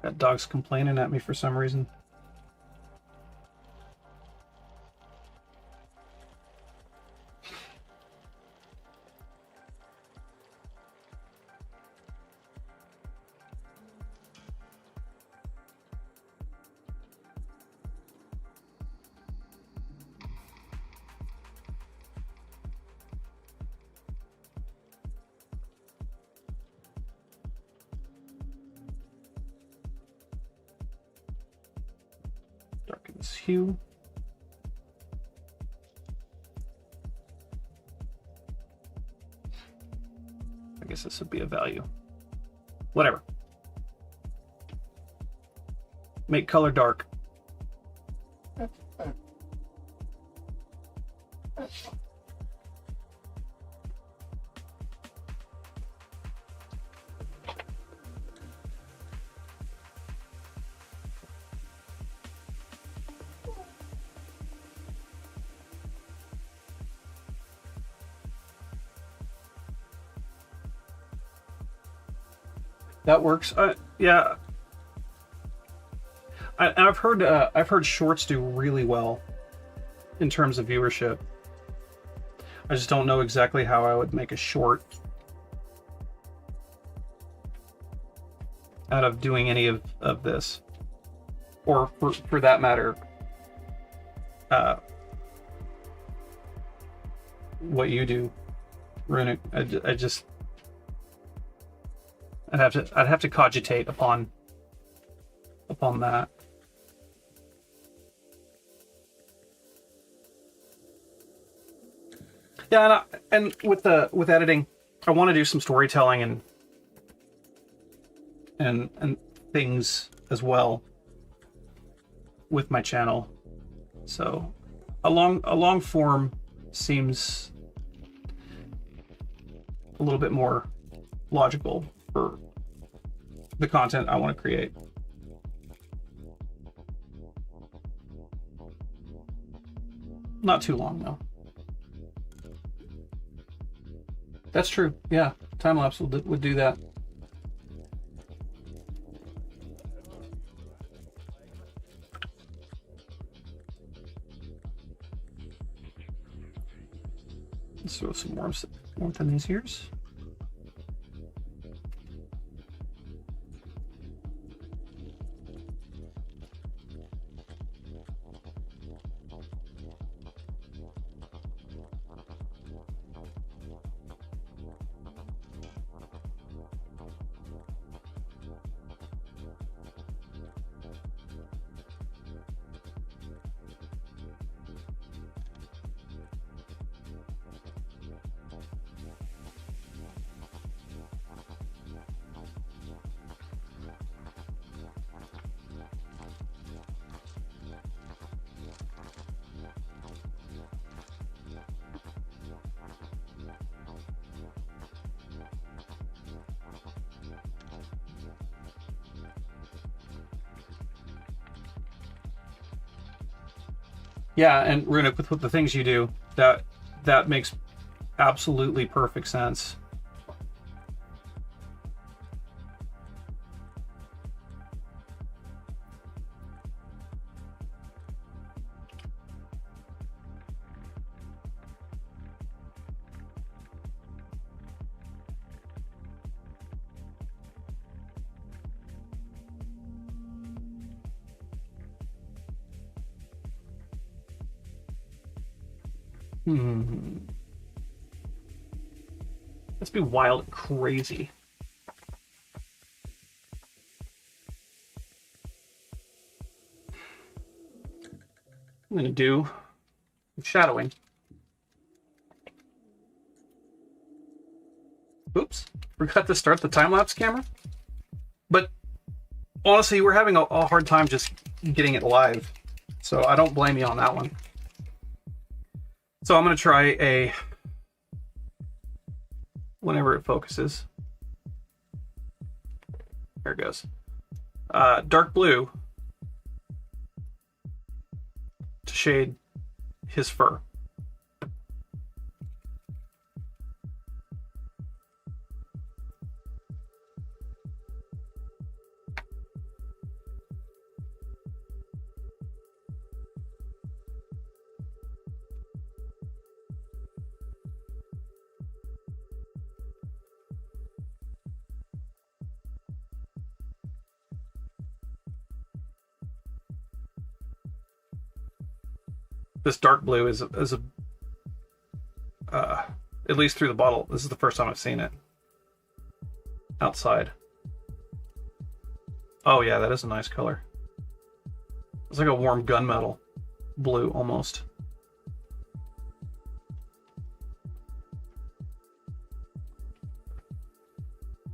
That dog's complaining at me for some reason. Darken this hue. I guess this would be a value. Whatever. Make color dark. That works. Yeah. I've heard shorts do really well in terms of viewership. I just don't know exactly how I would make a short out of doing any of this, or for that matter, what you do, Runic. I'd have to cogitate upon that. Yeah, and with editing, I want to do some storytelling and things as well with my channel. So a long form seems a little bit more logical for the content I want to create. Not too long though. That's true. Yeah, time lapse would do that. Let's throw some warmth in these ears. Yeah, and Runic, with the things you do, that makes absolutely perfect sense. Let's be wild and crazy. I'm going to do shadowing. Oops, forgot to start the time-lapse camera. But honestly, we're having a hard time just getting it live, so I don't blame you on that one. So I'm going to try whenever it focuses. There it goes. Dark blue to shade his fur. This dark blue is at least through the bottle. This is the first time I've seen it outside. Oh yeah, that is a nice color. It's like a warm gunmetal blue almost.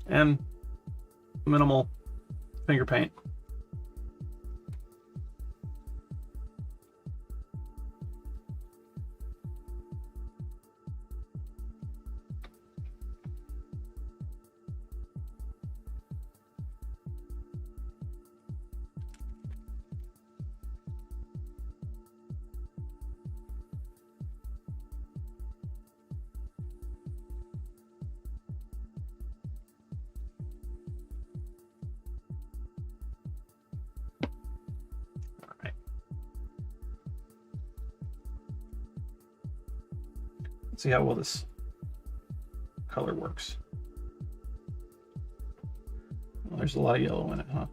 And minimal finger paint. Let's see how well this color works. Well, there's a lot of yellow in it, huh?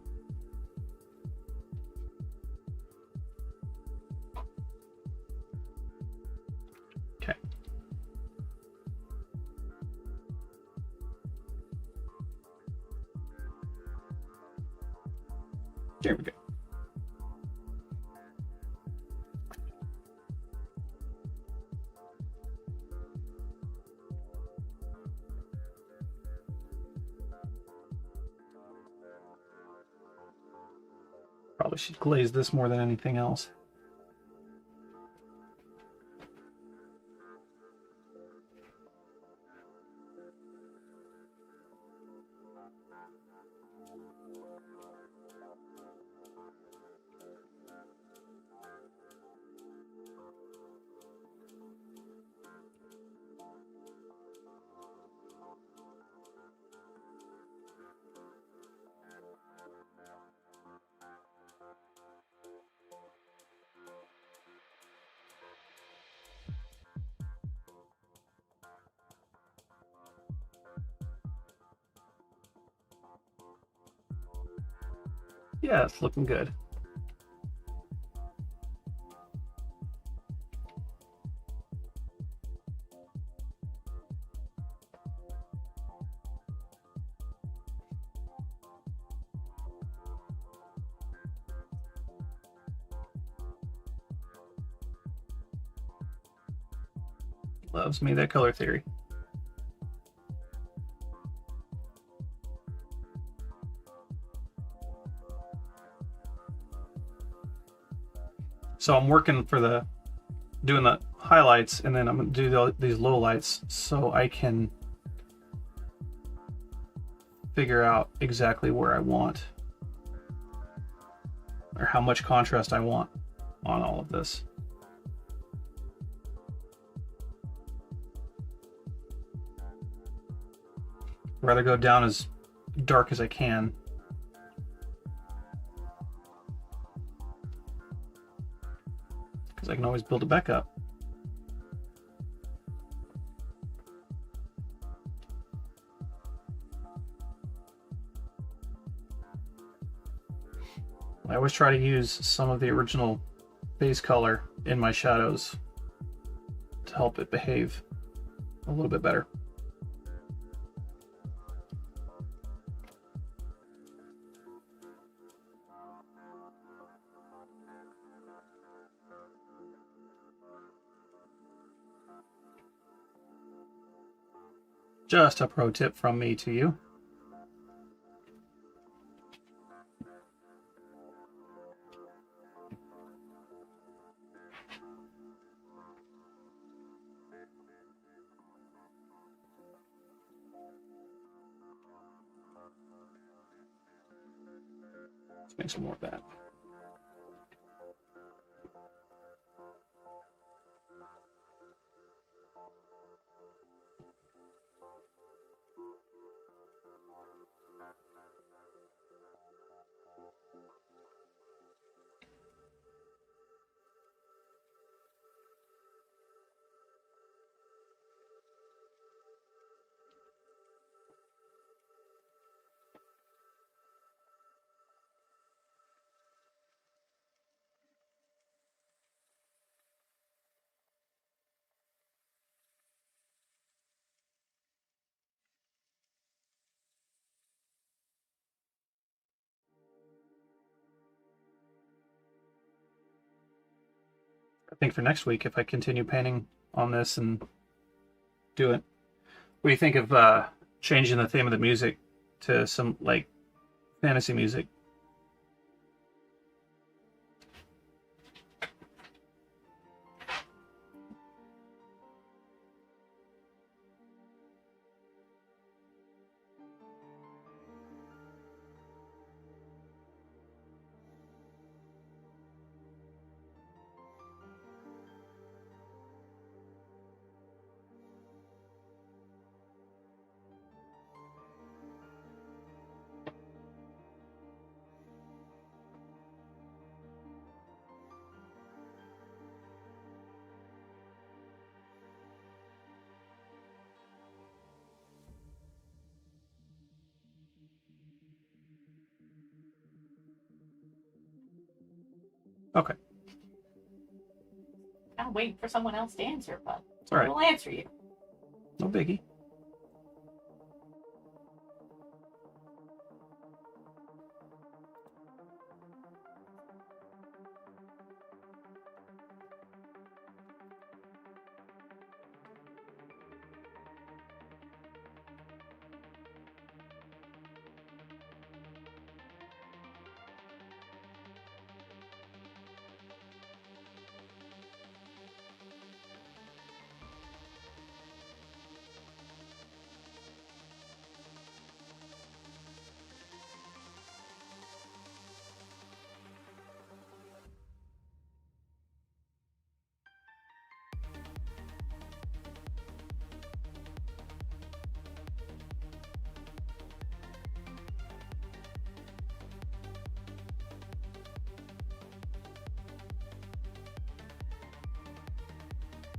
Okay. There we go. Probably should glaze this more than anything else. Yeah, it's looking good. Loves me that color theory. So I'm working for doing the highlights, and then I'm going to do these low lights so I can figure out exactly where I want, or how much contrast I want on all of this. I'd rather go down as dark as I can. Because I can always build it back up. I always try to use some of the original base color in my shadows to help it behave a little bit better. Just a pro tip from me to you. Let's make some more of that. I think for next week, if I continue painting on this and do it. What do you think of changing the theme of the music to some like fantasy music? Okay. I'm waiting for someone else to answer, but All right. I will answer you. No biggie.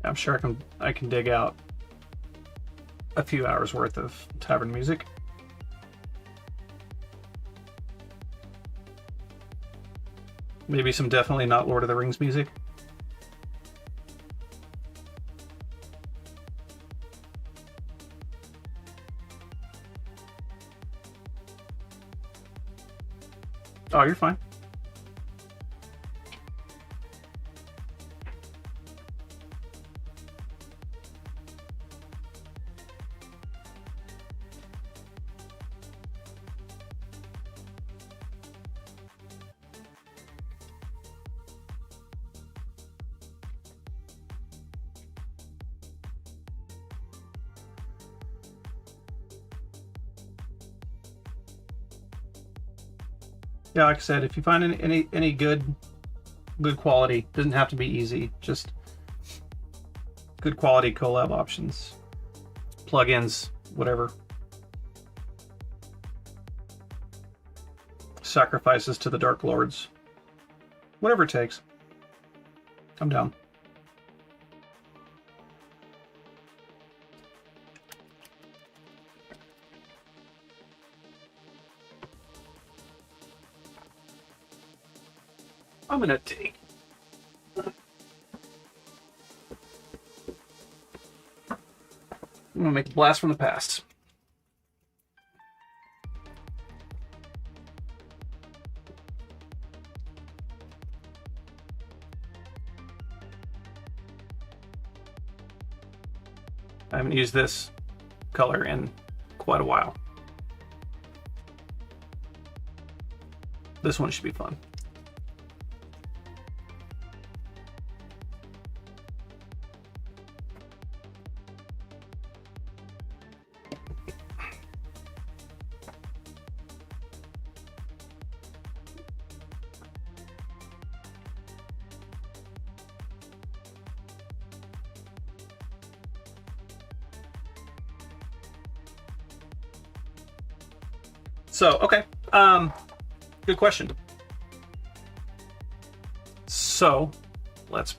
I'm sure I can dig out a few hours worth of tavern music. Maybe some definitely not Lord of the Rings music. Oh, you're fine. Yeah, like I said, if you find any good quality, doesn't have to be easy, just good quality collab options, plugins, whatever. Sacrifices to the Dark Lords. Whatever it takes. I'm down. I'm gonna take. I'm gonna make a blast from the past. I haven't used this color in quite a while. This one should be fun. So, okay. Good question. So, let's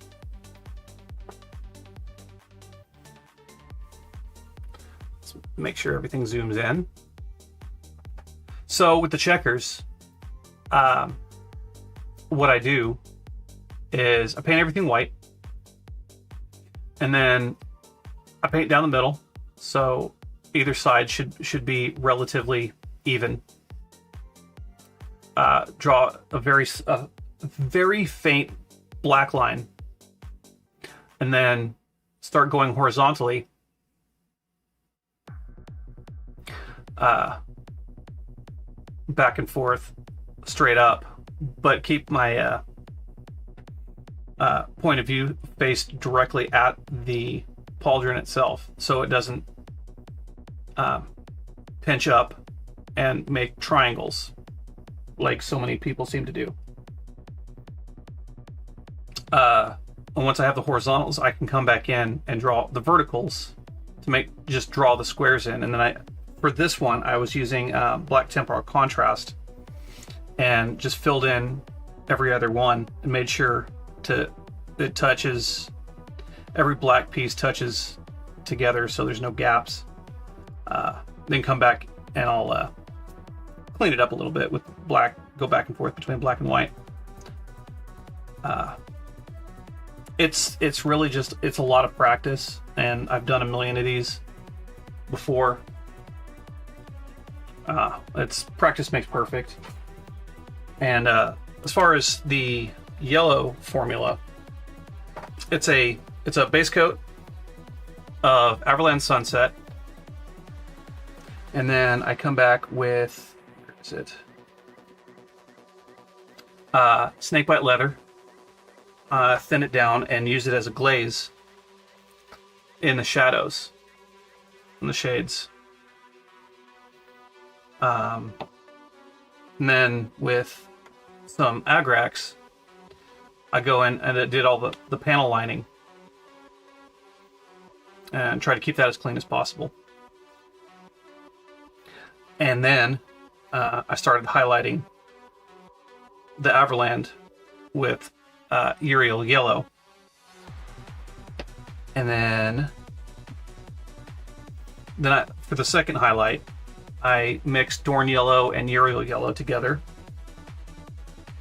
make sure everything zooms in. So, with the checkers, what I do is I paint everything white, and then I paint down the middle, so either side should be relatively even. Draw a very faint black line, and then start going horizontally. Back and forth, straight up, but keep my point of view faced directly at the pauldron itself, so it doesn't pinch up and make triangles like so many people seem to do. And once I have the horizontals, I can come back in and draw the verticals to just draw the squares in. And then for this one, I was using black temporal contrast and just filled in every other one and made sure it touches, every black piece touches together so there's no gaps. Then come back and I'll clean it up a little bit with black, go back and forth between black and white. It's really just, it's a lot of practice, and I've done a million of these before. It's practice makes perfect. And as far as the yellow formula, it's a base coat of Everland Sunset, and then I come back with, where is it? Snakebite leather. Thin it down and use it as a glaze in the shadows, in the shades. And then with some Agrax, I go in and I did all the panel lining and try to keep that as clean as possible. And then I started highlighting the Everland with Uriel yellow, and then for the second highlight, I mixed Dorn yellow and Uriel yellow together.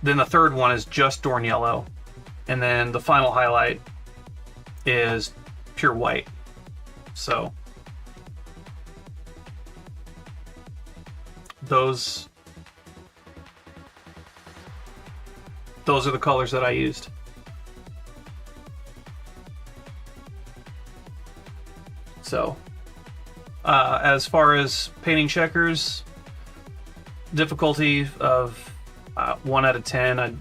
Then the third one is just Dorn yellow, and then the final highlight is pure white. So those are the colors that I used. So, as far as painting checkers, difficulty of 1 out of 10, I'd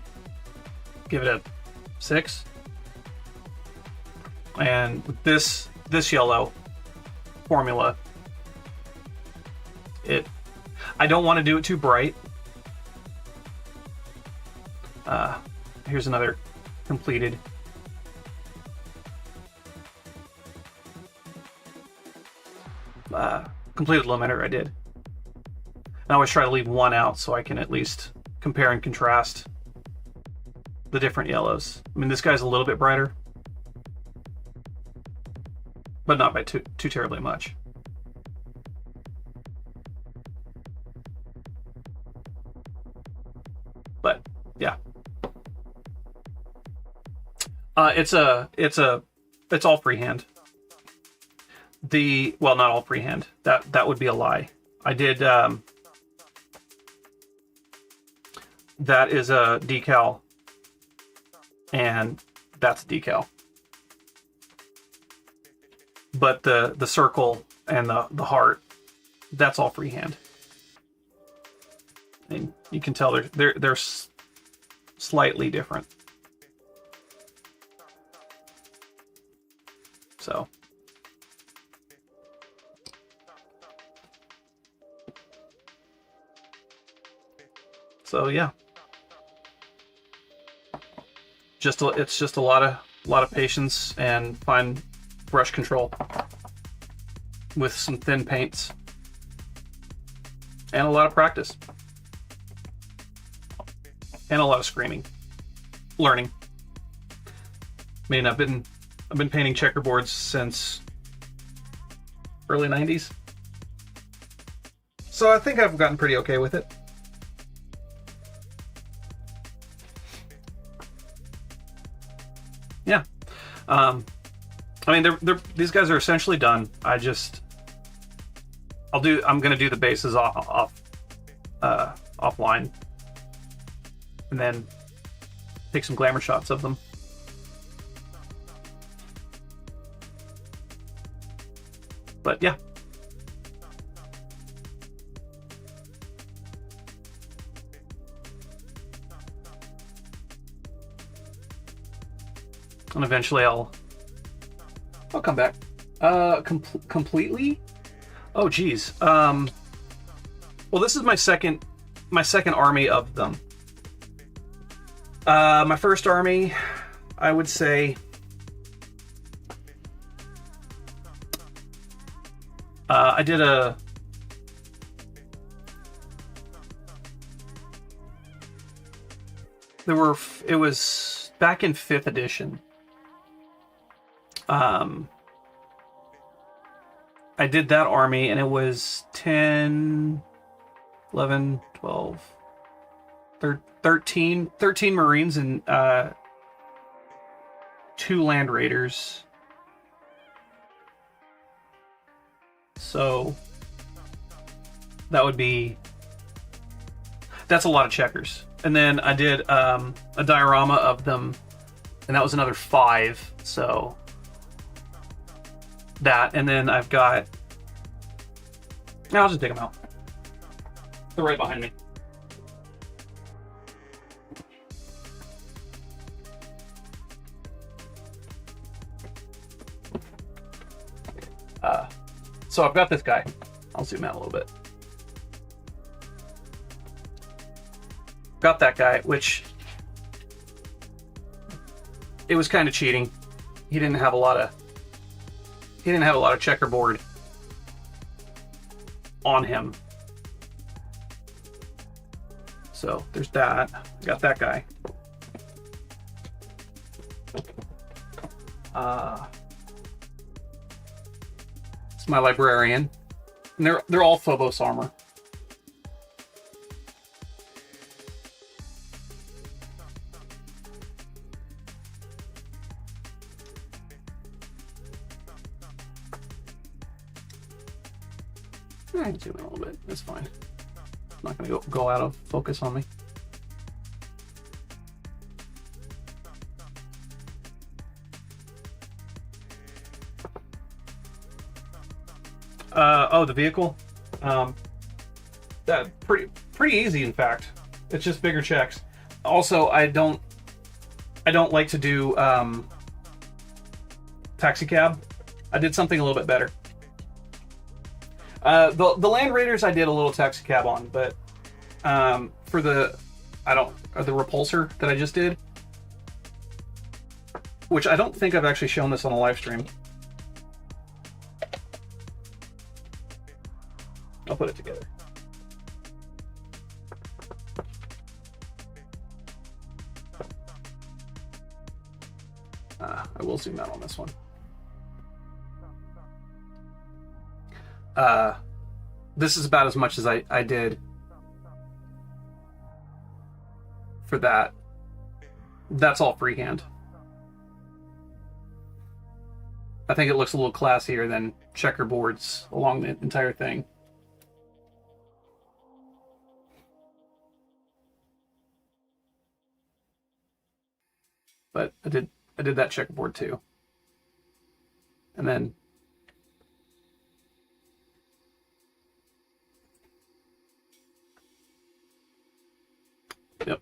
give it a 6. And with this yellow formula, I don't want to do it too bright. Here's another completed. Completed Lamenter I did. And I always try to leave one out so I can at least compare and contrast the different yellows. I mean, this guy's a little bit brighter, but not by too terribly much. But yeah. It's all freehand. Well, not all freehand. That would be a lie. I did, that is a decal, and that's a decal. But the circle and the heart, that's all freehand. And you can tell they're slightly different. So yeah, it's just a lot of patience and fine brush control with some thin paints and a lot of practice and a lot of screaming, learning. I mean, I've been painting checkerboards since early 90s. So I think I've gotten pretty okay with it. Yeah. I mean, these guys are essentially done. I'm going to do the bases offline and then take some glamour shots of them. But yeah. And eventually I'll come back. Completely? Oh geez. Well, this is my second army of them. My first army, I would say, I did it was back in 5th edition. I did that army, and it was 10, 11, 12, 13 Marines and 2 Land Raiders. So that would be... That's a lot of checkers. And then I did a diorama of them, and that was another 5. So that, and then I've got... No, I'll just dig them out. They're right behind me. So I've got this guy. I'll zoom out a little bit. Got that guy, which it was kind of cheating. He didn't have a lot of checkerboard on him. So there's that. Got that guy. It's my librarian. And they're all Phobos armor. I can zoom in a little bit. That's fine. It's not going to go out of focus on me. Oh, the vehicle. That pretty easy, in fact. It's just bigger checks. Also, I don't like to do taxi cab. I did something a little bit better. The Land Raiders I did a little taxi cab on, but for the repulsor that I just did, which I don't think I've actually shown this on a live stream. I'll put it together. I will zoom out on this one. This is about as much as I did for that. That's all freehand. I think it looks a little classier than checkerboards along the entire thing. But I did that checkerboard too. And then yep.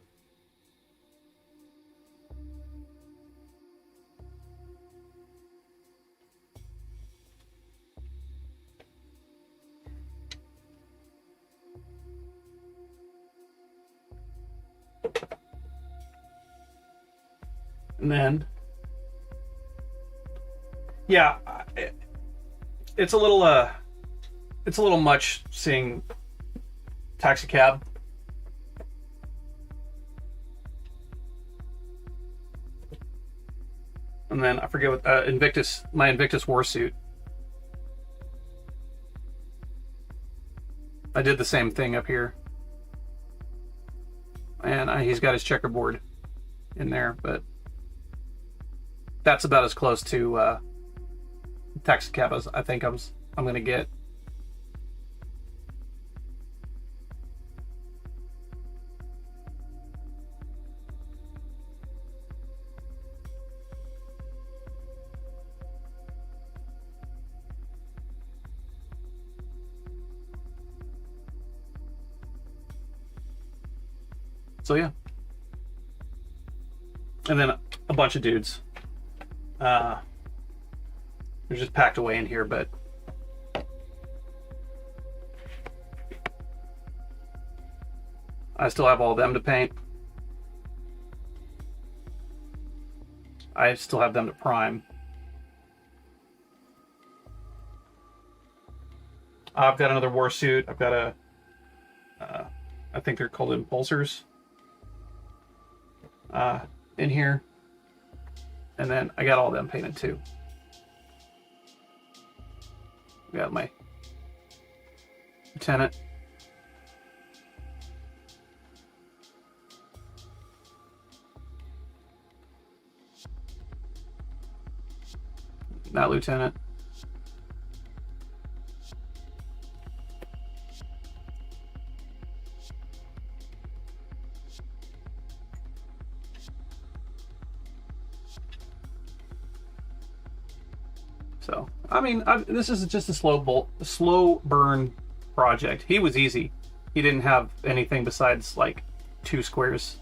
And then, yeah, it's a little much seeing taxi cab. And then I forget what my Invictus warsuit. I did the same thing up here, and he's got his checkerboard in there, but that's about as close to taxi cab as I think I'm gonna get. So yeah, and then a bunch of dudes. They're just packed away in here, but I still have all of them to paint. I still have them to prime. I've got another warsuit. I've got I think they're called impulsors in here. And then I got all of them painted too. Got my lieutenant. not lieutenant. So, I mean, this is just a slow burn project. He was easy. He didn't have anything besides like 2 squares.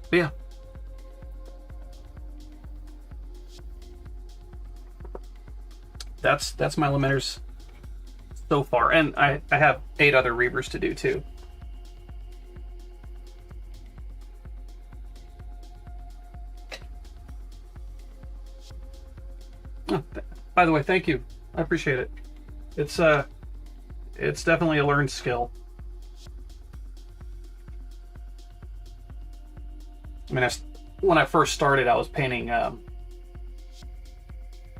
But yeah. That's my Lamenters so far. And I have 8 other Reivers to do too. Oh, by the way, thank you. I appreciate it. It's definitely a learned skill. I mean, when I first started, I was painting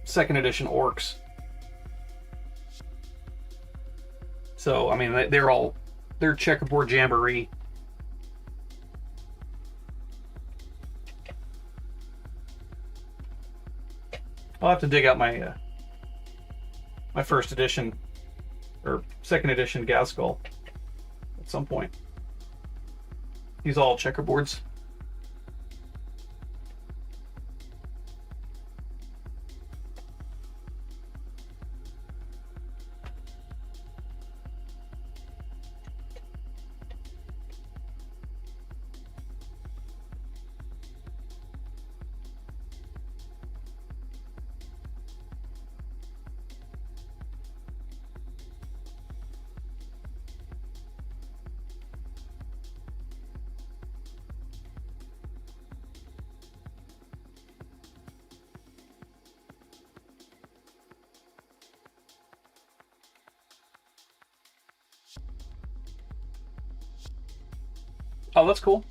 2nd edition orcs. So, I mean, they're checkerboard jamboree. I'll have to dig out my my 1st edition or 2nd edition Gaskell at some point. These all checkerboards. Oh, that's cool.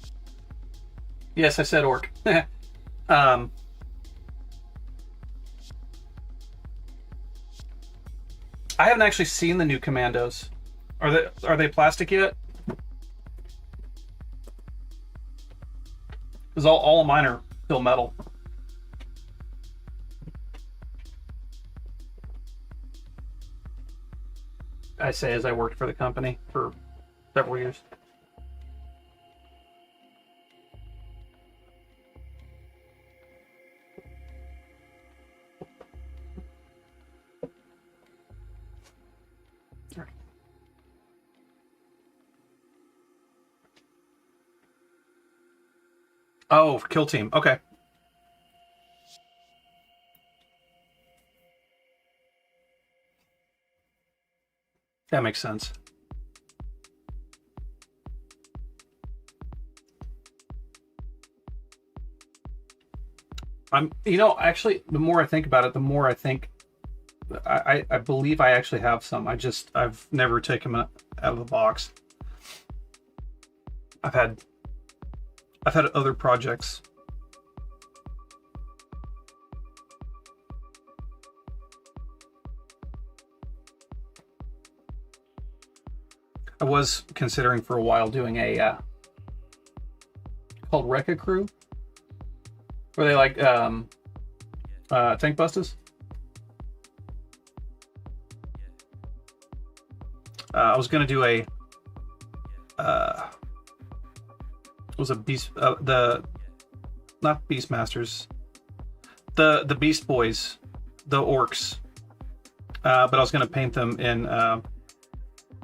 Yes, I said orc. I haven't actually seen the new Commandos. Are they plastic yet? Because all of mine are still metal. I say as I worked for the company for several years. Oh, kill team. Okay. That makes sense. Actually, the more I think about it, the more I think I believe I actually have some. I've never taken them out of the box. I've had other projects. I was considering for a while doing a called Rekka Crew, where they like tank busters. I was gonna do a was a beast not Beastmasters, the Beast Boys, the orcs, but I was gonna paint them in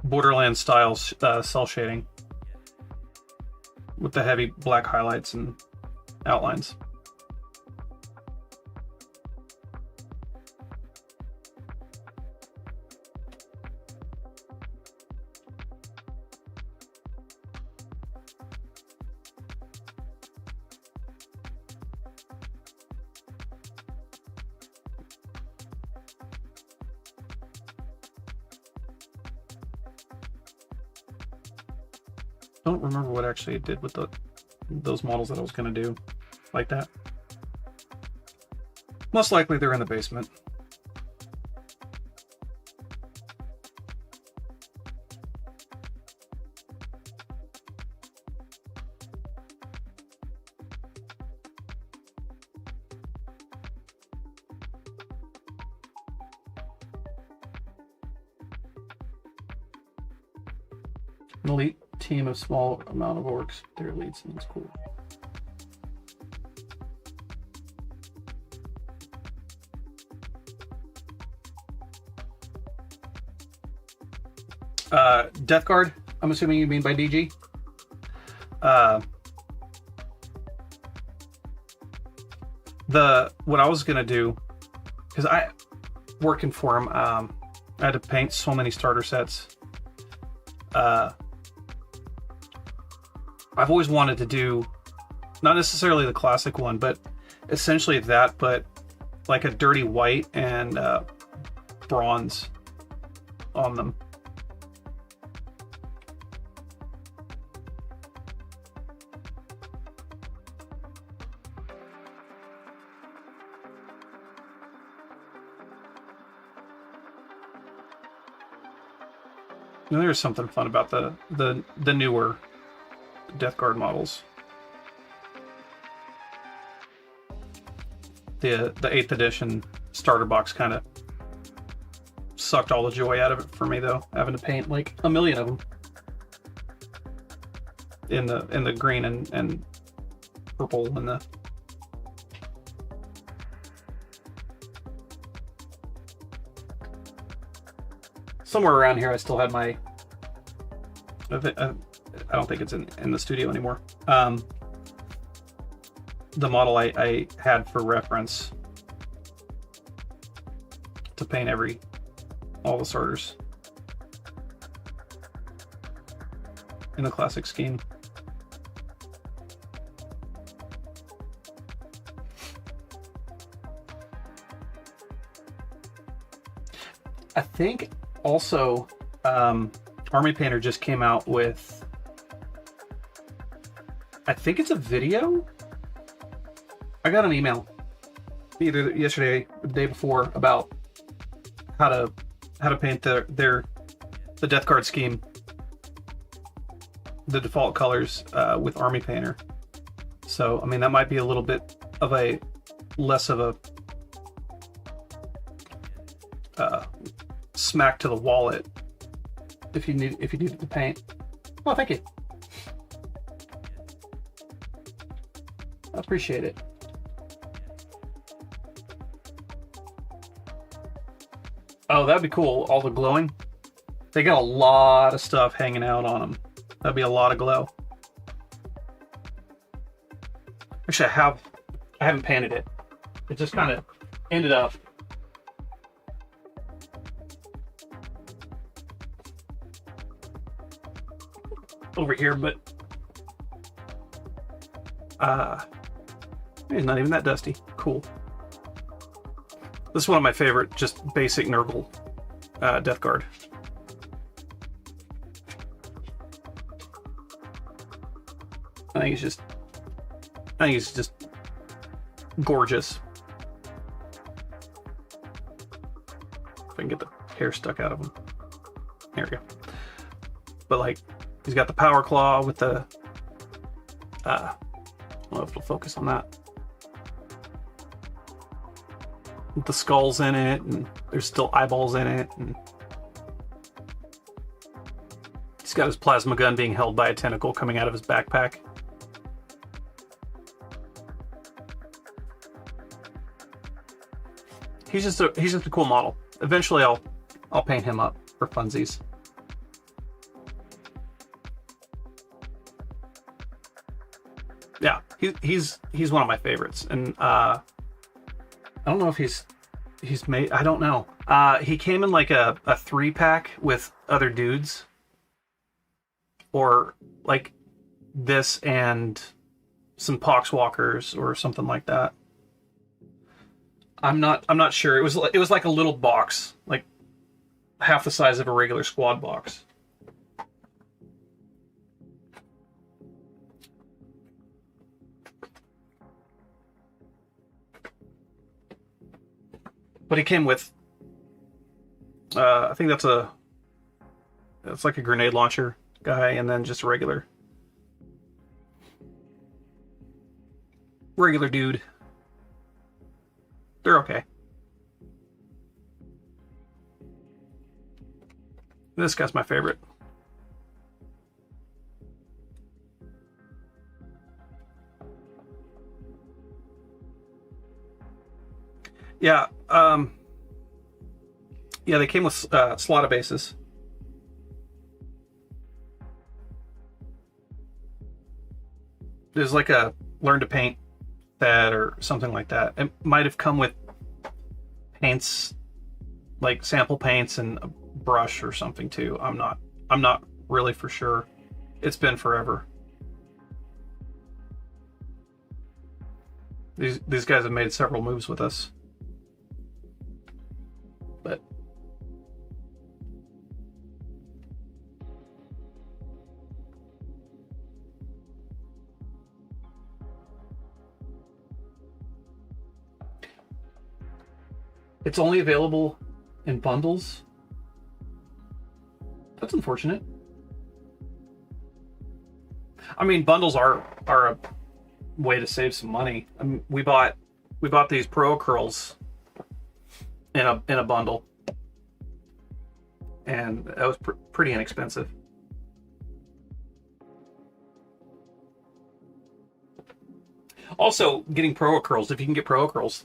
Borderlands style cell shading with the heavy black highlights and outlines. Don't remember what actually it did with those models that I was going to do like that. Most likely they're in the basement. An elite team of small amount of orcs. Their elites, and that's cool. Death Guard, I'm assuming you mean by DG. What I was gonna do, because I working for him, I had to paint so many starter sets. I've always wanted to do, not necessarily the classic one, but essentially that, but like a dirty white and bronze on them. And there's something fun about the newer Death Guard models. The 8th edition starter box kind of sucked all the joy out of it for me, though, having to paint like a million of them in the green and purple and the. Somewhere around here, I still had my. I don't think it's in the studio anymore. The model I had for reference to paint all the starters in the classic scheme. I think also Army Painter just came out with, I think it's a video. I got an email either yesterday or the day before about how to paint the Death Guard scheme, the default colors with Army Painter. So I mean that might be a little bit of a less of a smack to the wallet if you needed to paint. Oh, thank you. I appreciate it. Oh, that'd be cool. All the glowing. They got a lot of stuff hanging out on them. That'd be a lot of glow. Actually, I haven't painted it. It just kind of ended up over here, but it's not even that dusty. Cool. This is one of my favorite, just basic Nurgle Death Guard. I think he's just gorgeous. If I can get the hair stuck out of him. There we go. But like, he's got the power claw with the. I don't know if it'll focus on that. With the skulls in it, and there's still eyeballs in it, and he's got his plasma gun being held by a tentacle coming out of his backpack. He's just a cool model. Eventually, I'll paint him up for funsies. Yeah, he's one of my favorites, and I don't know if he's made. I don't know. He came in like a 3-pack with other dudes, or like this and some Poxwalkers or something like that. I'm not sure. It was like a little box, like half the size of a regular squad box. But he came with, I think that's like a grenade launcher guy, and then just a regular dude. They're okay. This guy's my favorite. Yeah. Yeah, they came with slotted bases. There's like a learn to paint set or something like that. It might have come with paints, like sample paints and a brush or something too. I'm not really for sure. It's been forever. These guys have made several moves with us. But it's only available in bundles. That's unfortunate. I mean, bundles are a way to save some money. I mean, we bought these Pro Curls in a bundle, and that was pretty inexpensive. Also, getting Pro Curls, if you can get Pro Curls,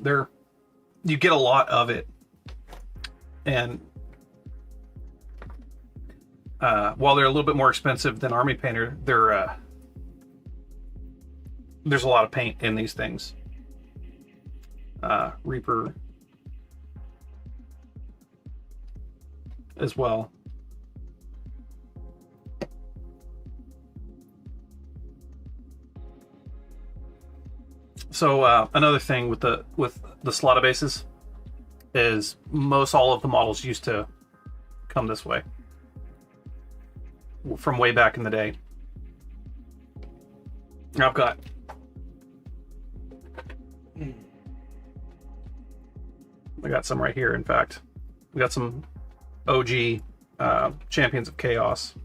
you get a lot of it, and while they're a little bit more expensive than Army Painter, there's a lot of paint in these things. Reaper as well. So another thing with the slotted bases is most all of the models used to come this way from way back in the day. I've got some right here. In fact, we got some OG Champions of Chaos,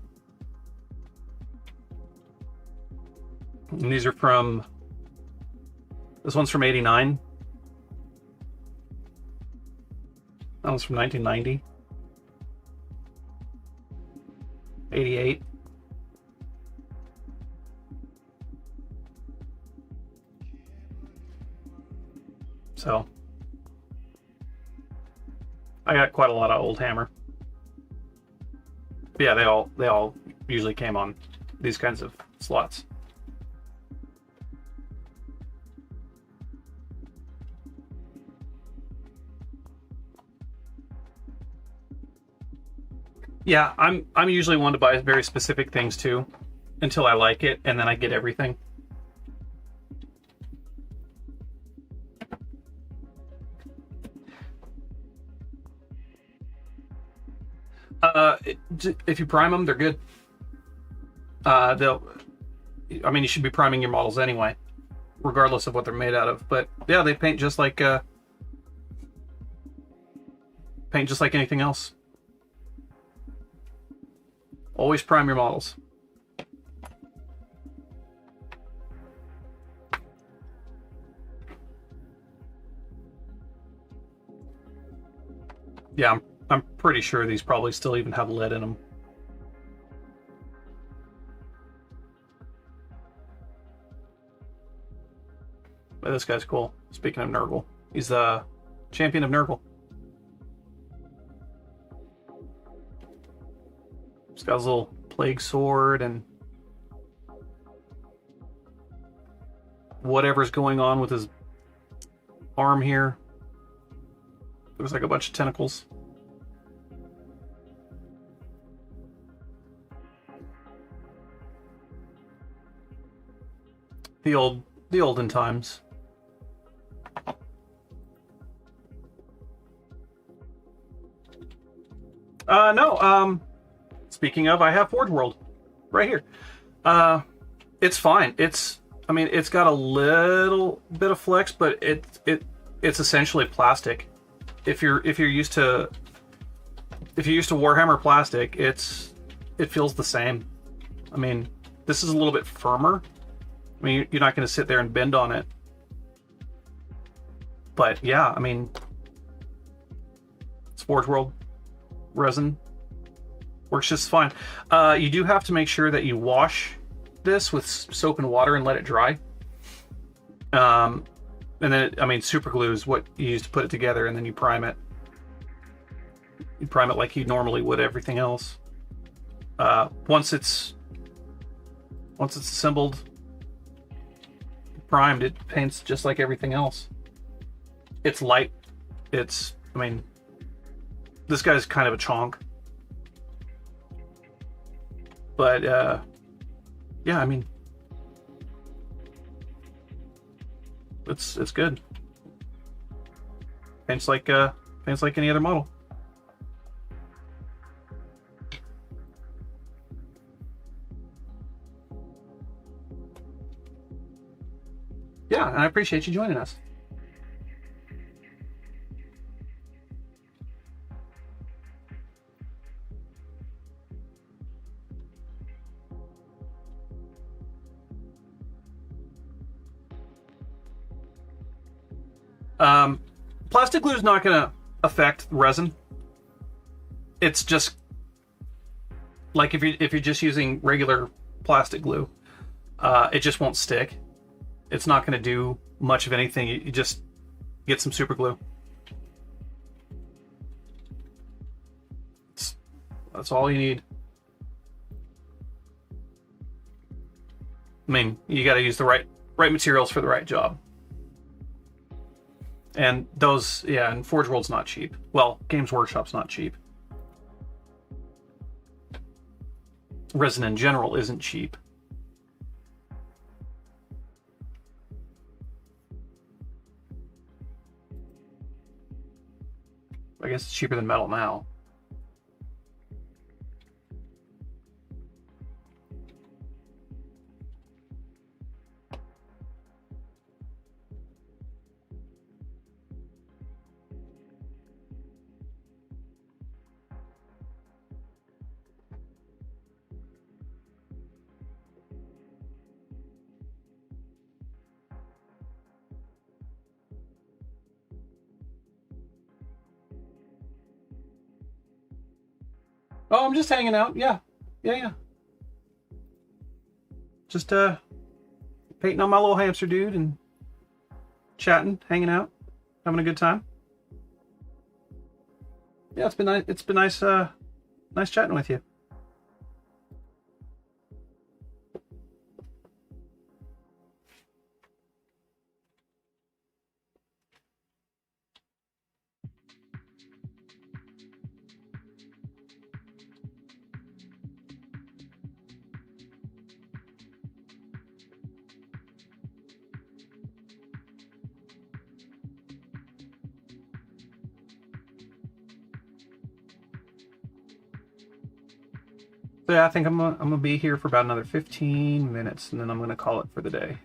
and these are from. This one's from '89. That one's from 1990. 88. So I got quite a lot of old Hammer. But yeah, they all usually came on these kinds of slots. Yeah, I'm usually one to buy very specific things too, until I like it, and then I get everything. If you prime them, they're good. I mean, you should be priming your models anyway, regardless of what they're made out of. But yeah, they paint just like anything else. Always prime your models. Yeah, I'm pretty sure these probably still even have lead in them. But this guy's cool. Speaking of Nurgle, he's the champion of Nurgle. He's got his little plague sword and whatever's going on with his arm here. Looks like a bunch of tentacles. The olden times. No. Speaking of, I have Forge World right here. It's fine. It's got a little bit of flex, but it's essentially plastic. If you're used to Warhammer plastic, it feels the same. I mean, this is a little bit firmer. I mean, you're not going to sit there and bend on it. But yeah, I mean, it's Forge World resin. Works just fine. You do have to make sure that you wash this with soap and water and let it dry. And then, I mean, super glue is what you use to put it together, and then you prime it. You prime it like you normally would everything else. Once it's assembled, primed, it paints just like everything else. It's light. I mean, this guy's kind of a chonk. But, yeah, I mean, it's good. Paints like any other model. Yeah, and I appreciate you joining us. Plastic glue is not going to affect resin. It's just like if you're just using regular plastic glue, it just won't stick. It's not going to do much of anything. You just get some super glue. That's all you need. I mean, you got to use the right materials for the right job. And those, yeah, and Forge World's not cheap. Well, Games Workshop's not cheap. Resin in general isn't cheap. I guess it's cheaper than metal now. Oh, I'm just hanging out. Yeah. Just painting on my little hamster dude and chatting, hanging out, having a good time. Yeah, it's been nice. It's been nice chatting with you. So yeah, I think I'm gonna be here for about another 15 minutes, and then I'm gonna call it for the day.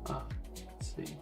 Let's see.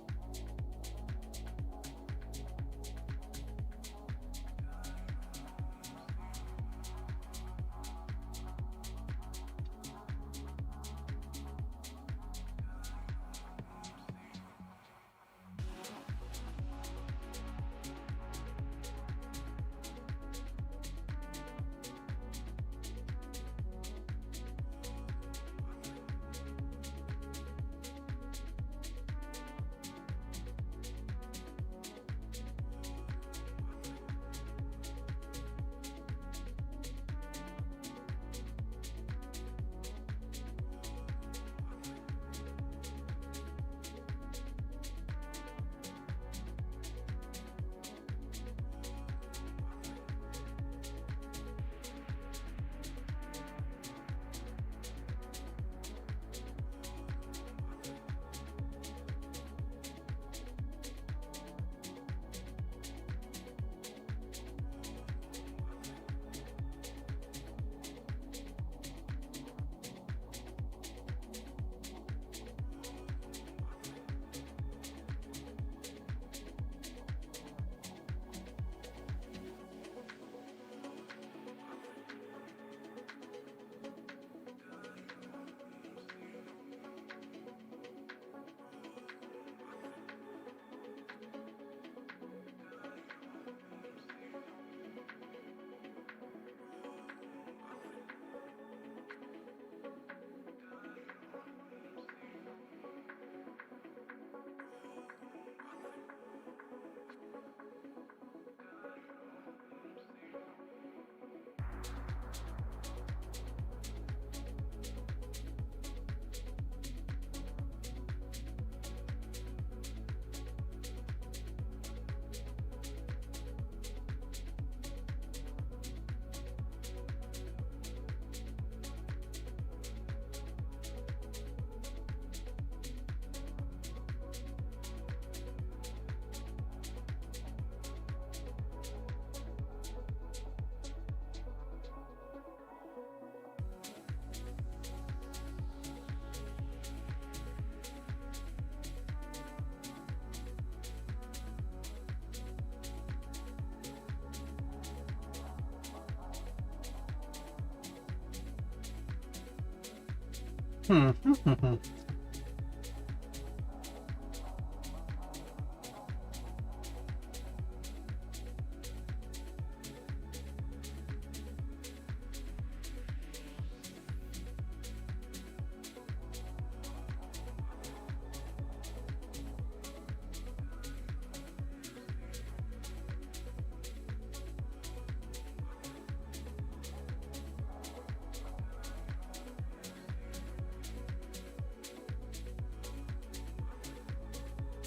Hmm.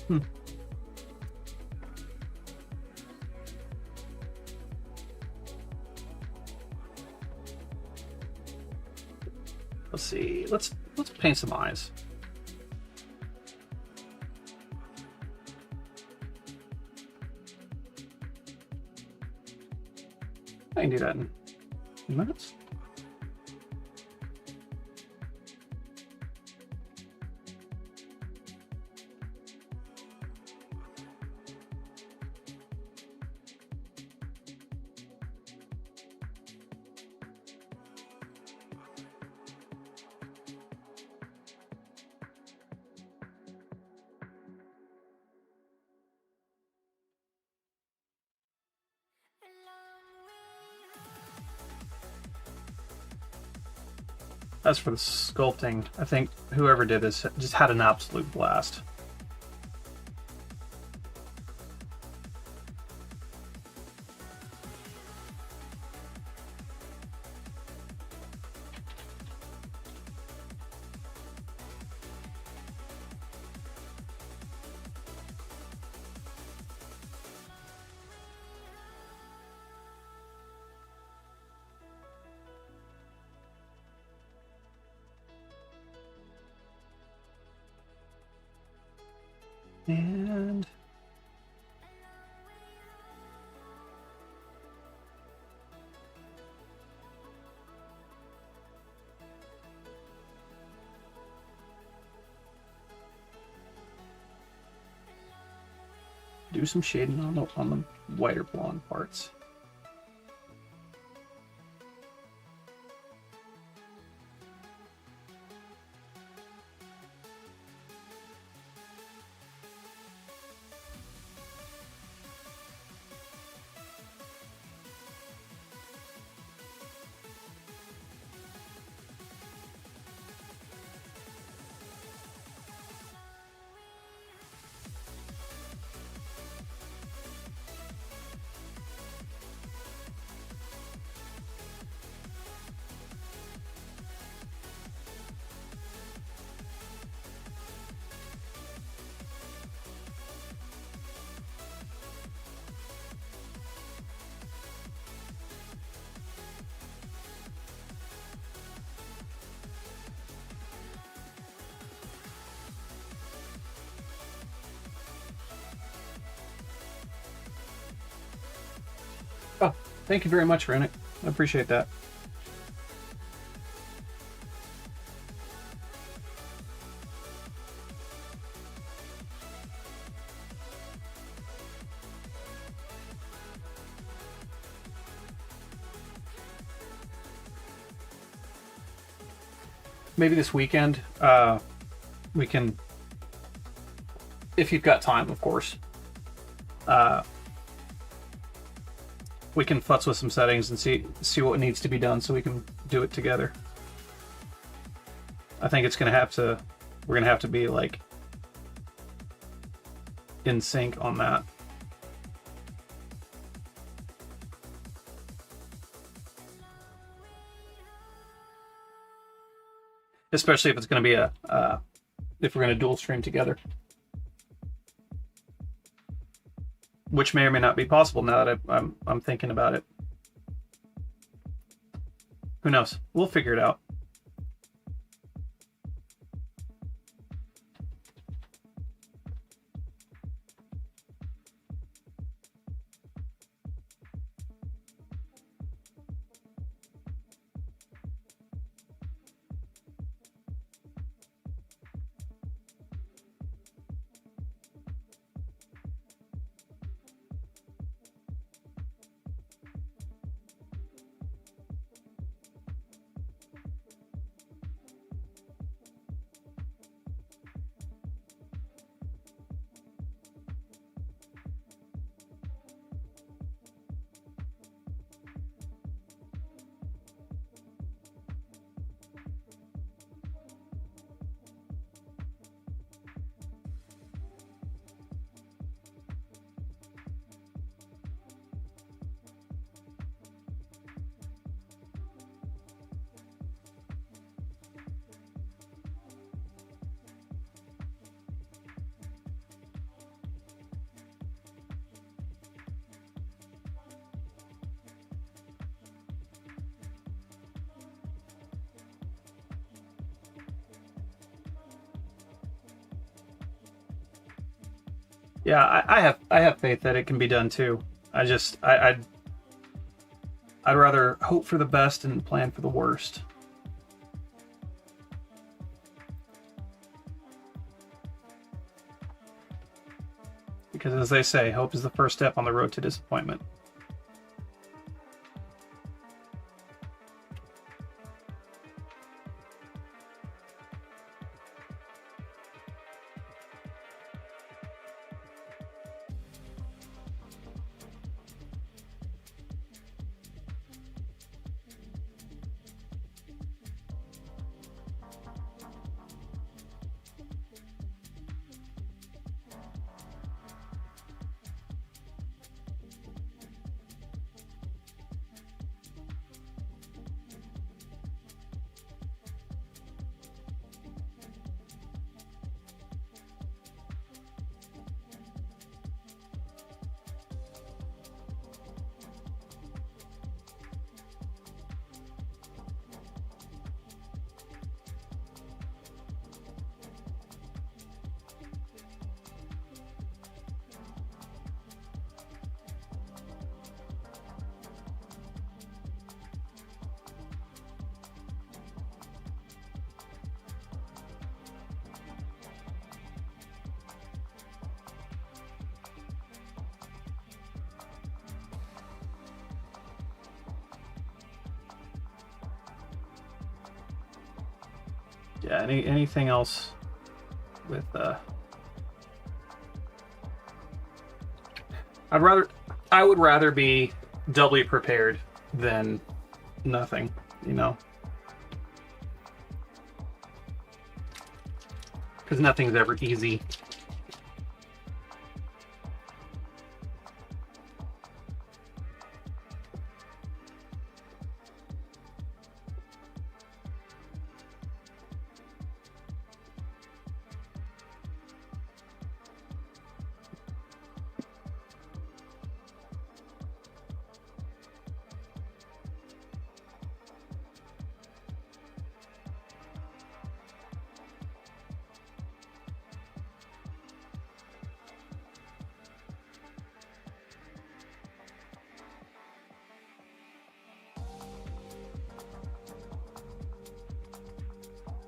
Hmm. Let's see. Let's paint some eyes. I can do that in 2 minutes. As for the sculpting, I think whoever did this just had an absolute blast. And do some shading on the whiter blonde parts. Oh, thank you very much, Renick. I appreciate that. Maybe this weekend, we can, if you've got time, of course, we can futz with some settings and see what needs to be done so we can do it together. I think we're gonna have to be like in sync on that. Especially if it's going to be if we're going to dual stream together, which may or may not be possible now that I'm thinking about it. Who knows? We'll figure it out. Yeah, I have faith that it can be done too. I'd rather hope for the best and plan for the worst. Because as they say, hope is the first step on the road to disappointment. Yeah, anything else with I would rather be doubly prepared than nothing, you know. Because nothing's ever easy.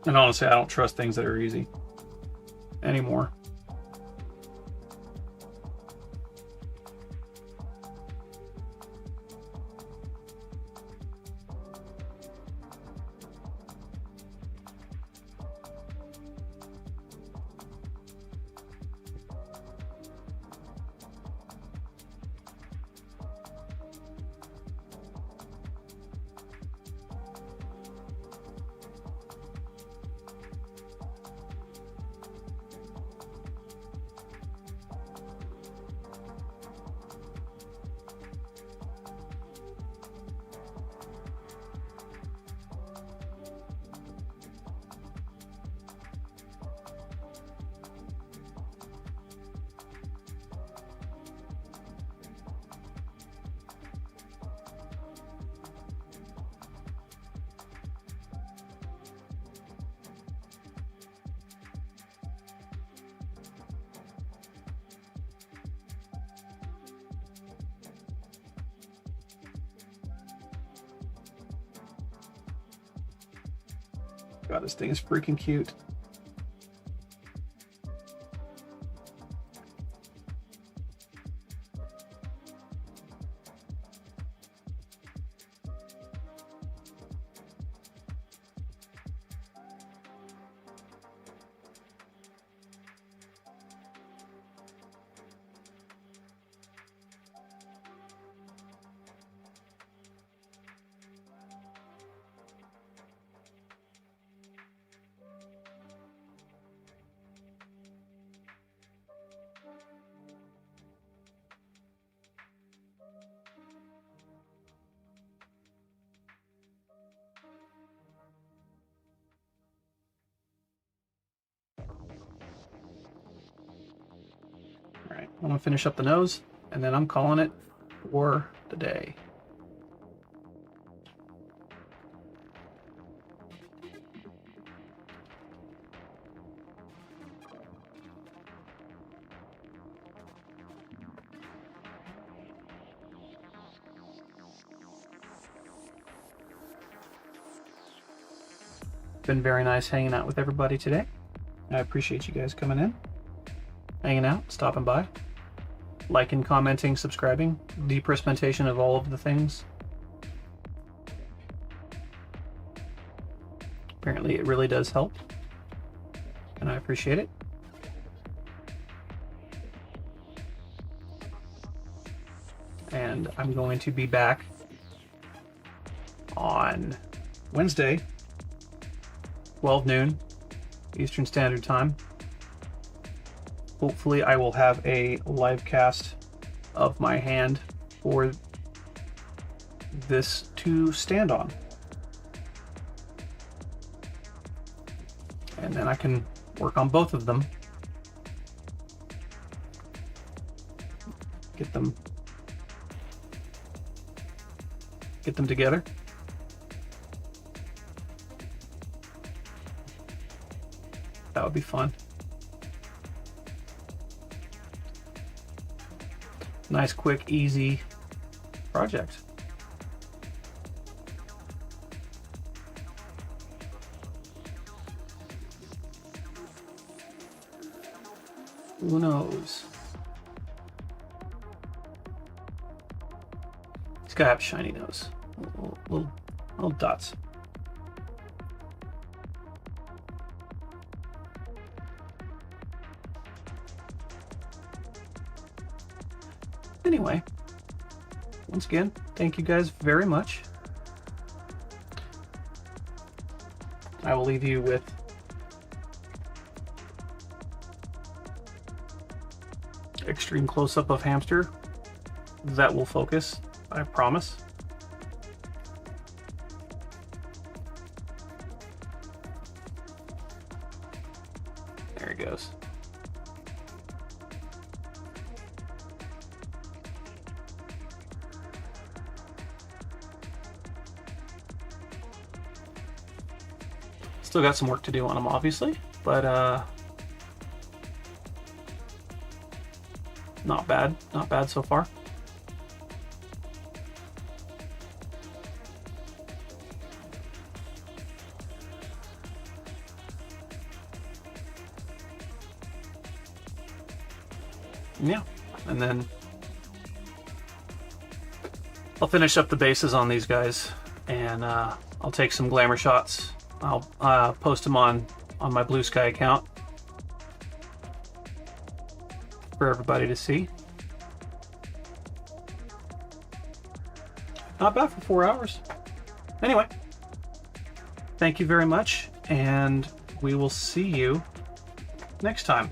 And honestly, I don't trust things that are easy anymore. God, this thing is freaking cute. Alright, I'm gonna finish up the nose, and then I'm calling it for the day. been very nice hanging out with everybody today. I appreciate you guys coming in, hanging out, stopping by, liking, commenting, subscribing, depressmentation of all of the things. Apparently it really does help, and I appreciate it. And I'm going to be back on Wednesday, 12 noon Eastern Standard Time. Hopefully I will have a live cast of my hand for this to stand on. And then I can work on both of them. Get them together. That would be fun. Nice, quick, easy project. Who knows? He's got to have a shiny nose. Little dots. Anyway, once again, thank you guys very much. I will leave you with extreme close-up of hamster. That will focus, I promise. There he goes. Still got some work to do on him, obviously, but not bad so far. Yeah, and then I'll finish up the bases on these guys, and I'll take some glamour shots. I'll post them on my Blue Sky account for everybody to see. Not bad for 4 hours. Anyway, thank you very much, and we will see you next time.